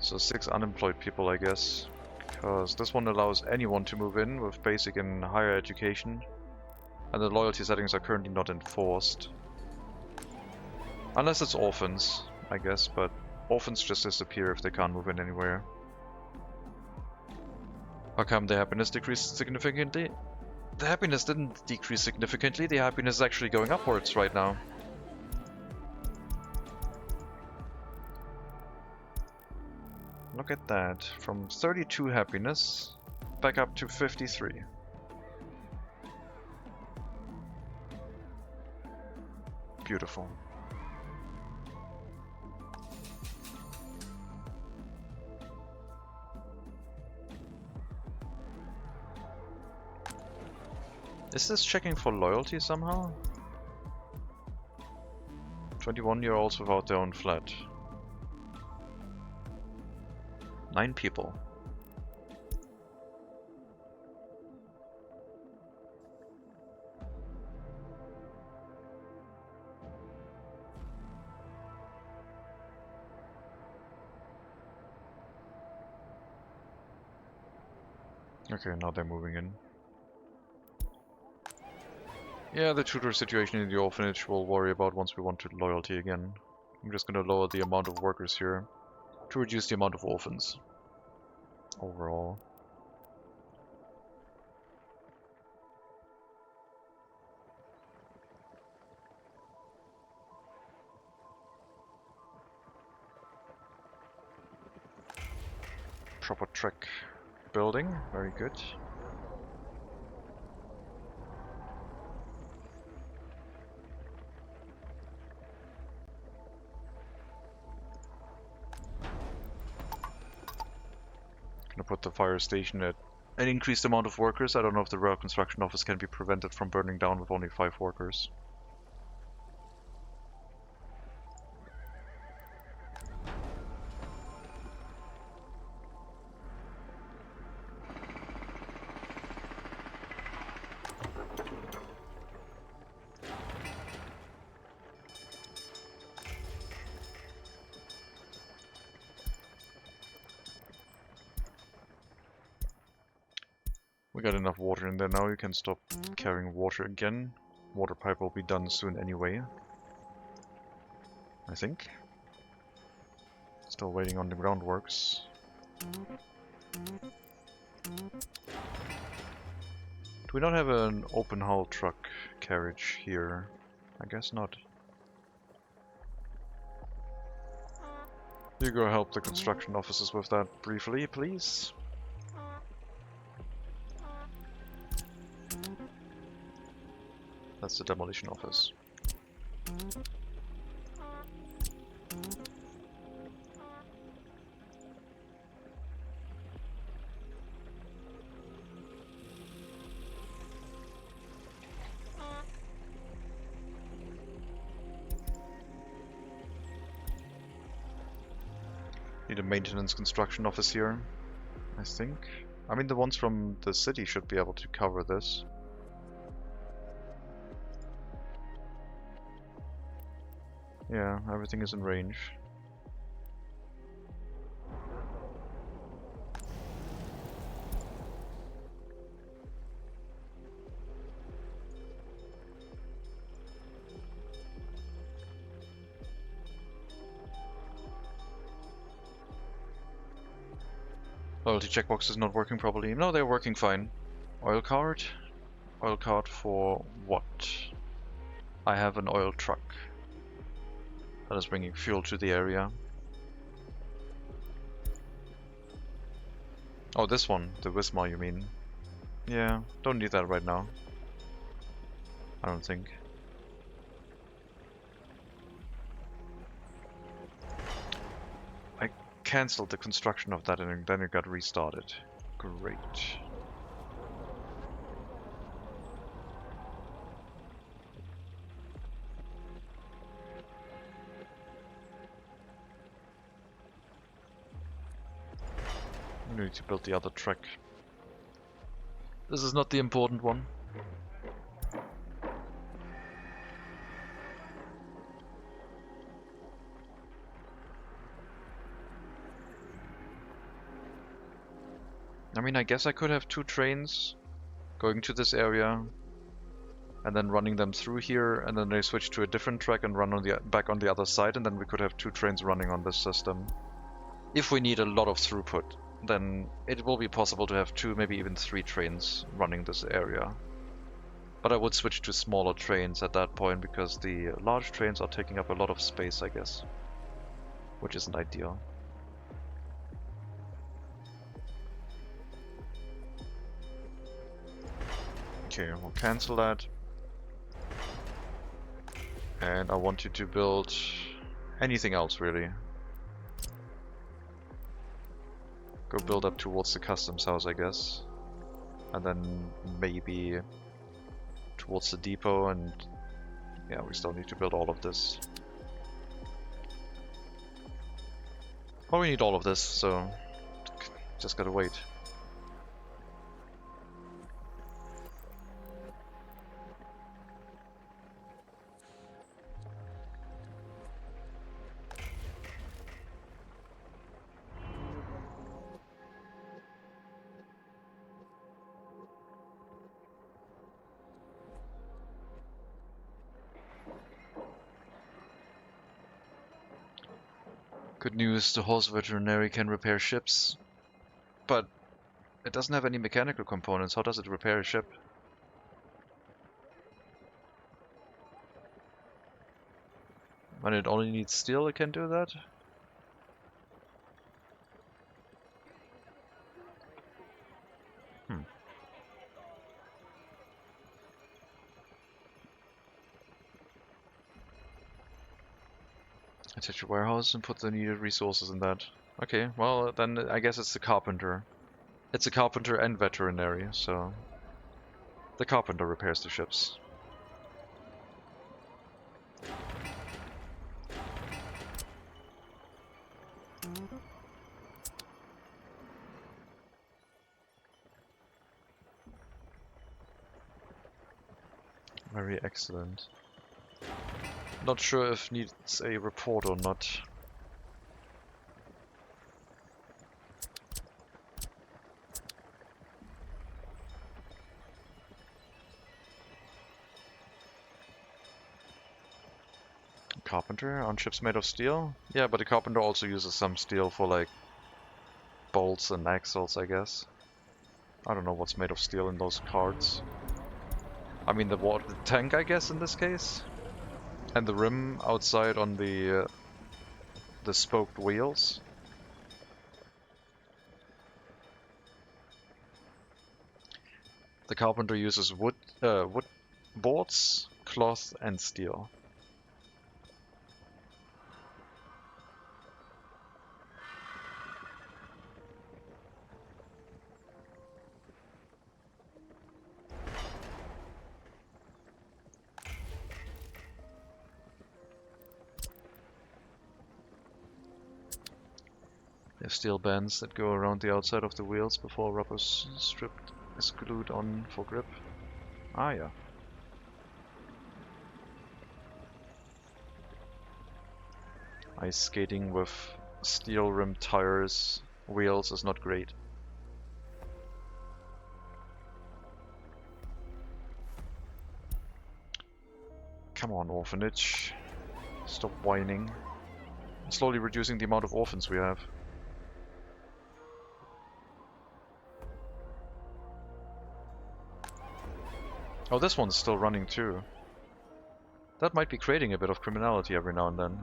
So 6 unemployed people, I guess. Because this one allows anyone to move in with basic and higher education. And the loyalty settings are currently not enforced. Unless it's orphans, I guess, but orphans just disappear if they can't move in anywhere. How come the happiness decreased significantly? The happiness didn't decrease significantly, the happiness is actually going upwards right now. Look at that, from 32 happiness back up to 53. Beautiful. Is this checking for loyalty somehow? 21-year-olds without their own flat. 9 people. Okay, now they're moving in. Yeah, the tutor situation in the orphanage we'll worry about once we want to loyalty again. I'm just gonna lower the amount of workers here to reduce the amount of orphans overall. Proper track building, very good. Gonna put the fire station at an increased amount of workers. I don't know if the rail construction office can be prevented from burning down with only 5 workers. We got enough water in there now, you can stop carrying water again. Water pipe will be done soon anyway. I think. Still waiting on the groundworks. Do we not have an open hull truck carriage here? I guess not. You go help the construction officers with that briefly, please. That's the demolition office. Need a maintenance construction office here, I think. I mean, the ones from the city should be able to cover this. Yeah, everything is in range. Loyalty checkbox is not working properly. No, they're working fine. Oil card? Oil card for what? I have an oil truck that is bringing fuel to the area. Oh, this one, the Wismar, you mean? Yeah, don't need that right now. I don't think. I cancelled the construction of that and then it got restarted. Great. We need to build the other track. This is not the important one. I mean, I guess I could have 2 trains going to this area and then running them through here, and then they switch to a different track and run on the back on the other side, and then we could have 2 trains running on this system. If we need a lot of throughput, then it will be possible to have 2, maybe even 3 trains running this area. But I would switch to smaller trains at that point, because the large trains are taking up a lot of space, I guess. Which isn't ideal. Okay, we'll cancel that. And I want you to build anything else, really. Go build up towards the customs house, I guess. And then maybe towards the depot, and yeah, we still need to build all of this. Well, we need all of this, so just gotta wait. Good news, the horse veterinary can repair ships, but it doesn't have any mechanical components. How does it repair a ship? When it only needs steel, it can do that? Attach a warehouse and put the needed resources in that. Okay, well then I guess it's the carpenter. It's a carpenter and veterinary, so the carpenter repairs the ships. Very excellent. Not sure if needs a report or not. Carpenter on ships made of steel? Yeah, but the carpenter also uses some steel for like bolts and axles, I guess. I don't know what's made of steel in those cards. I mean the tank, I guess, in this case. And the rim outside on the spoked wheels. The carpenter uses wood boards, cloth, and steel. They have steel bands that go around the outside of the wheels before rubber strip is glued on for grip. Ah, yeah. Ice skating with steel rimmed tires, wheels is not great. Come on, orphanage. Stop whining. Slowly reducing the amount of orphans we have. Oh, this one's still running too. That might be creating a bit of criminality every now and then.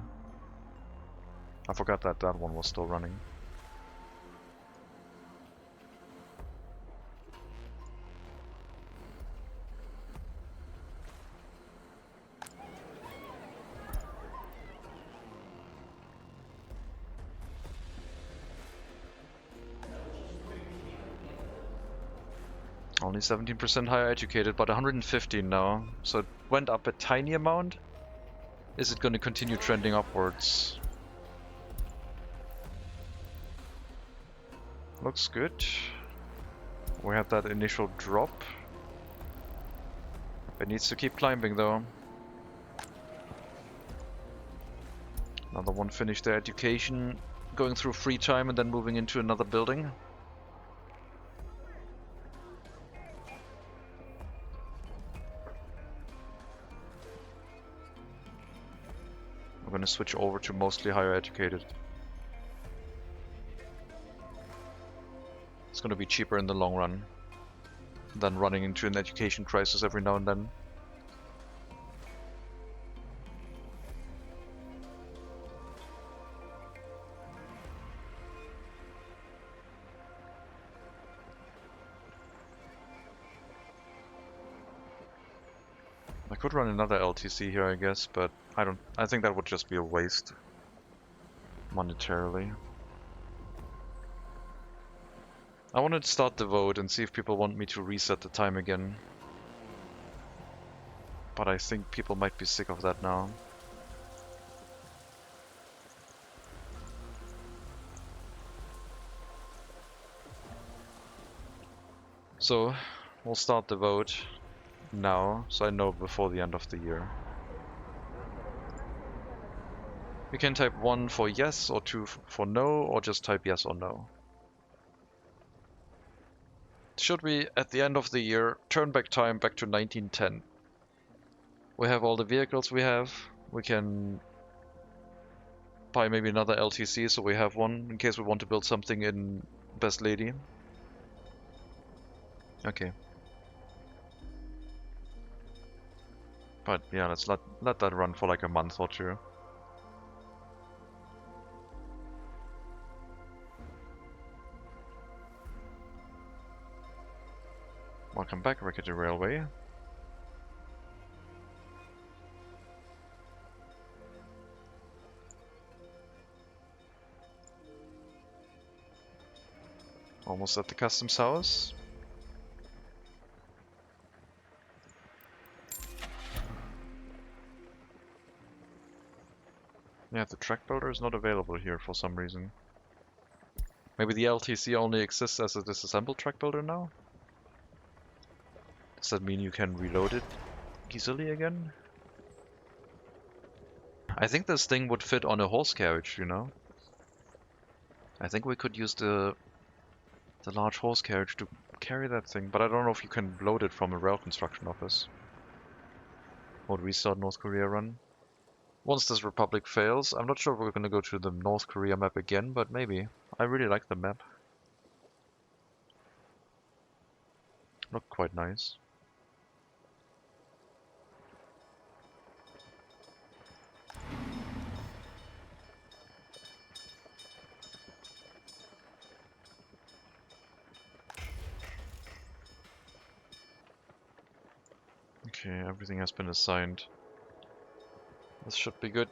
I forgot that that one was still running. Only 17% higher educated, but 115 now. So it went up a tiny amount. Is it going to continue trending upwards? Looks good. We had that initial drop. It needs to keep climbing though. Another one finished their education, going through free time and then moving into another building. We're going to switch over to mostly higher educated. It's going to be cheaper in the long run than running into an education crisis every now and then. I could run another LTC here, I guess, but I think that would just be a waste monetarily. I want to start the vote and see if people want me to reset the time again. But I think people might be sick of that now. So, we'll start the vote now, so I know before the end of the year. You can type 1 for yes or 2 for no, or just type yes or no. Should we, at the end of the year, turn back time back to 1910? We have all the vehicles we have. We can buy maybe another LTC so we have one in case we want to build something in Best Lady. Okay. But yeah, let's let that run for like a month or two. Welcome back, Rickety Railway. Almost at the customs house. Yeah, the track builder is not available here for some reason. Maybe the LTC only exists as a disassembled track builder now? Does that mean you can reload it easily again? I think this thing would fit on a horse carriage, you know? I think we could use the large horse carriage to carry that thing, but I don't know if you can load it from a rail construction office. Would restart North Korea run? Once this Republic fails, I'm not sure if we're gonna go to the North Korea map again, but maybe. I really like the map. Looked quite nice. Okay, everything has been assigned. This should be good.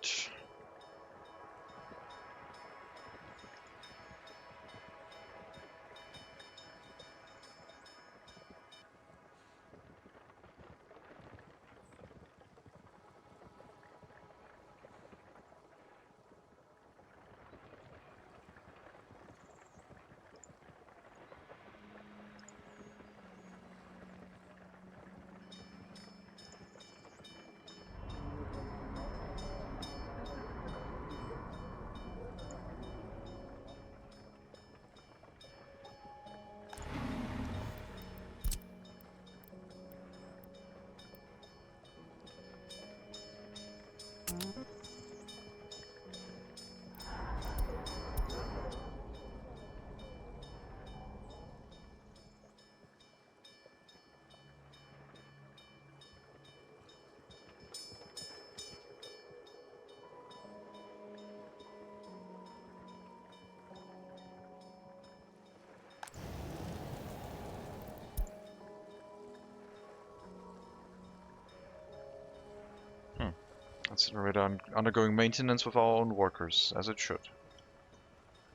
It's already undergoing maintenance with our own workers, as it should.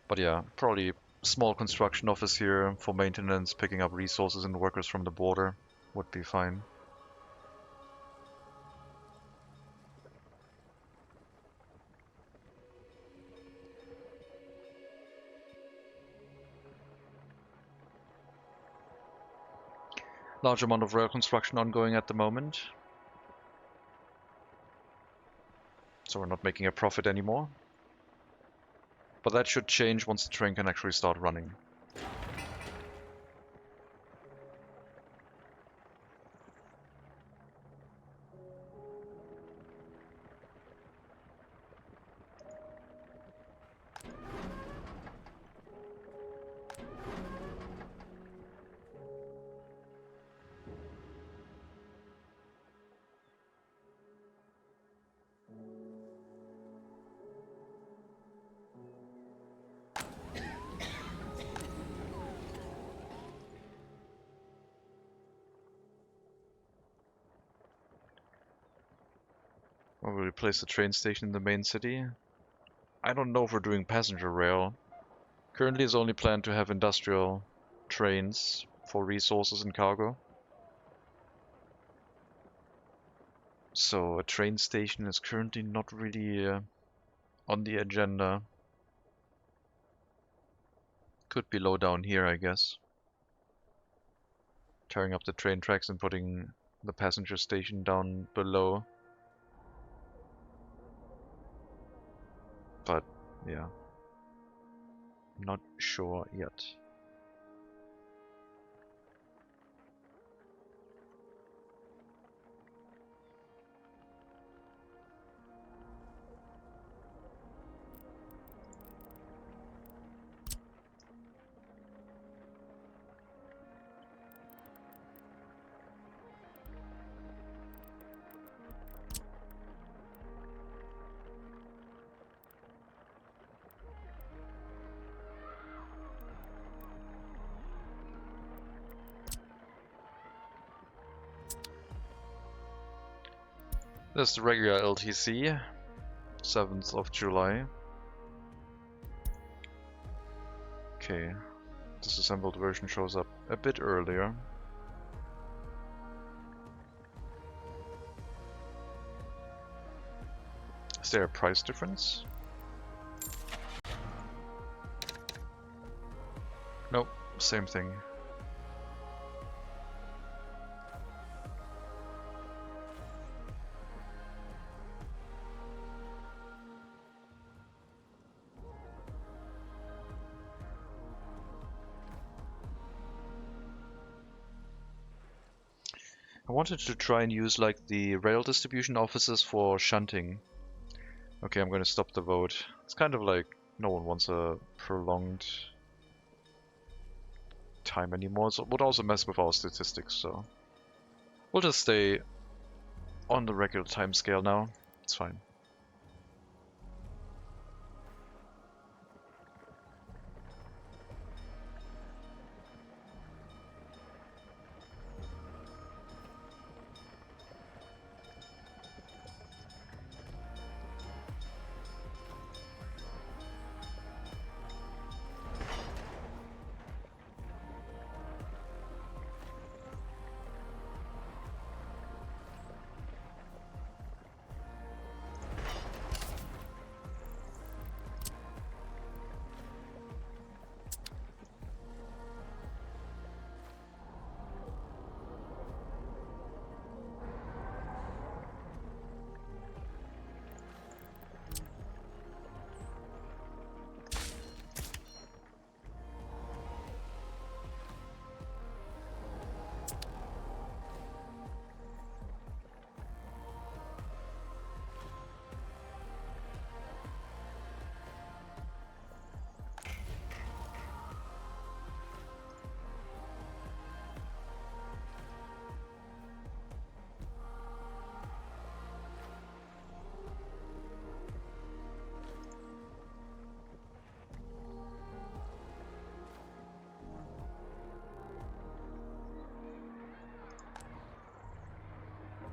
But yeah, probably small construction office here for maintenance, picking up resources and workers from the border would be fine. Large amount of rail construction ongoing at the moment. So we're not making a profit anymore. But that should change once the train can actually start running. We'll replace the train station in the main city. I don't know if we're doing passenger rail. Currently it's only planned to have industrial trains for resources and cargo. So a train station is currently not really on the agenda. Could be low down here, I guess. Tearing up the train tracks and putting the passenger station down below. But yeah, not sure yet. There's the regular LTC, 7th of July. Okay, disassembled version shows up a bit earlier. Is there a price difference? Nope, same thing. I wanted to try and use like the rail distribution offices for shunting. Okay, I'm gonna stop the vote. It's kind of like no one wants a prolonged time anymore, so it would also mess with our statistics, so we'll just stay on the regular time scale now. It's fine.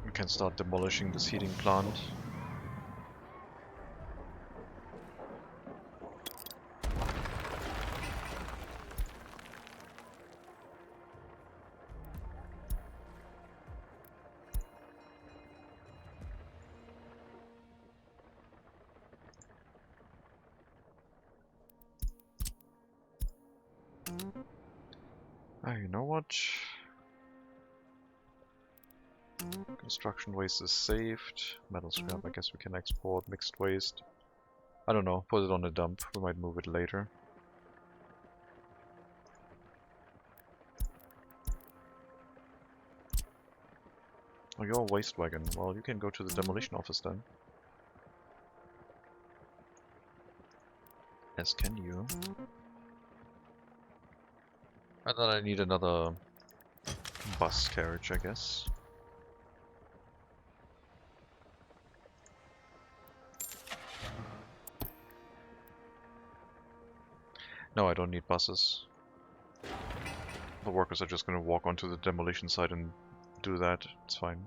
We can start demolishing this heating plant. You know what? Construction waste is saved. Metal scrap, I guess we can export. Mixed waste. I don't know, put it on a dump. We might move it later. Oh, you're a waste wagon. Well, you can go to the demolition office then. As can you. And then I need another bus carriage, I guess. No, I don't need buses. The workers are just gonna walk onto the demolition site and do that. It's fine.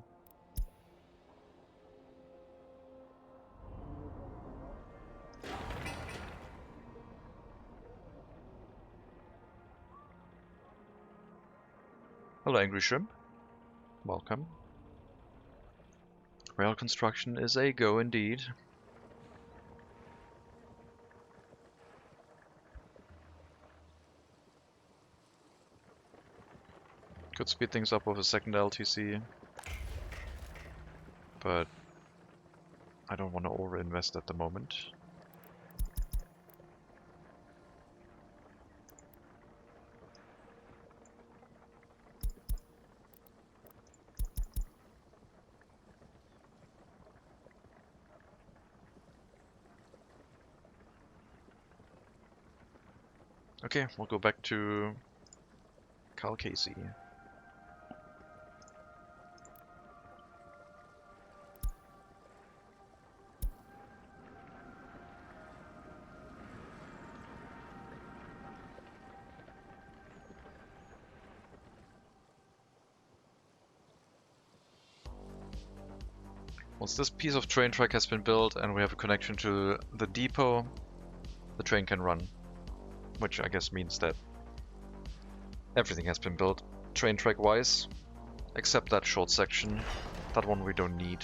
Hello, Angry Shrimp. Welcome. Rail construction is a go indeed. Could speed things up with a second LTC, but I don't want to overinvest at the moment. Okay, we'll go back to Carl Casey. Once this piece of train track has been built and we have a connection to the depot, the train can run. Which I guess means that everything has been built train track wise, except that short section. That one we don't need,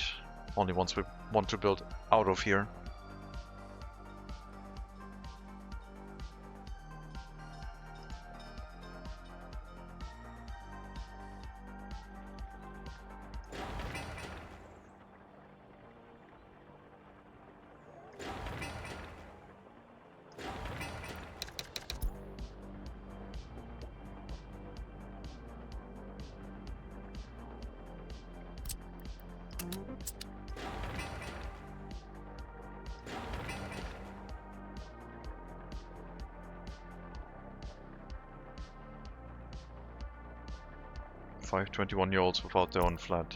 only once we want to build out of here. Five 21-year-olds without their own flat.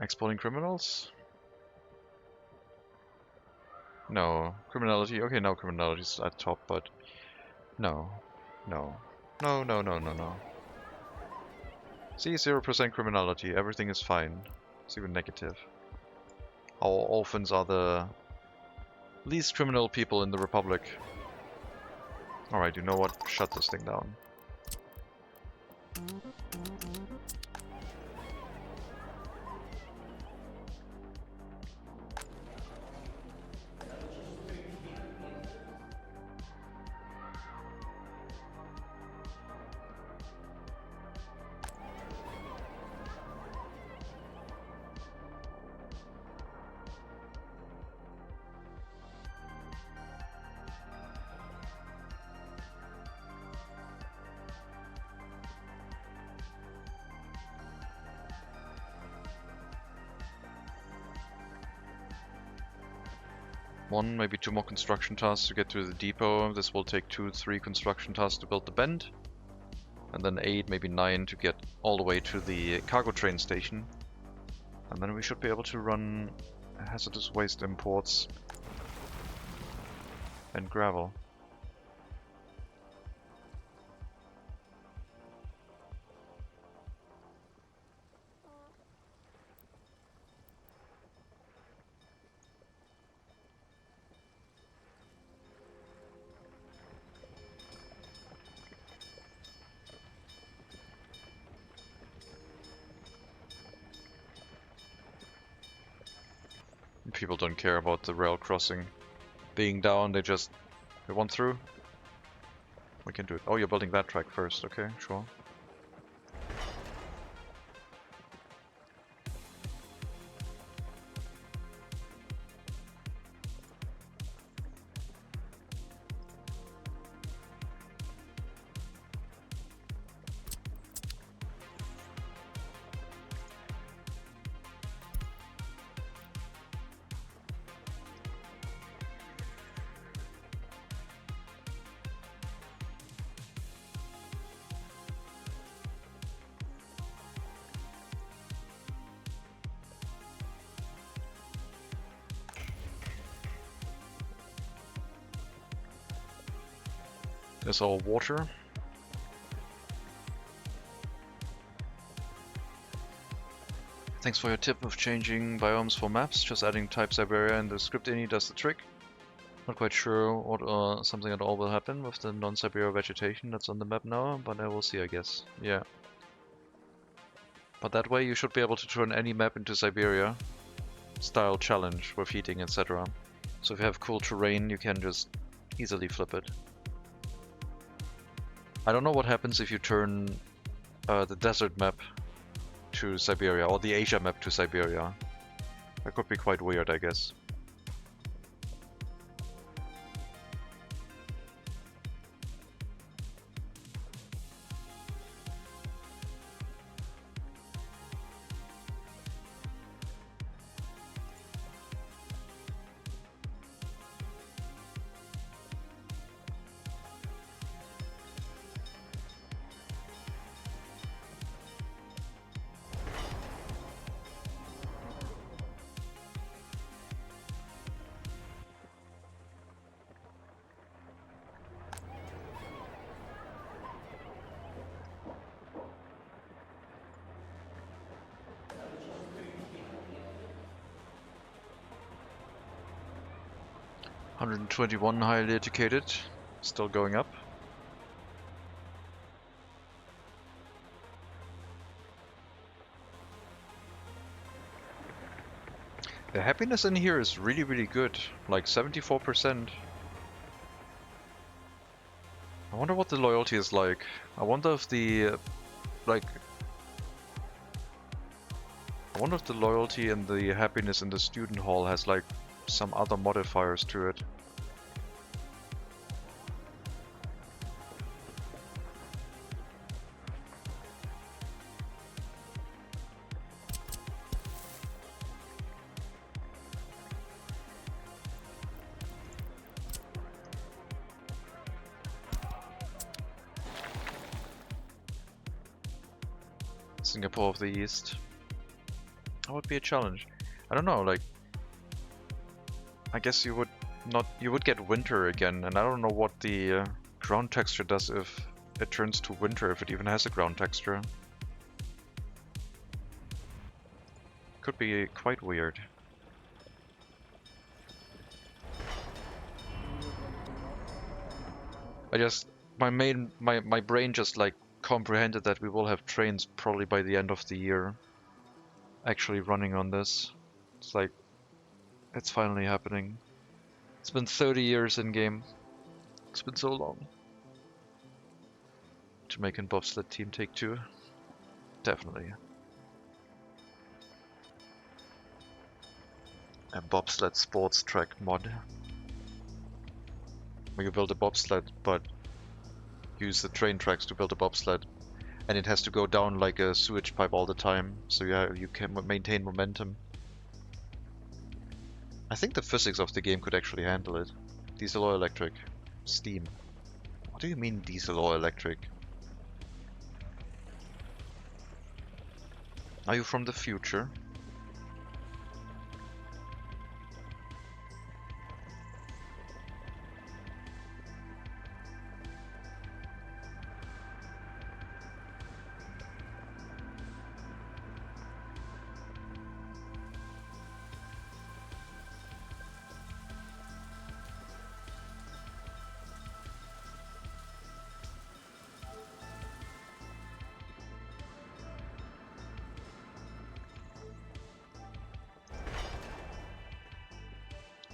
Exporting criminals? No. Criminality? Okay, now criminality's at top, but no. No. No, no, no, no, no. See, 0% criminality. Everything is fine. It's even negative. Our orphans are the least criminal people in the Republic. Alright, you know what? Shut this thing down. One, maybe two more construction tasks to get to the depot. This will take 2-3 construction tasks to build the bend. and then 8, maybe 9 to get all the way to the cargo train station. And then we should be able to run hazardous waste imports and gravel. People don't care about the rail crossing being down, they want through. We can do it. Oh, you're building that track first, okay, sure. There's all water. Thanks for your tip of changing biomes for maps. Just adding type Siberia in the script ini does the trick. Not quite sure what something at all will happen with the non-Siberia vegetation that's on the map now, but I will see, I guess. Yeah. But that way you should be able to turn any map into Siberia style challenge with heating, etc. So if you have cool terrain, you can just easily flip it. I don't know what happens if you turn the desert map to Siberia, or the Asia map to Siberia. That could be quite weird, I guess. $121 highly educated, still going up. The happiness in here is really, really good, like 74%. I wonder what the loyalty is like. I wonder if the, I wonder if the loyalty and the happiness in the student hall has like some other modifiers to it. Singapore of the East. That would be a challenge. I don't know, like, I guess you would get winter again, and I don't know what the ground texture does if it turns to winter, if it even has a ground texture. Could be quite weird. My brain just like comprehended that we will have trains probably by the end of the year actually running on this. It's like, it's finally happening. It's been 30 years in game. It's been so long. Jamaican bobsled team take 2. Definitely. A bobsled sports track mod. Where you build a bobsled, but use the train tracks to build a bobsled. And it has to go down like a sewage pipe all the time, so you can maintain momentum. I think the physics of the game could actually handle it. Diesel or electric? Steam. What do you mean diesel or electric? Are you from the future?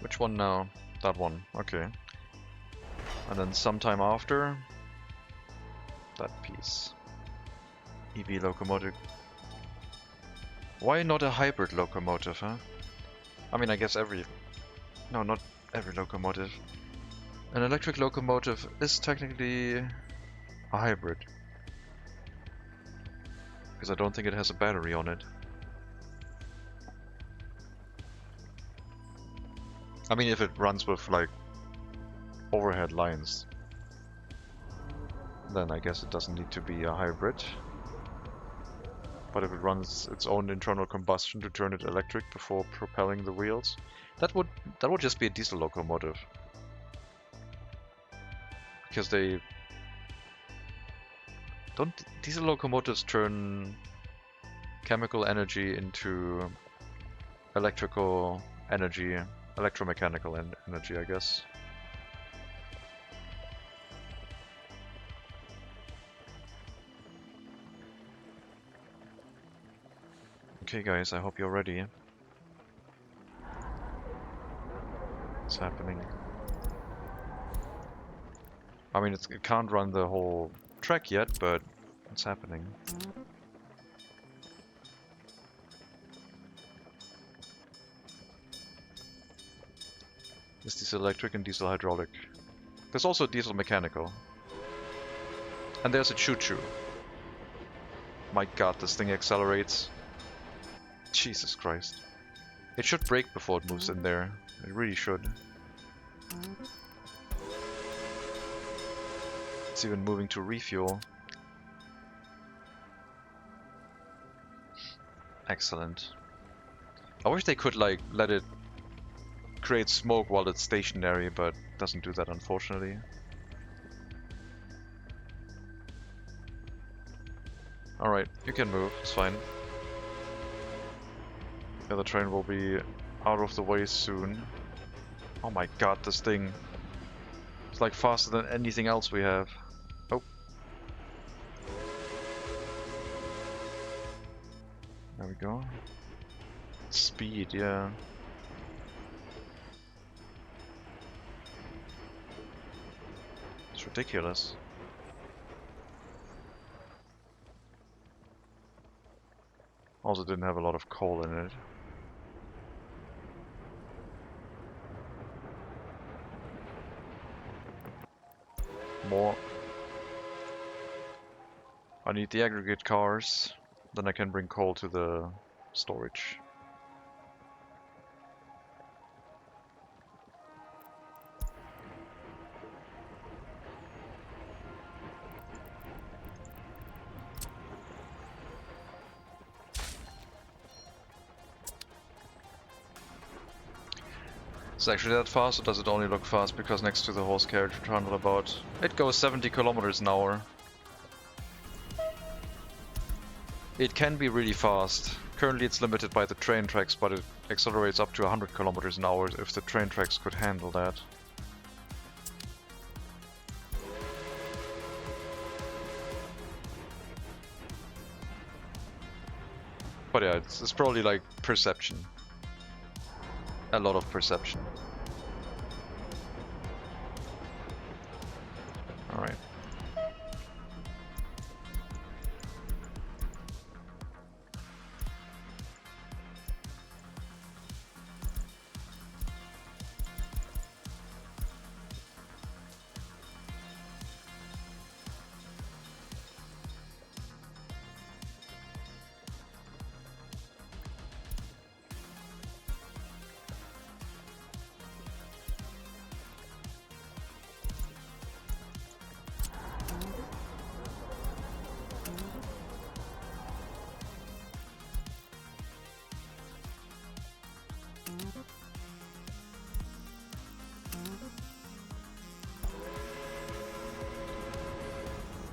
Which one now? That one, okay. And then sometime after, that piece. EV locomotive. Why not a hybrid locomotive, huh? I mean, I guess no, not every locomotive. An electric locomotive is technically a hybrid. Because I don't think it has a battery on it. I mean, if it runs with, like, overhead lines, then I guess it doesn't need to be a hybrid. But if it runs its own internal combustion to turn it electric before propelling the wheels, that would just be a diesel locomotive. Because don't diesel locomotives turn chemical energy into electrical energy, electromechanical energy, I guess. Okay guys, I hope you're ready. What's happening? I mean, it can't run the whole track yet, but it's happening. Is diesel electric and diesel hydraulic. There's also diesel mechanical. And there's a choo-choo. My god, this thing accelerates. Jesus Christ. It should brake before it moves in there. It really should. It's even moving to refuel. Excellent. I wish they could, like, let it create smoke while it's stationary, but doesn't do that, unfortunately. Alright, you can move, it's fine. Yeah, the train will be out of the way soon. Oh my god, this thing. It's like faster than anything else we have. Oh. There we go. Speed, yeah. It's ridiculous. Also didn't have a lot of coal in it. More. I need the aggregate cars, then I can bring coal to the storage. Is it actually that fast, or does it only look fast because next to the horse carriage roundabout it goes 70 kilometers an hour? It can be really fast. Currently it's limited by the train tracks, but it accelerates up to 100 kilometers an hour if the train tracks could handle that. But yeah, it's probably like perception. A lot of perception. Alright.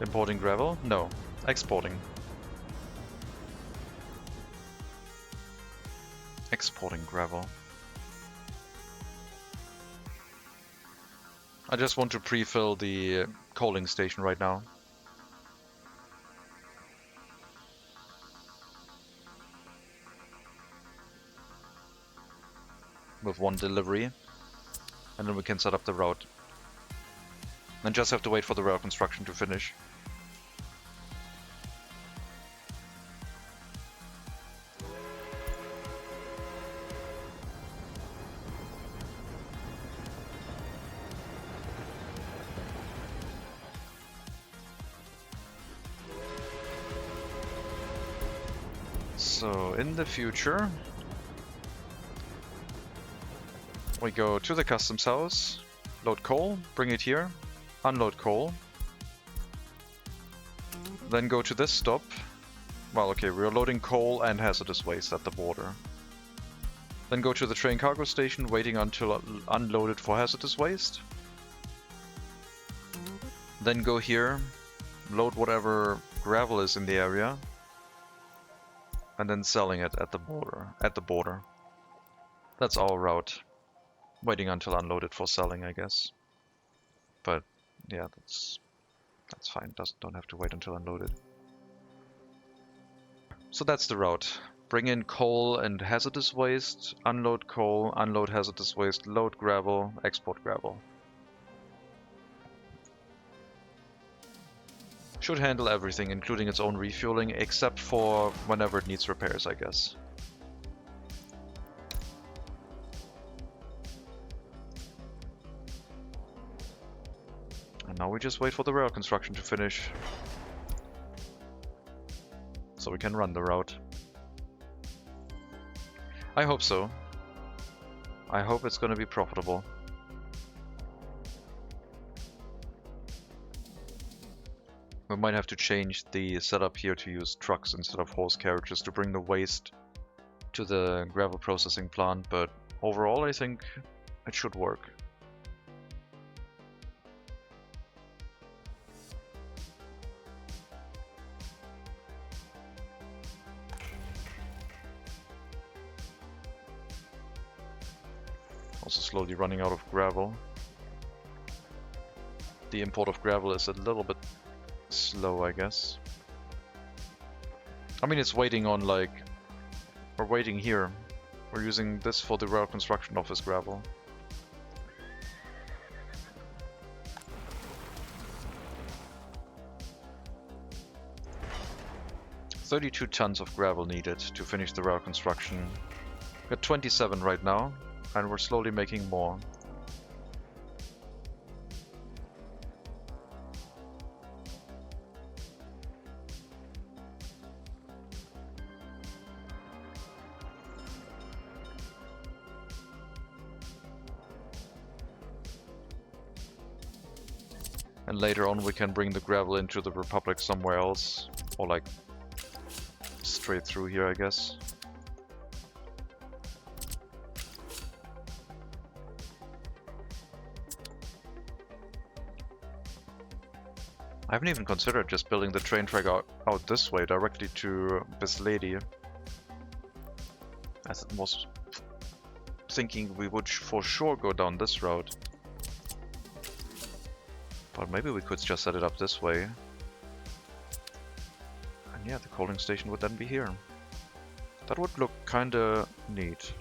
Importing gravel? No. Exporting. Exporting gravel. I just want to pre-fill the coaling station right now. With one delivery. And then we can set up the route. And just have to wait for the rail construction to finish. So in the future, we go to the customs house, load coal, bring it here, unload coal, then go to this stop. Well, okay, we're loading coal and hazardous waste at the border. Then go to the train cargo station, waiting until unloaded for hazardous waste. Then go here, load whatever gravel is in the area, and then selling it at the border. That's our route. Waiting until unloaded for selling, I guess. But yeah, that's fine. Don't have to wait until unloaded. So that's the route. Bring in coal and hazardous waste, unload coal, unload hazardous waste, load gravel, export gravel. Should handle everything, including its own refueling, except for whenever it needs repairs, I guess. And now we just wait for the rail construction to finish, so we can run the route. I hope so. I hope it's gonna be profitable. We might have to change the setup here to use trucks instead of horse carriages to bring the waste to the gravel processing plant, but overall I think it should work. Also slowly running out of gravel. The import of gravel is a little bit slow, I guess. I mean, it's waiting on, like, we're waiting here. We're using this for the rail construction office gravel. "32 tons of gravel needed to finish the rail construction. We're at 27 right now, and we're slowly making more. And later on we can bring the gravel into the Republic somewhere else, or like straight through here, I guess. I haven't even considered just building the train track out this way, directly to this lady. As it was thinking we would for sure go down this road. But maybe we could just set it up this way. And yeah, the coaling station would then be here. That would look kinda neat.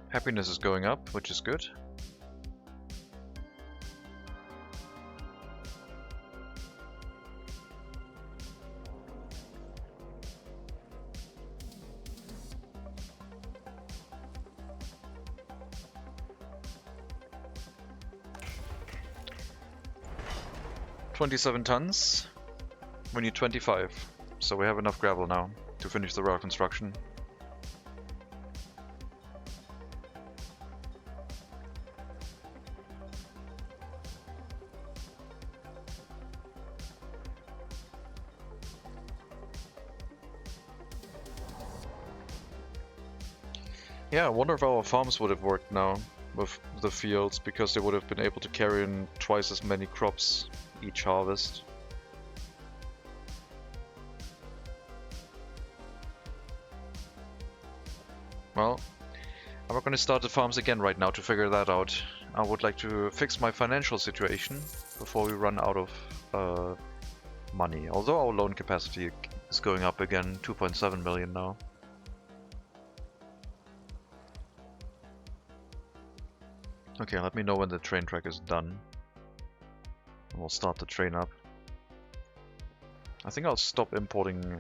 Happiness is going up, which is good. 27 tons. We need 25. So we have enough gravel now to finish the rail construction. Yeah, I wonder if our farms would have worked now with the fields, because they would have been able to carry in twice as many crops each harvest. Well, I'm not going to start the farms again right now to figure that out. I would like to fix my financial situation before we run out of money. Although our loan capacity is going up again, 2.7 million now. Okay, let me know when the train track is done. And we'll start the train up. I think I'll stop importing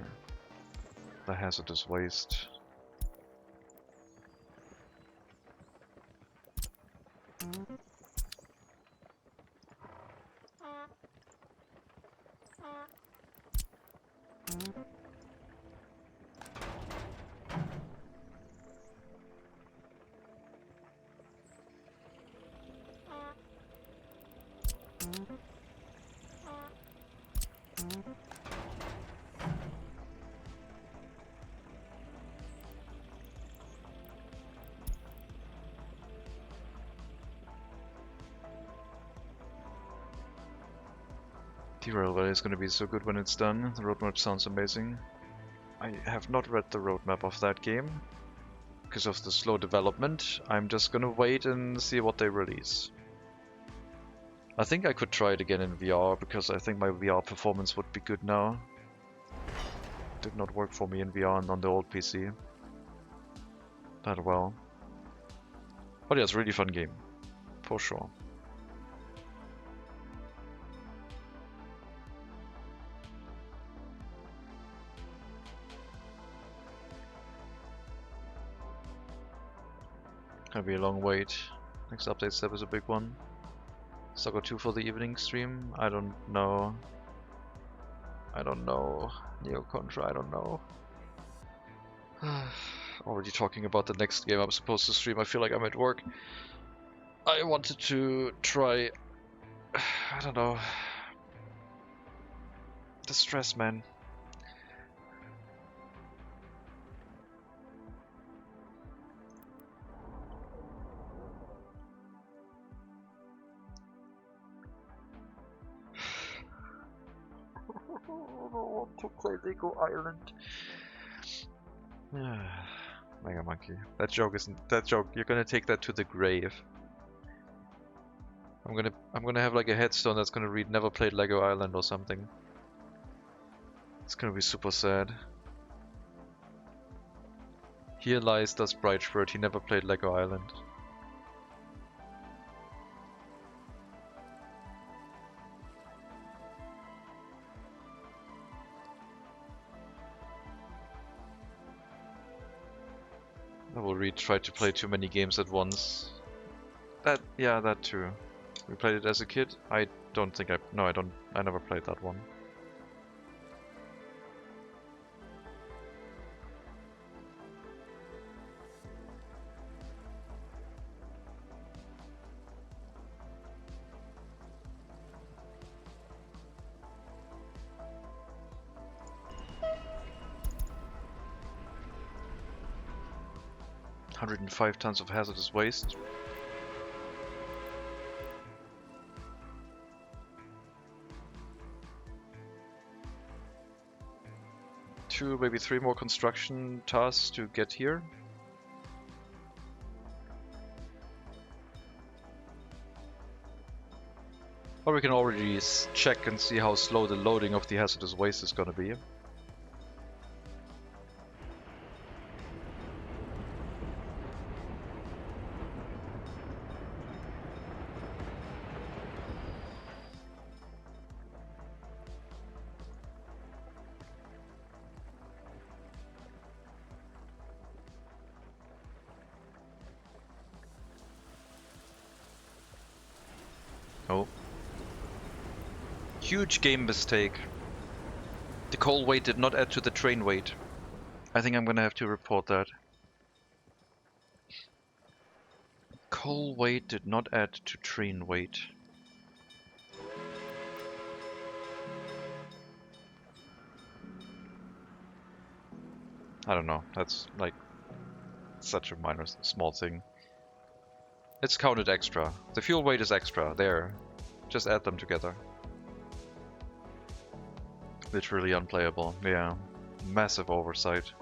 the hazardous waste. The railway is going to be so good when it's done. The roadmap sounds amazing. I have not read the roadmap of that game because of the slow development. I'm just going to wait and see what they release. I think I could try it again in VR because I think my VR performance would be good now. Did not work for me in VR and on the old PC that well. But yeah, it's a really fun game, for sure. Gonna be a long wait. Next update step is a big one. Soccer 2 for the evening stream? I don't know. I don't know. Neo Contra, I don't know. Already talking about the next game I'm supposed to stream. I feel like I'm at work. I wanted to try... I don't know. The stress, man. I don't want to play Lego Island. Mega Monkey. That joke isn't that joke. You're gonna take that to the grave. I'm gonna have like a headstone that's gonna read "Never played Lego Island" or something. It's gonna be super sad. Here lies Das Breitschwert. He never played Lego Island. I will read try to play too many games at once. Yeah, that too. We played it as a kid. I don't think no, I never played that one. $105 tons of hazardous waste. Two, maybe three more construction tasks to get here. Or we can already check and see how slow the loading of the hazardous waste is gonna be. Oh. Huge game mistake. The coal weight did not add to the train weight. I think I'm gonna have to report that. Coal weight did not add to train weight. I don't know, that's like such a minor, small thing. It's counted extra. The fuel weight is extra, there. Just add them together. Literally unplayable, yeah. Massive oversight.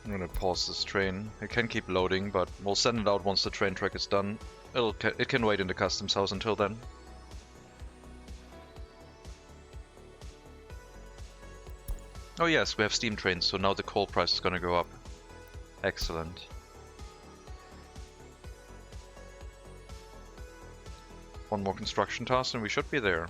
I'm gonna pause this train. It can keep loading, but we'll send it out once the train track is done. It can wait in the customs house until then. Oh yes, we have steam trains, so now the coal price is gonna go up. Excellent. One more construction task and we should be there.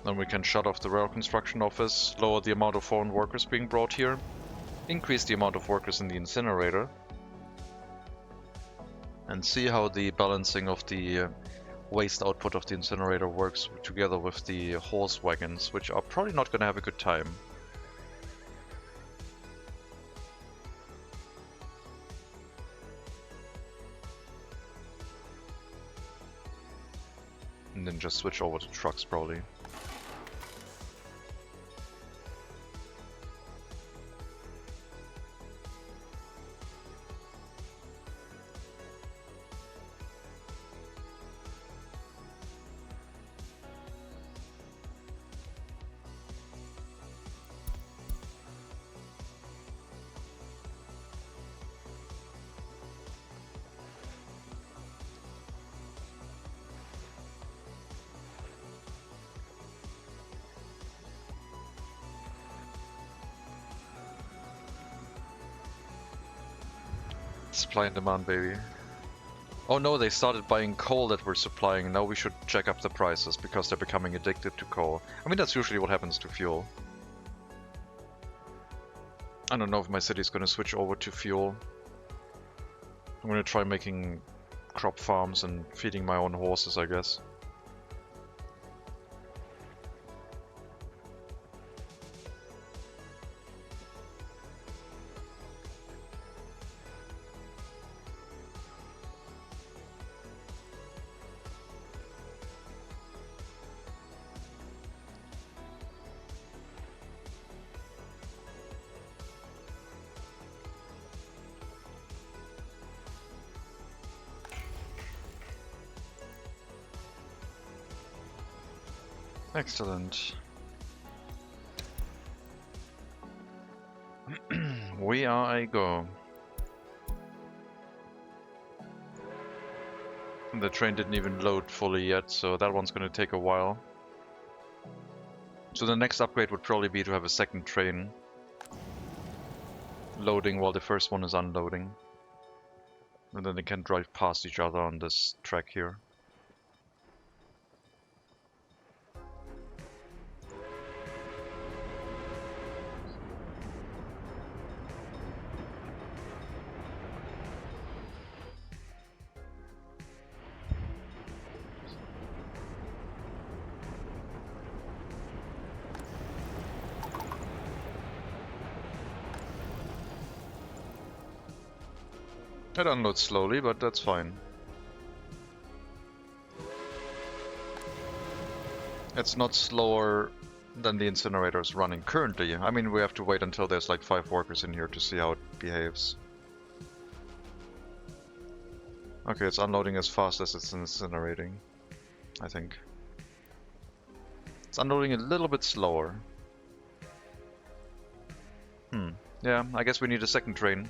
Then we can shut off the rail construction office, lower the amount of foreign workers being brought here, increase the amount of workers in the incinerator, and see how the balancing of the waste output of the incinerator works together with the horse wagons, which are probably not going to have a good time. And then just switch over to trucks probably. Supply and demand, baby. Oh no, they started buying coal that we're supplying. Now we should jack up the prices because they're becoming addicted to coal. I mean, that's usually what happens to fuel. I don't know if my city's gonna switch over to fuel. I'm gonna try making crop farms and feeding my own horses, I guess. Excellent. We are a go. And the train didn't even load fully yet, so that one's gonna take a while. So the next upgrade would probably be to have a second train loading while the first one is unloading. And then they can drive past each other on this track here. It unloads slowly, but that's fine. It's not slower than the incinerator is running currently. I mean, we have to wait until there's like 5 workers in here to see how it behaves. Okay, it's unloading as fast as it's incinerating. I think. It's unloading a little bit slower. Yeah, I guess we need a second train.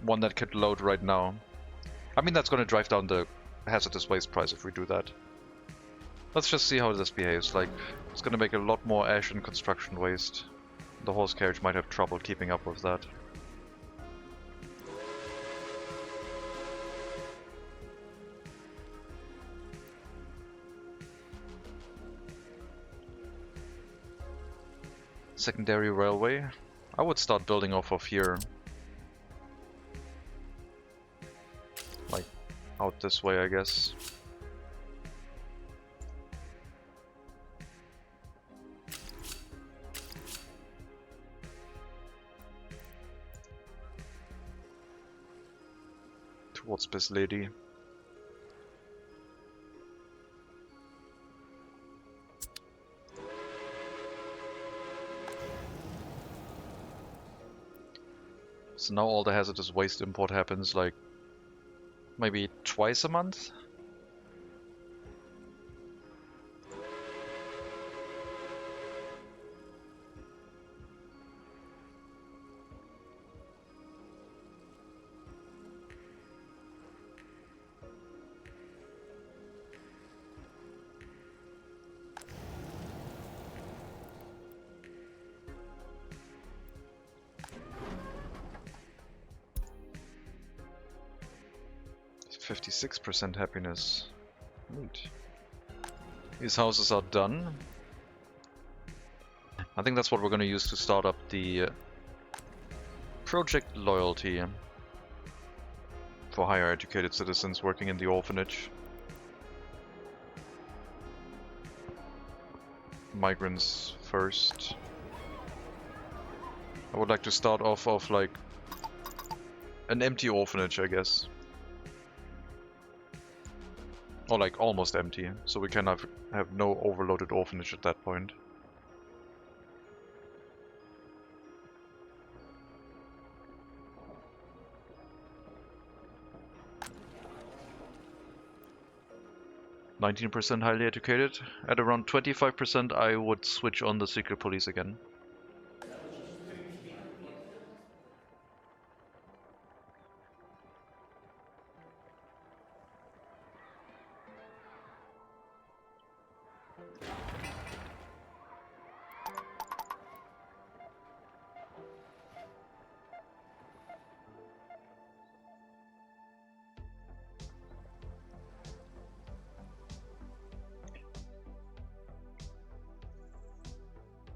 One that could load right now. I mean, that's going to drive down the hazardous waste price if we do that. Let's just see how this behaves. Like, it's going to make a lot more ash and construction waste. The horse carriage might have trouble keeping up with that. Secondary railway. I would start building off of here. Like, out this way, I guess. Towards this lady. So now all the hazardous waste import happens like maybe twice a month? %56 happiness. Neat. These houses are done. I think that's what we're going to use to start up the project loyalty for higher educated citizens working in the orphanage. Migrants first. I would like to start off of like an empty orphanage, I guess. Or like almost empty, so we can have no overloaded orphanage at that point. %19 highly educated. At around 25% I would switch on the secret police again.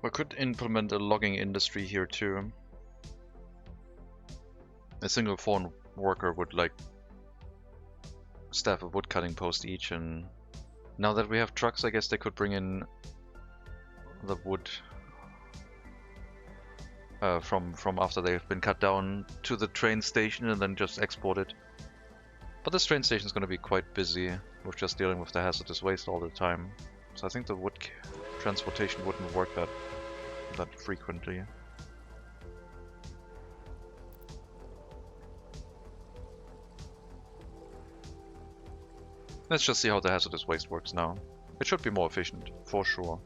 We could implement a logging industry here too. A single foreign worker would like staff a wood cutting post each, and now that we have trucks, I guess they could bring in the wood from after they've been cut down to the train station and then just export it. But this train station is going to be quite busy with just dealing with the hazardous waste all the time, so I think the wood transportation wouldn't work that frequently. Let's just see how the hazardous waste works now. It should be more efficient, for sure.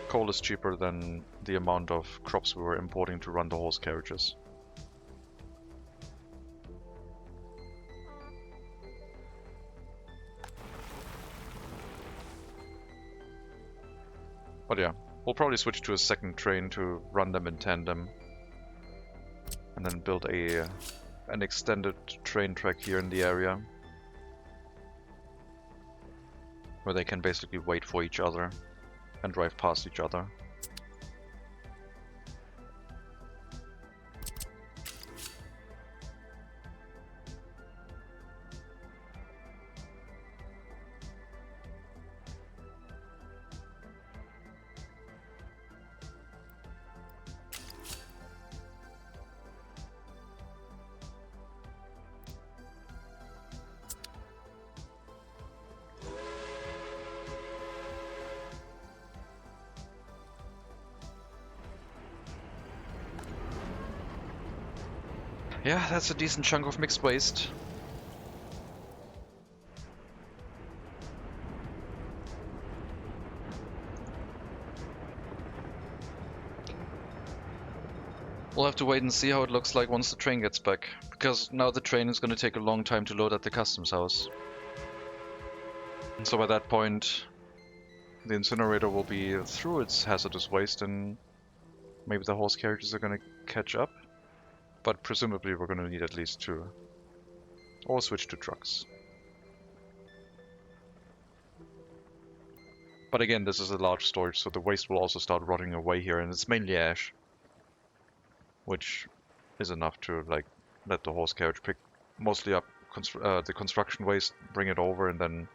Coal is cheaper than the amount of crops we were importing to run the horse carriages. But yeah, we'll probably switch to a second train to run them in tandem. And then build an extended train track here in the area. Where they can basically wait for each other and drive past each other. Yeah, that's a decent chunk of mixed waste. We'll have to wait and see how it looks like once the train gets back, because now the train is going to take a long time to load at the customs house. And so by that point, the incinerator will be through its hazardous waste and maybe the horse carriages are going to catch up. But presumably we're going to need at least 2. Or switch to trucks. But again, this is a large storage, so the waste will also start rotting away here, and it's mainly ash. Which is enough to like let the horse carriage pick mostly up the construction waste, bring it over, and then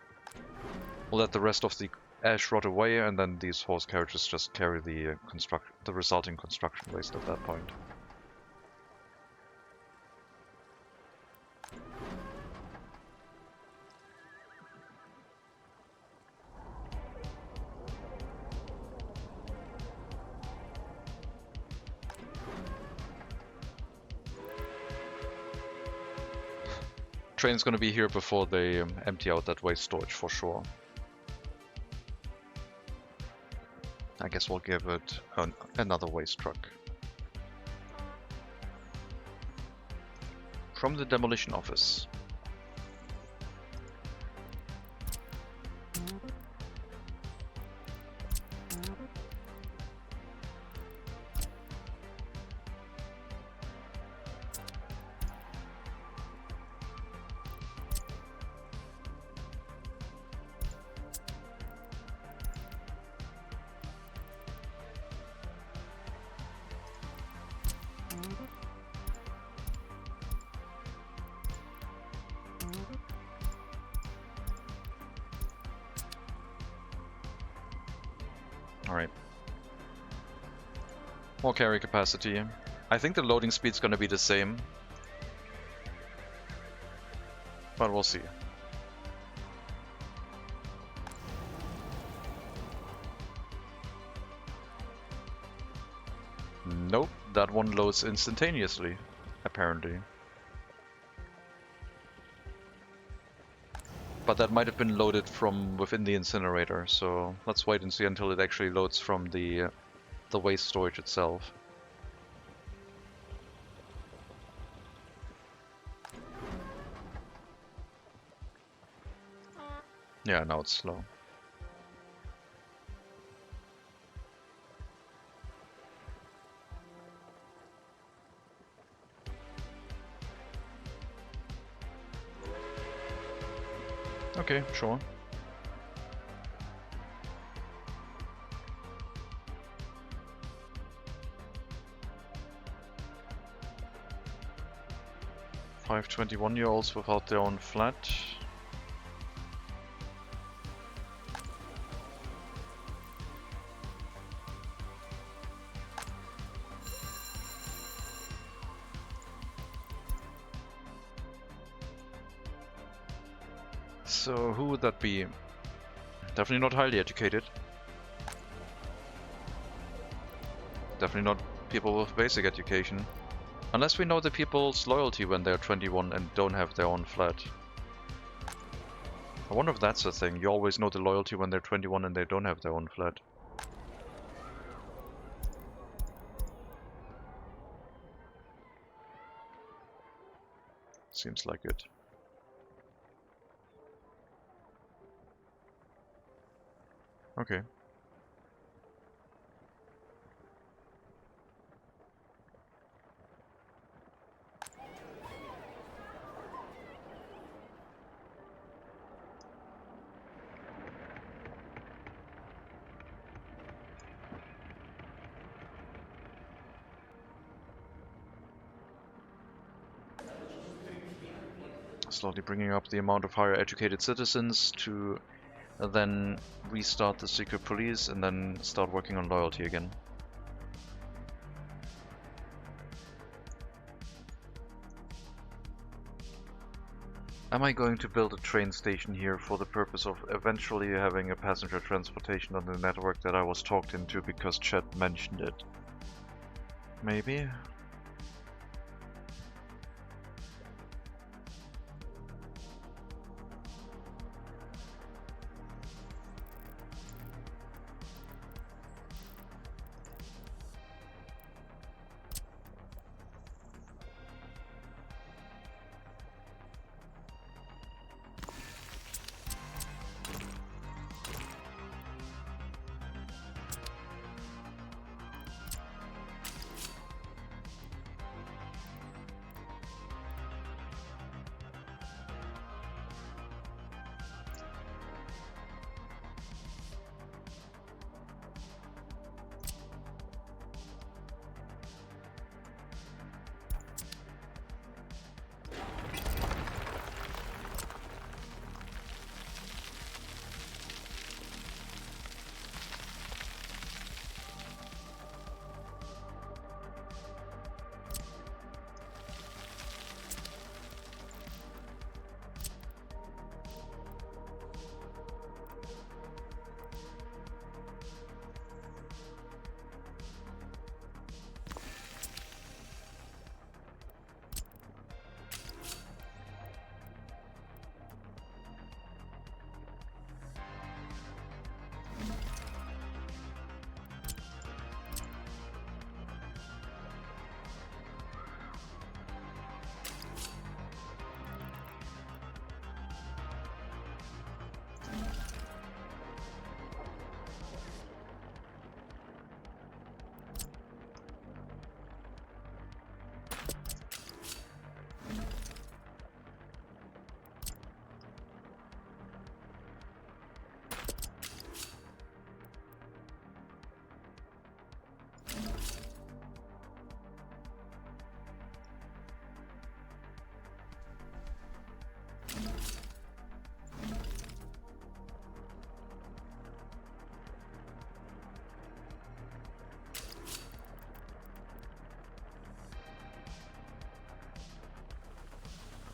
we'll let the rest of the ash rot away, and then these horse carriages just carry the resulting construction waste at that point. Train's gonna be here before they empty out that waste storage for sure. I guess we'll give it another waste truck. From the demolition office. Alright. More carry capacity. I think the loading speed's gonna be the same. But we'll see. Nope, that one loads instantaneously, apparently. But that might have been loaded from within the incinerator, so let's wait and see until it actually loads from the waste storage itself. Yeah, now it's slow. Okay, sure. Five 21-year-olds without their own flat. So who would that be? Definitely not highly educated. Definitely not people with basic education. Unless we know the people's loyalty when they're 21 and don't have their own flat. I wonder if that's the thing. You always know the loyalty when they're 21 and they don't have their own flat. Seems like it. Okay. Slowly bringing up the amount of higher educated citizens to then restart the secret police and then start working on loyalty again. Am I going to build a train station here for the purpose of eventually having a passenger transportation on the network that I was talked into because Chet mentioned it? Maybe?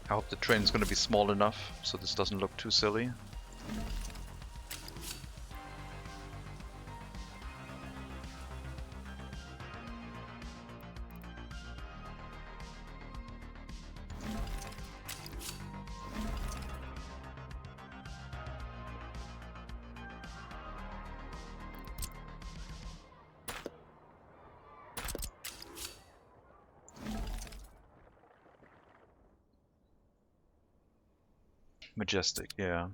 I hope the train is going to be small enough so this doesn't look too silly. Majestic, yeah.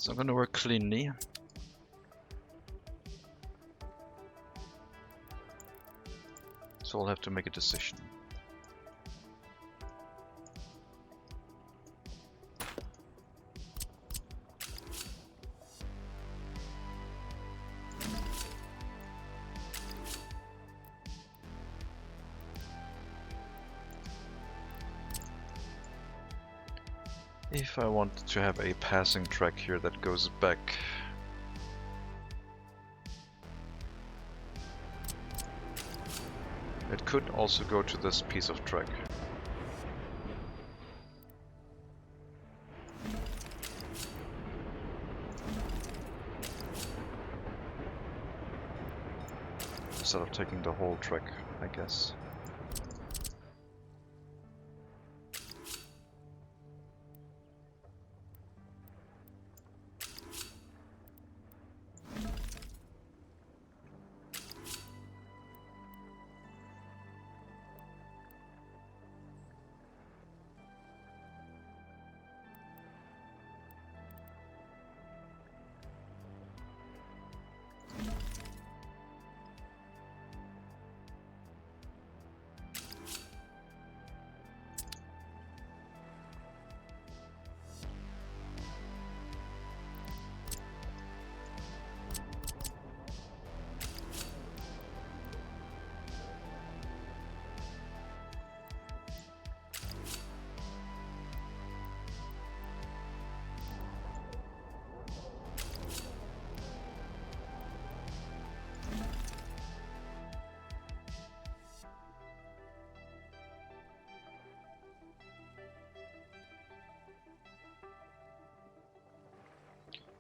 So I'm gonna work cleanly. So I'll have to make a decision. If I want to have a passing track here that goes back. It could also go to this piece of track. Instead of taking the whole track, I guess.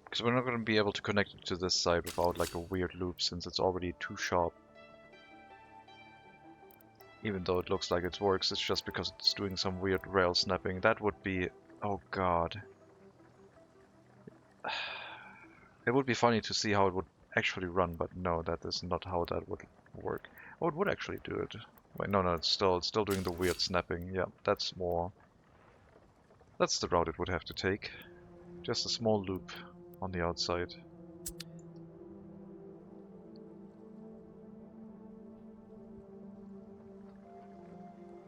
Because we're not going to be able to connect it to this side without like a weird loop, since it's already too sharp. Even though it looks like it works, it's just because it's doing some weird rail snapping. That would be... oh god. It would be funny to see how it would actually run, but no, that is not how that would work. Oh, it would actually do it. Wait, no, it's still doing the weird snapping. Yeah, that's more... that's the route it would have to take. Just a small loop on the outside.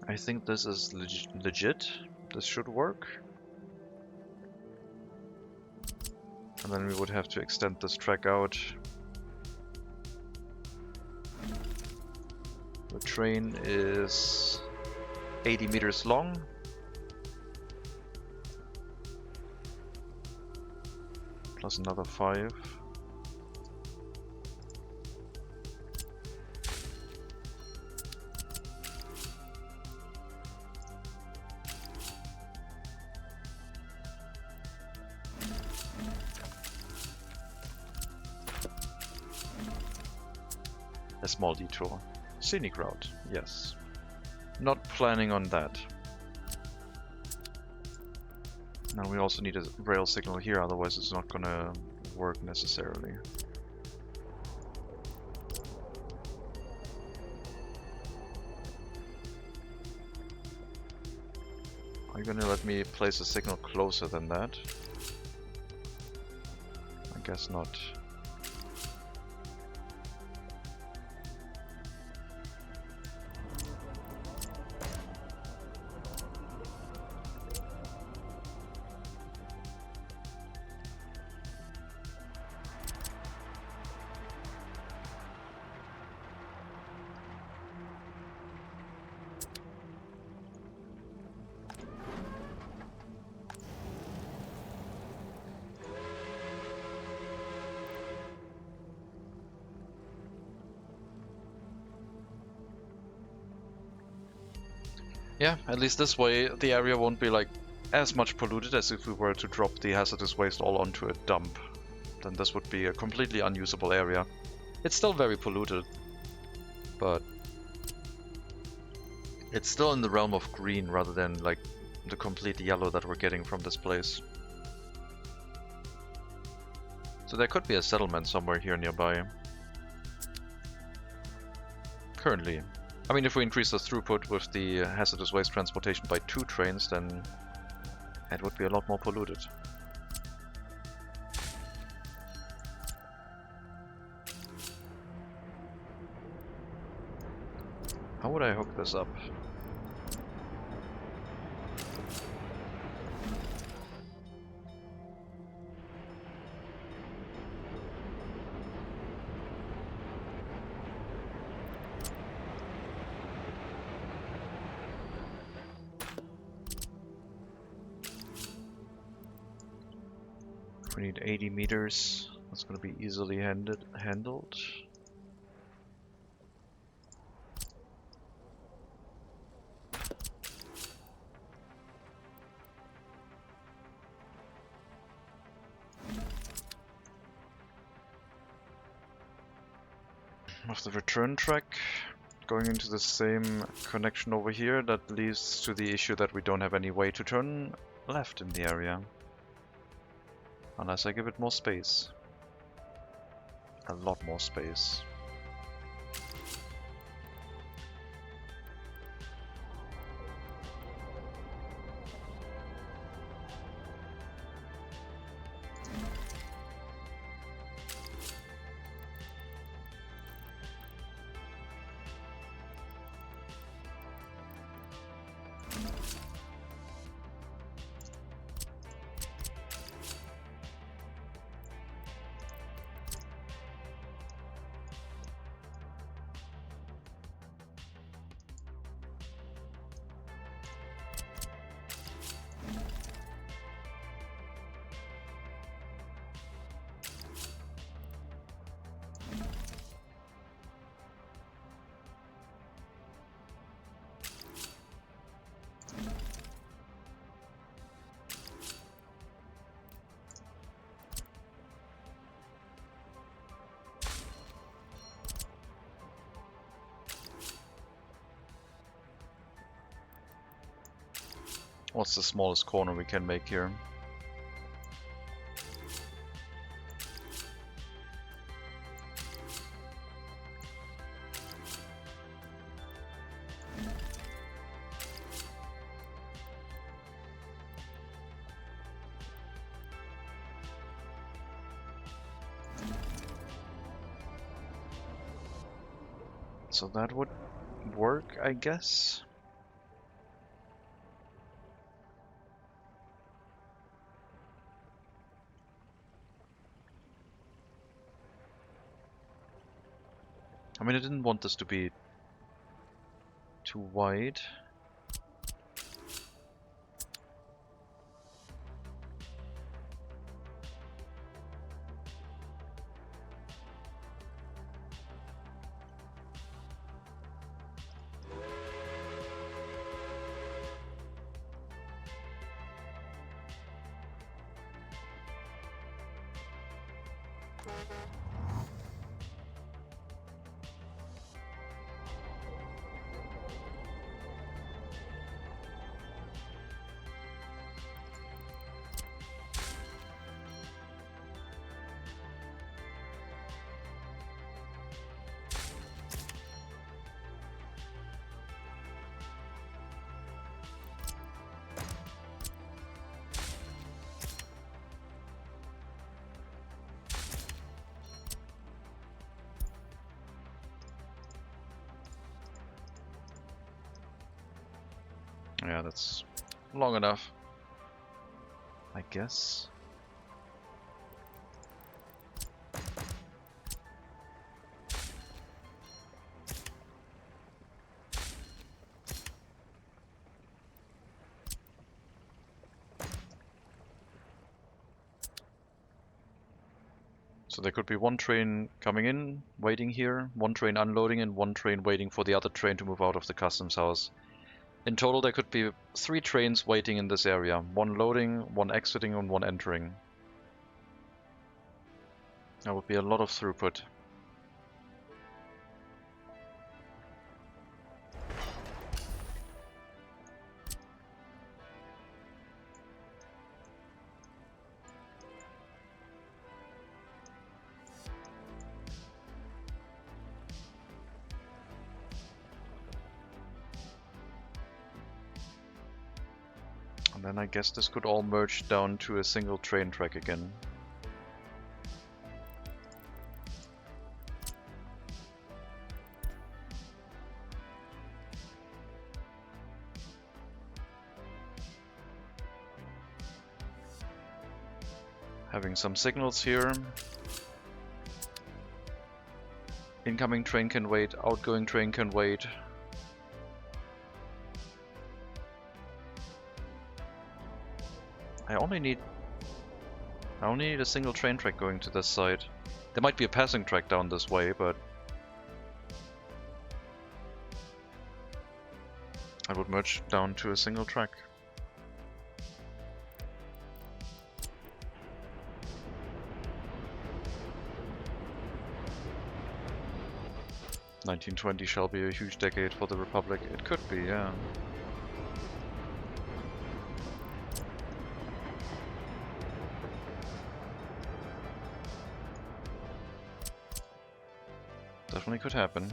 I think this is legit. This should work. And then we would have to extend this track out. The train is 80 meters long. Plus another 5. A small detour. Scenic route, yes. Not planning on that. Now we also need a rail signal here, otherwise it's not gonna work necessarily. Are you gonna let me place a signal closer than that? I guess not. Yeah, at least this way the area won't be like as much polluted as if we were to drop the hazardous waste all onto a dump. Then this would be a completely unusable area. It's still very polluted, but it's still in the realm of green rather than like the complete yellow that we're getting from this place. So there could be a settlement somewhere here nearby. Currently. I mean, if we increase the throughput with the hazardous waste transportation by 2 trains, then it would be a lot more polluted. How would I hook this up? We need 80 meters. That's going to be easily handled. Of the return track, going into the same connection over here, that leads to the issue that we don't have any way to turn left in the area. Unless I give it more space. A lot more space. What's the smallest corner we can make here? So that would work, I guess. I mean, I didn't want this to be too wide. Yeah, that's long enough, I guess. So there could be one train coming in, waiting here, one train unloading, and one train waiting for the other train to move out of the customs house. In total, there could be 3 trains waiting in this area. One loading, one exiting, and one entering. That would be a lot of throughput. And then I guess this could all merge down to a single train track again. Having some signals here. Incoming train can wait, outgoing train can wait. I only need a single train track going to this side. There might be a passing track down this way, but I would merge down to a single track. "1920 shall be a huge decade for the Republic." It could be, yeah. Definitely could happen.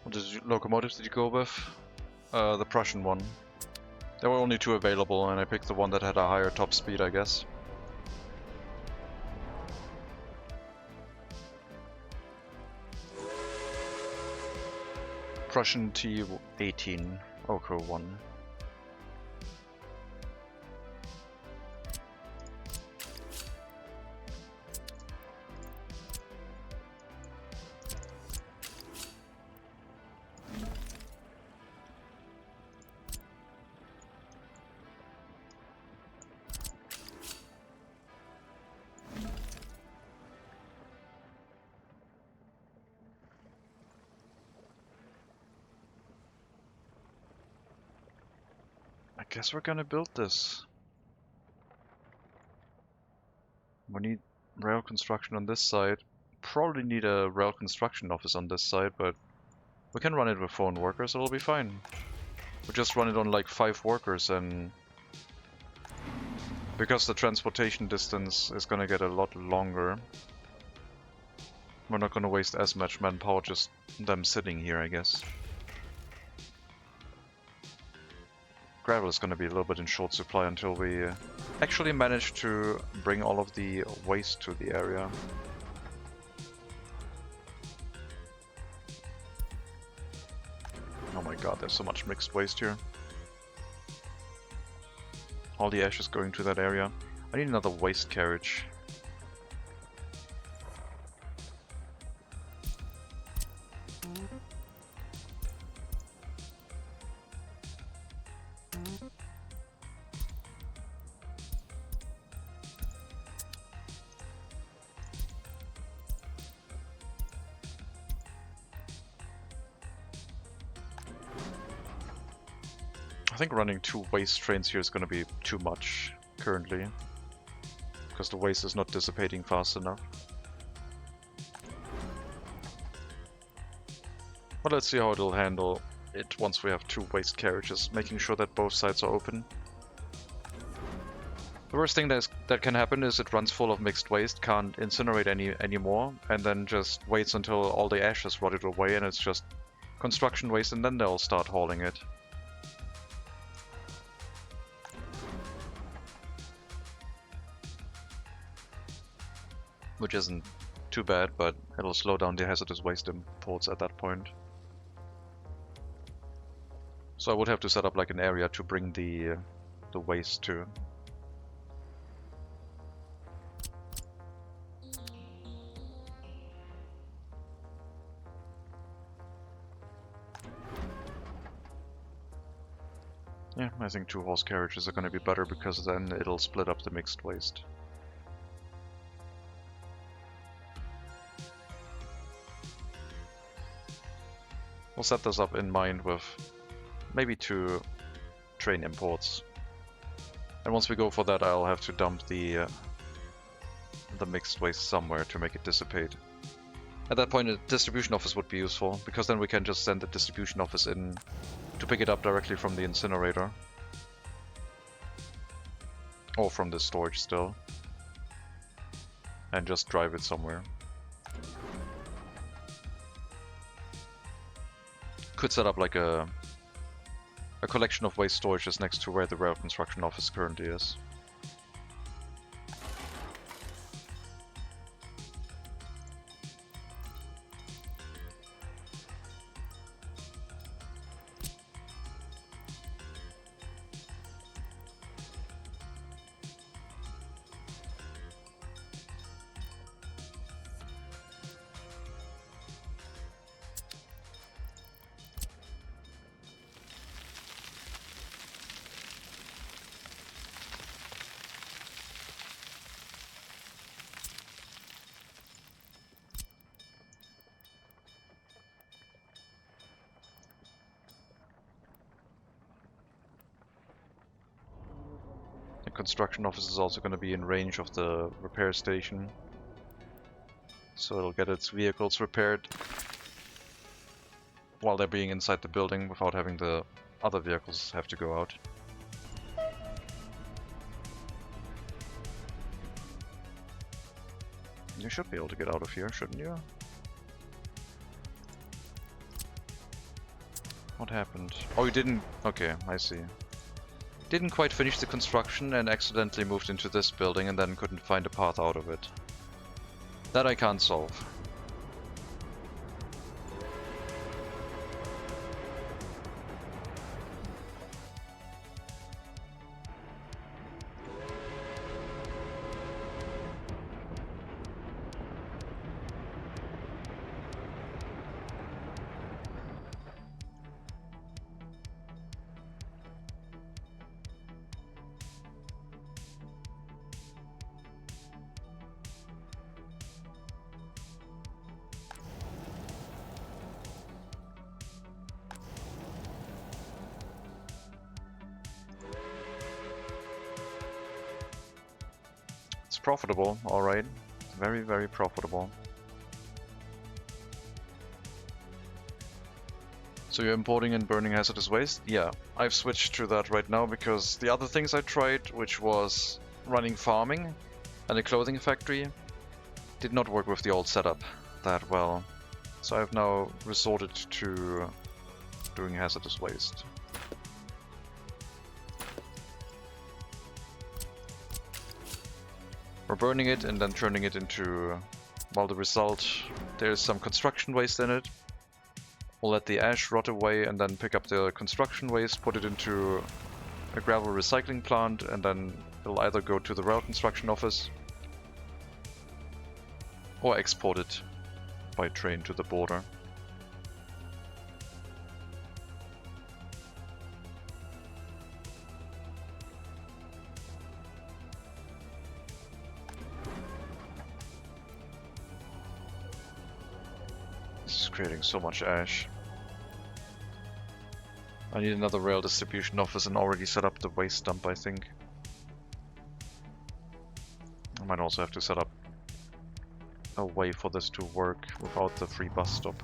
What locomotives did you go with? The Prussian one. There were only 2 available, and I picked the one that had a higher top speed, I guess. Prussian T18, Oko 1. guess we're gonna build this. We need rail construction on this side. Probably need a rail construction office on this side, but we can run it with 4 workers, it'll be fine. We just run it on like 5 workers, and because the transportation distance is gonna get a lot longer, we're not gonna waste as much manpower just them sitting here, I guess. Gravel is gonna be a little bit in short supply until we actually manage to bring all of the waste to the area. Oh my god, there's so much mixed waste here. All the ash is going to that area. I need another waste carriage. I think running 2 waste trains here is going to be too much currently, because the waste is not dissipating fast enough. But let's see how it'll handle it once we have 2 waste carriages, making sure that both sides are open. The worst thing that can happen is it runs full of mixed waste, can't incinerate anymore, and then just waits until all the ash is rotted away and it's just construction waste, and then they'll start hauling it. Which isn't too bad, but it'll slow down the hazardous waste imports at that point. So I would have to set up like an area to bring the waste to. Yeah, I think 2 horse carriages are going to be better, because then it'll split up the mixed waste. We'll set this up in mind with maybe 2 train imports. And once we go for that, I'll have to dump the mixed waste somewhere to make it dissipate. At that point, a distribution office would be useful, because then we can just send the distribution office in to pick it up directly from the incinerator. Or from the storage still. And just drive it somewhere. Could set up like a collection of waste storages next to where the rail construction office currently is. The construction office is also going to be in range of the repair station, so it'll get its vehicles repaired while they're being inside the building without having the other vehicles have to go out. You should be able to get out of here, shouldn't you? What happened? Oh, you didn't... Okay, I see. Didn't quite finish the construction and accidentally moved into this building and then couldn't find a path out of it. That I can't solve. It's profitable, alright. Very, very profitable. So you're importing and burning hazardous waste? Yeah, I've switched to that right now because the other things I tried, which was running farming and a clothing factory, did not work with the old setup that well. So I've now resorted to doing hazardous waste. We're burning it and then turning it into, well, the result, there's some construction waste in it. We'll let the ash rot away and then pick up the construction waste, put it into a gravel recycling plant, and then it'll either go to the rail construction office or export it by train to the border. This is creating so much ash. I need another rail distribution office and already set up the waste dump, I think. I might also have to set up a way for this to work without the free bus stop.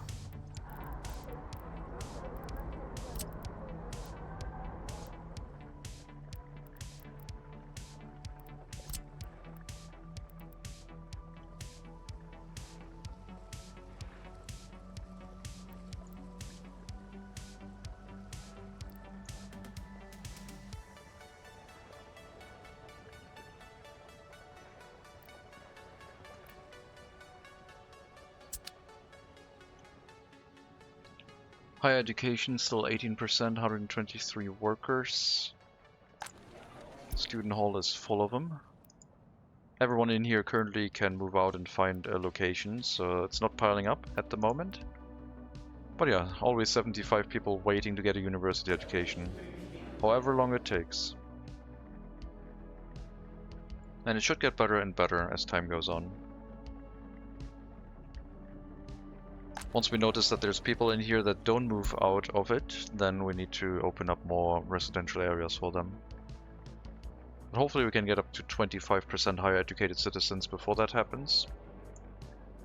Higher education, still 18%, 123 workers. Student hall is full of them. Everyone in here currently can move out and find a location, so it's not piling up at the moment. But yeah, always 75 people waiting to get a university education, however long it takes. And it should get better and better as time goes on. Once we notice that there's people in here that don't move out of it, then we need to open up more residential areas for them. But hopefully we can get up to 25% higher educated citizens before that happens.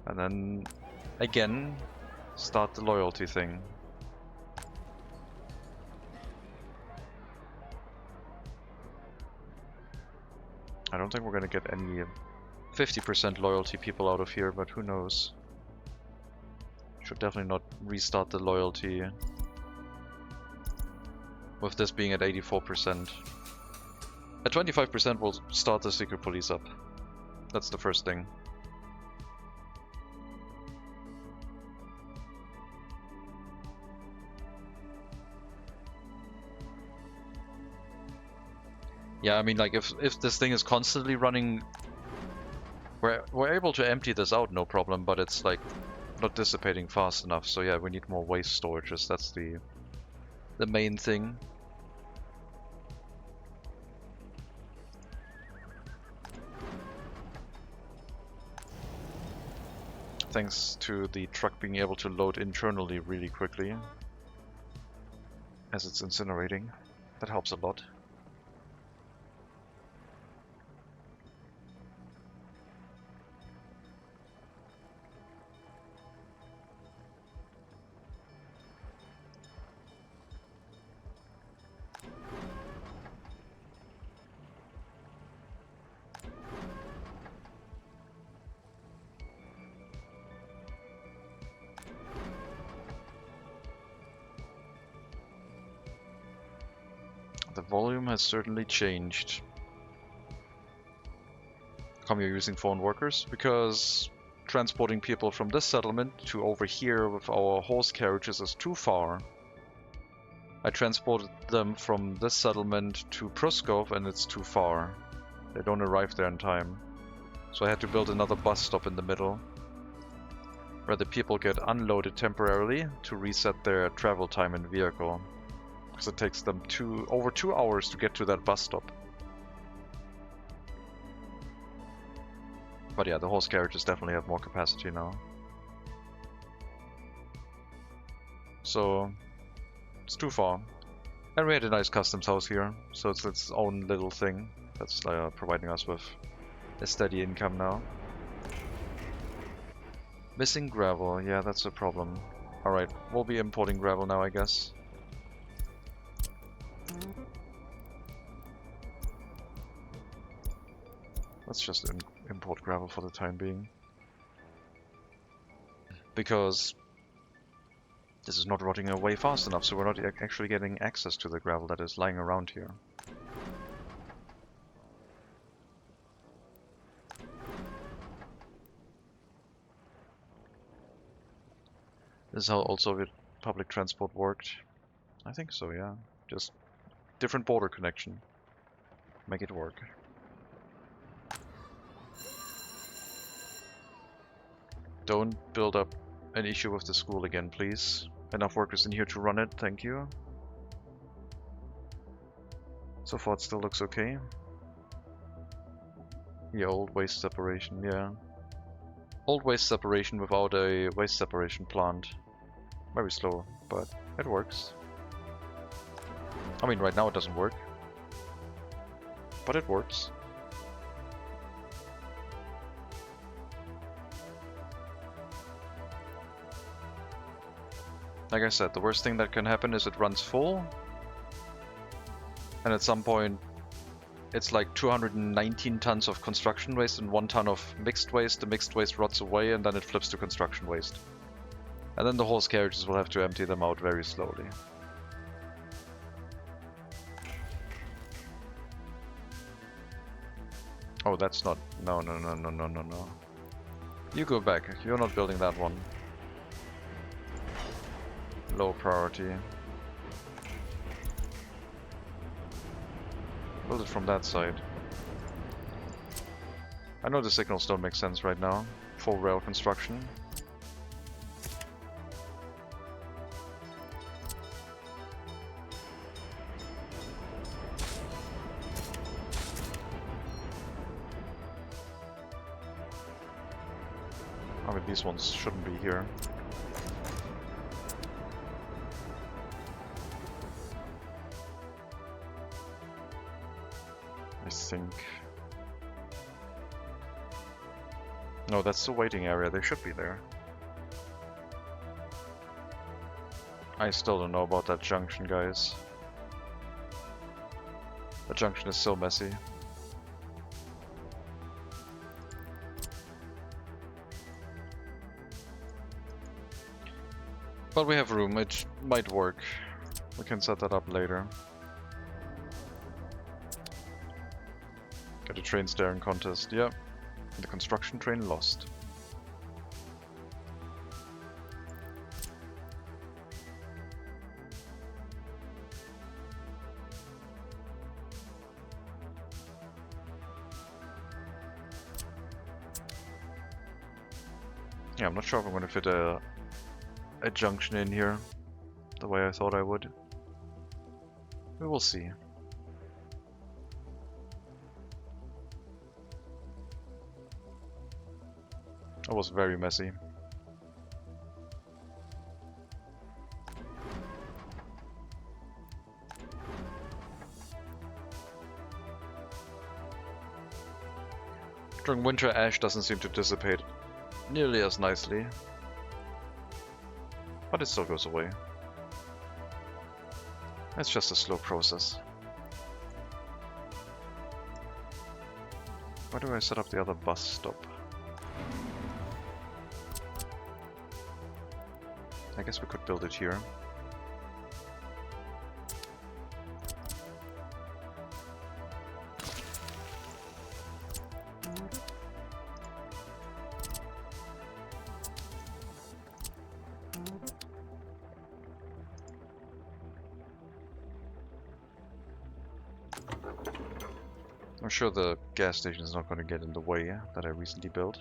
And then, again, start the loyalty thing. I don't think we're gonna get any 50% loyalty people out of here, but who knows. Should definitely not restart the loyalty with this being at 84%. At 25% we'll start the secret police up. That's the first thing. Yeah, I mean, like, if this thing is constantly running, we're able to empty this out, no problem, but it's like not dissipating fast enough. So yeah, we need more waste storages. That's the main thing. Thanks to the truck being able to load internally really quickly as it's incinerating. That helps a lot. The volume has certainly changed. How come you're using foreign workers? Because transporting people from this settlement to over here with our horse carriages is too far. I transported them from this settlement to Pruskov and it's too far. They don't arrive there in time. So I had to build another bus stop in the middle, where the people get unloaded temporarily to reset their travel time in vehicle. Because it takes them over 2 hours to get to that bus stop. But yeah, the horse carriages definitely have more capacity now. So it's too far. And we had a nice customs house here, so it's its own little thing that's providing us with a steady income now. Missing gravel, yeah, that's a problem. Alright, we'll be importing gravel now, I guess. Let's just import gravel for the time being. Because this is not rotting away fast enough, so we're not actually getting access to the gravel that is lying around here. This is how old Soviet public transport worked. I think so, yeah. Just different border connection. Make it work. Don't build up an issue with the school again, please. Enough workers in here to run it, thank you. So far it still looks okay. Yeah, old waste separation, yeah. Old waste separation without a waste separation plant. Very slow, but it works. I mean, right now it doesn't work. But it works. Like I said, the worst thing that can happen is it runs full. And at some point, it's like 219 tons of construction waste and 1 ton of mixed waste. The mixed waste rots away and then it flips to construction waste. And then the horse carriages will have to empty them out very slowly. Oh, that's not... No. You go back. You're not building that one. Low priority. Build it from that side. I know the signals don't make sense right now. Full rail construction. I mean, these ones shouldn't be here. I think... No, that's the waiting area. They should be there. I still don't know about that junction, guys. That junction is so messy. But we have room. It might work. We can set that up later. Get a train staring contest, yep. The construction train lost. Yeah, I'm not sure if I'm going to fit a junction in here the way I thought I would. We will see. That was very messy. During winter, ash doesn't seem to dissipate nearly as nicely, but it still goes away. It's just a slow process. Why do I set up the other bus stop? I guess we could build it here. I'm sure the gas station is not going to get in the way that I recently built.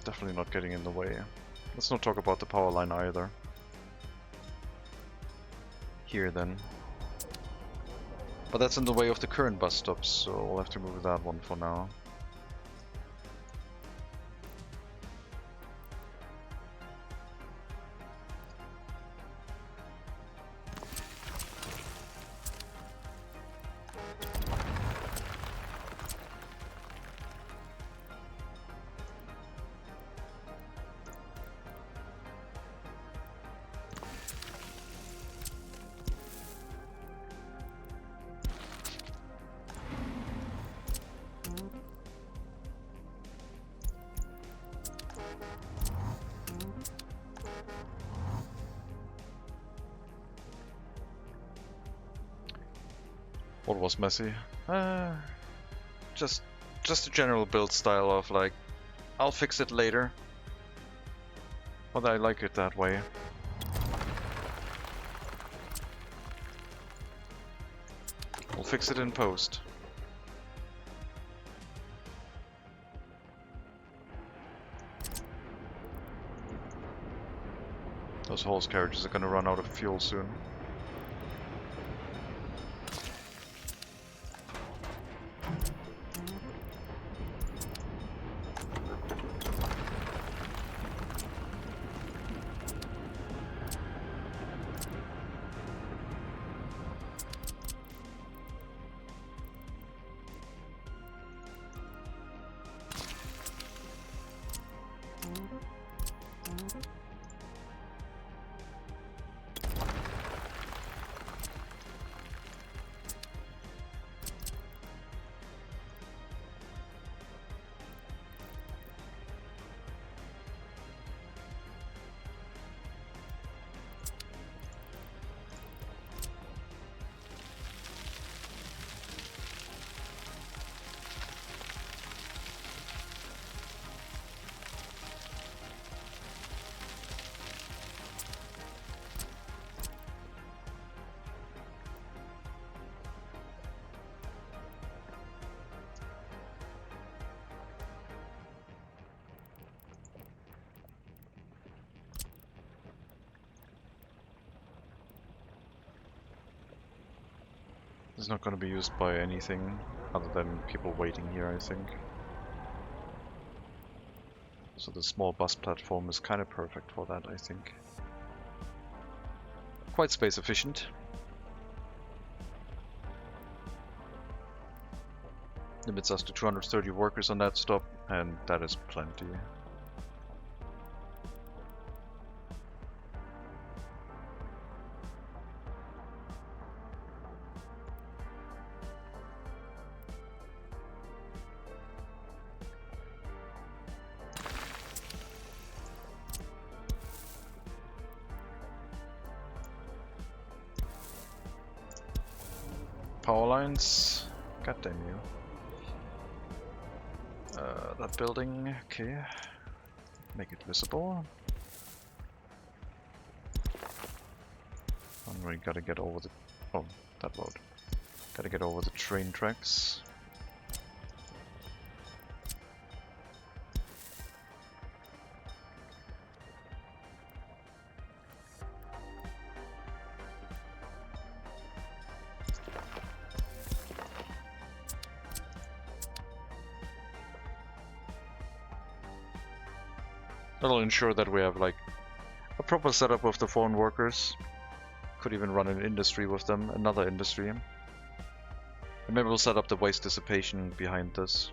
Definitely not getting in the way. Let's not talk about the power line either. Here then. But that's in the way of the current bus stops, so we'll have to move that one for now. What was messy? Just a general build style of like, I'll fix it later. But I like it that way. We'll fix it in post. Those horse carriages are gonna run out of fuel soon. This is not going to be used by anything other than people waiting here, I think. So the small bus platform is kind of perfect for that, I think. Quite space efficient. Limits us to 230 workers on that stop, and that is plenty. Power lines. God damn you. That building, okay. Make it visible. And we gotta get over the... oh, that road. Gotta get over the train tracks. That'll ensure that we have like a proper setup of the foreign workers. Could even run an industry with them, another industry. And maybe we'll set up the waste dissipation behind this.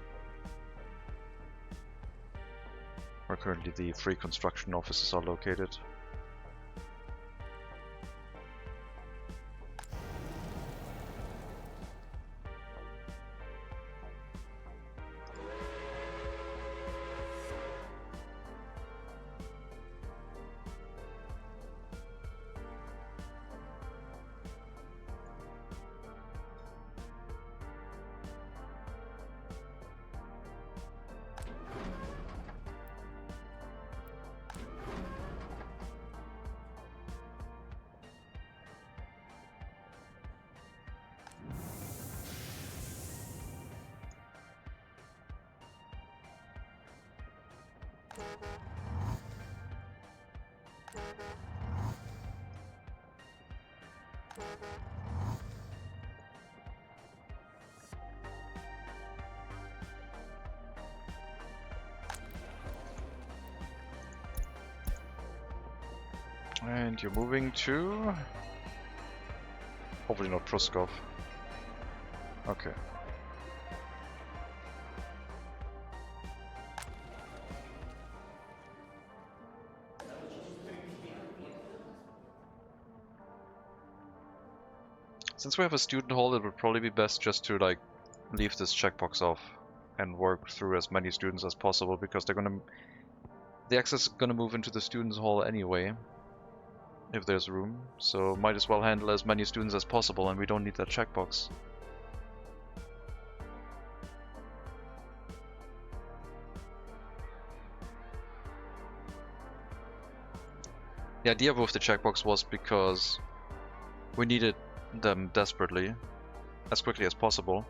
Where currently the free construction offices are located. And you're moving to... Hopefully not Pruskov. Okay. Since we have a student hall, it would probably be best just to like leave this checkbox off and work through as many students as possible, because the access is gonna move into the students hall anyway, if there's room. So might as well handle as many students as possible, and we don't need that checkbox. The idea with the checkbox was because we needed them desperately, as quickly as possible.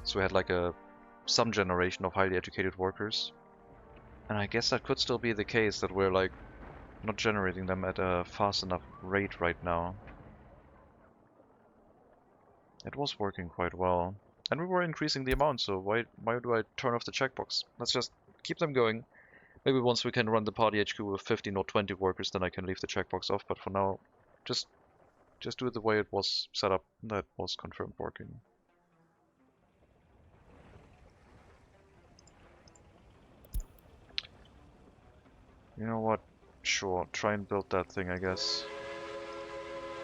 So we had like some generation of highly educated workers. And I guess that could still be the case, that we're like not generating them at a fast enough rate right now. It was working quite well. And we were increasing the amount, so why do I turn off the checkbox? Let's just keep them going. Maybe once we can run the party HQ with 15 or 20 workers, then I can leave the checkbox off, but for now, just do it the way it was set up. That was confirmed working. You know what? Sure, try and build that thing, I guess.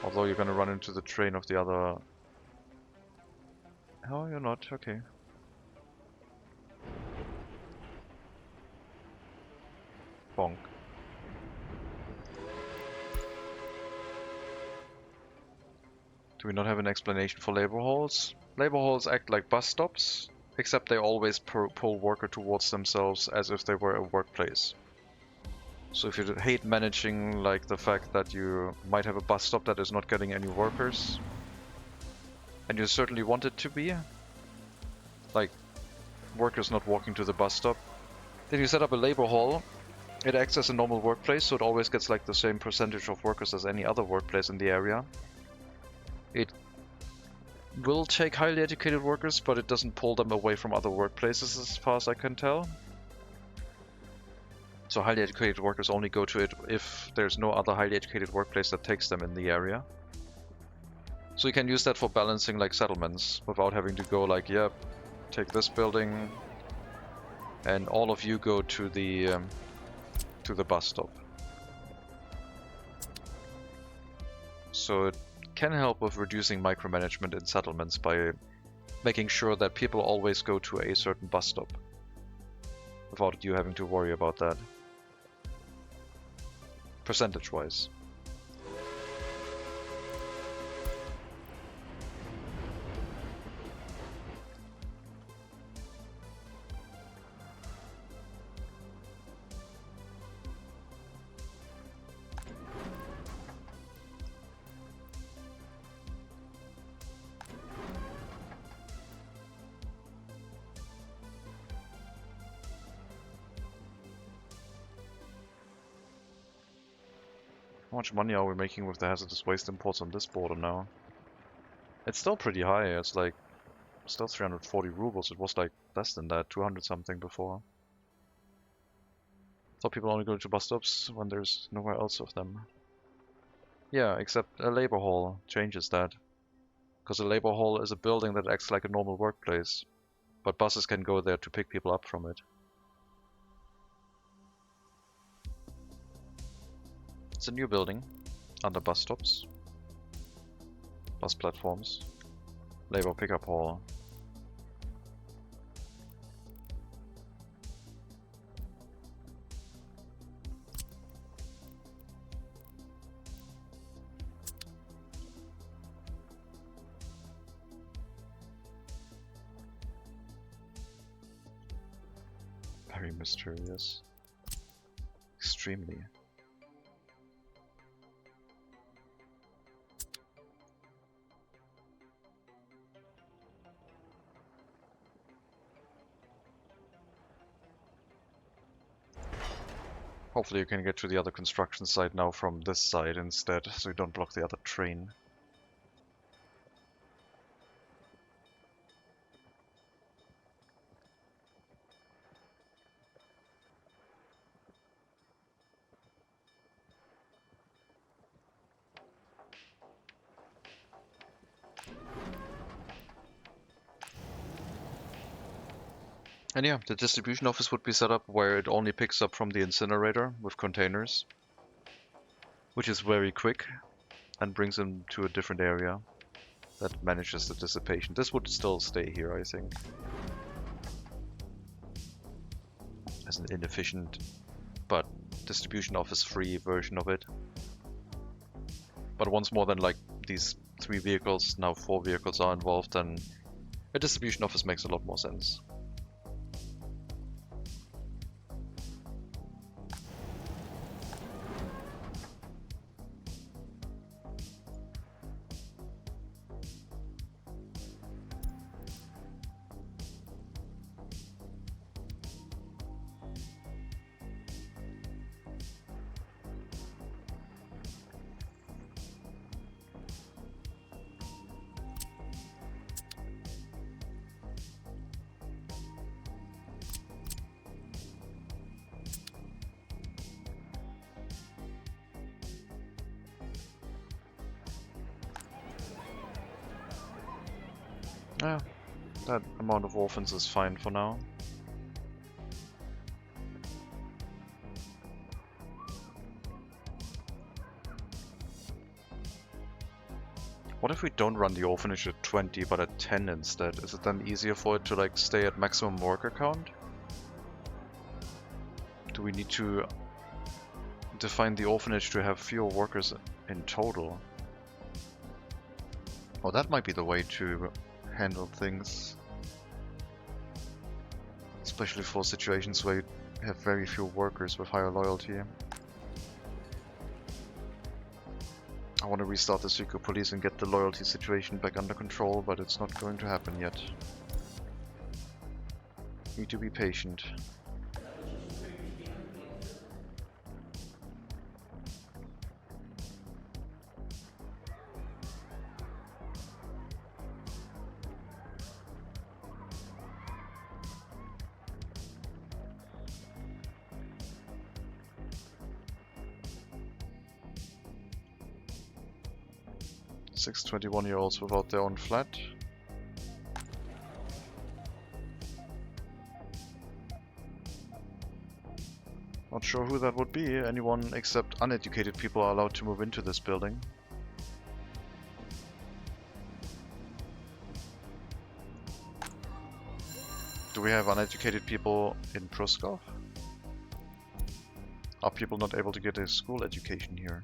Although you're gonna run into the train of the other... Oh, you're not? Okay. Bonk. Do we not have an explanation for labor halls? Labor halls act like bus stops, except they always pull worker towards themselves as if they were a workplace. So if you hate managing like the fact that you might have a bus stop that is not getting any workers, and you certainly want it to be, like workers not walking to the bus stop, then you set up a labor hall. It acts as a normal workplace, so it always gets like the same percentage of workers as any other workplace in the area. It will take highly educated workers, but it doesn't pull them away from other workplaces as far as I can tell. So highly educated workers only go to it if there's no other highly educated workplace that takes them in the area. So you can use that for balancing like settlements without having to go like, yep, take this building and all of you go to the bus stop. So it can help with reducing micromanagement in settlements by making sure that people always go to a certain bus stop without you having to worry about that. Percentage-wise. How much money are we making with the hazardous waste imports on this border now? It's still pretty high. It's like still 340 rubles. It was like less than that, 200 something before. Thought people only go to bus stops when there's nowhere else of them. Yeah, except a labor hall changes that. Because a labor hall is a building that acts like a normal workplace, but buses can go there to pick people up from it. It's a new building under bus stops, bus platforms, labor pickup hall. Very mysterious. Extremely. Hopefully you can get to the other construction site now from this side instead, so you don't block the other train. And yeah, the distribution office would be set up where it only picks up from the incinerator with containers, which is very quick and brings them to a different area that manages the dissipation. This would still stay here, I think, as an inefficient but distribution office free version of it. But once more than like these 3 vehicles, now 4 vehicles are involved, then a distribution office makes a lot more sense. Yeah, that amount of orphans is fine for now. What if we don't run the orphanage at 20 but at 10 instead? Is it then easier for it to like stay at maximum worker count? Do we need to define the orphanage to have fewer workers in total? Oh, that might be the way to handle things. Especially for situations where you have very few workers with higher loyalty. I want to restart the secret police and get the loyalty situation back under control, but it's not going to happen yet. Need to be patient. Six 21-year-olds without their own flat. Not sure who that would be. Anyone except uneducated people are allowed to move into this building. Do we have uneducated people in Pruskov? Are people not able to get a school education here?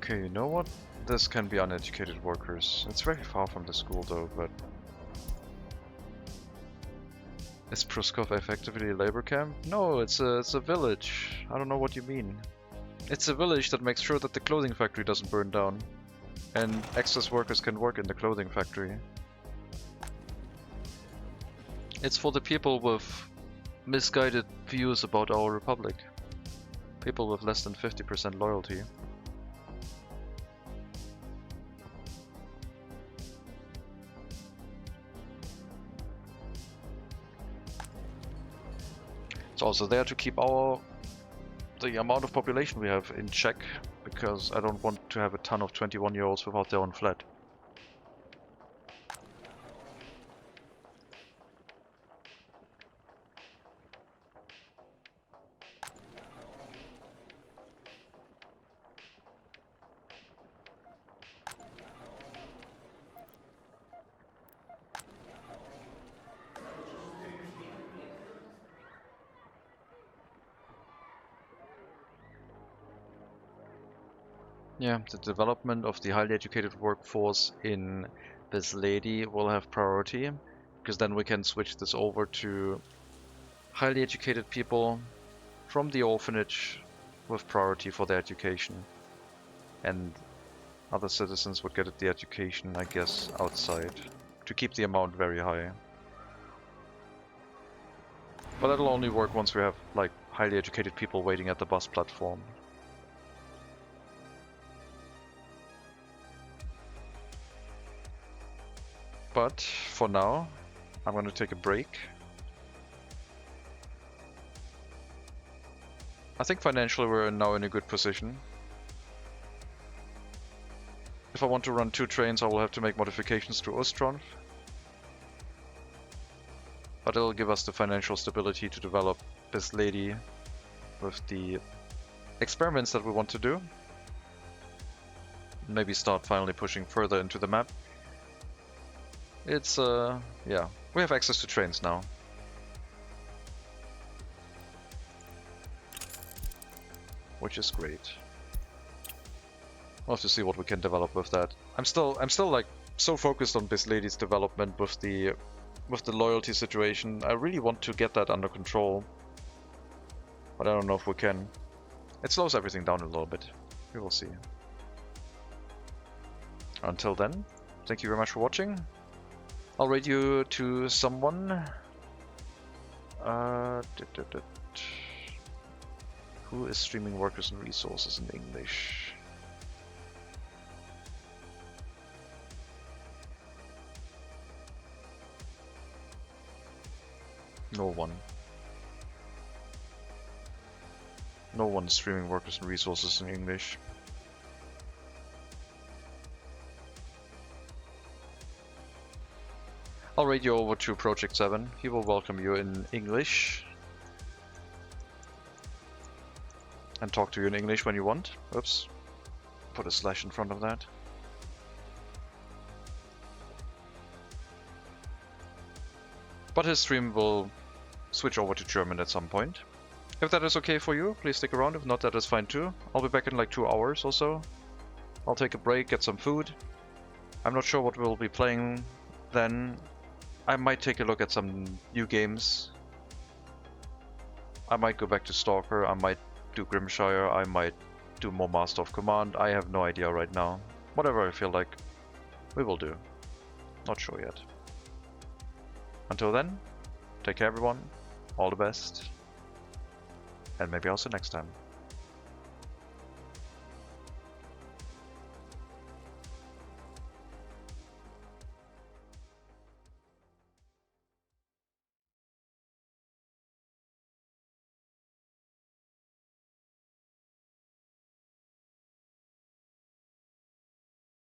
Okay, you know what? This can be uneducated workers. It's very far from the school though, but... Is Pruskov effectively a labor camp? No, it's a village. I don't know what you mean. It's a village that makes sure that the clothing factory doesn't burn down. And excess workers can work in the clothing factory. It's for the people with misguided views about our republic. People with less than 50% loyalty. It's also there to keep the amount of population we have in check, because I don't want to have a ton of 21-year-olds without their own flat. Yeah, the development of the highly educated workforce in this lady will have priority, because then we can switch this over to highly educated people from the orphanage with priority for their education. And other citizens would get the education, I guess, outside, to keep the amount very high. But that'll only work once we have, like, highly educated people waiting at the bus platform. But for now, I'm going to take a break. I think financially we're now in a good position. If I want to run 2 trains, I will have to make modifications to Ostron. But it'll give us the financial stability to develop this lady with the experiments that we want to do. Maybe start finally pushing further into the map. It's, yeah, we have access to trains now. Which is great. We'll have to see what we can develop with that. I'm still like so focused on this lady's development with the loyalty situation. I really want to get that under control. But I don't know if we can. It slows everything down a little bit. We will see. Until then, thank you very much for watching. I'll rate you to someone. Who is streaming workers and resources in English? No one. No one is streaming workers and resources in English. I'll rate you over to Project 7. He will welcome you in English. And talk to you in English when you want. Oops. Put a slash in front of that. But his stream will switch over to German at some point. If that is okay for you, please stick around. If not, that is fine too. I'll be back in like 2 hours or so. I'll take a break, get some food. I'm not sure what we'll be playing then. I might take a look at some new games. I might go back to Stalker, I might do Grimshire, I might do more Master of Command. I have no idea right now. Whatever I feel like, we will do. Not sure yet. Until then, take care everyone, all the best, and maybe I'll see you next time.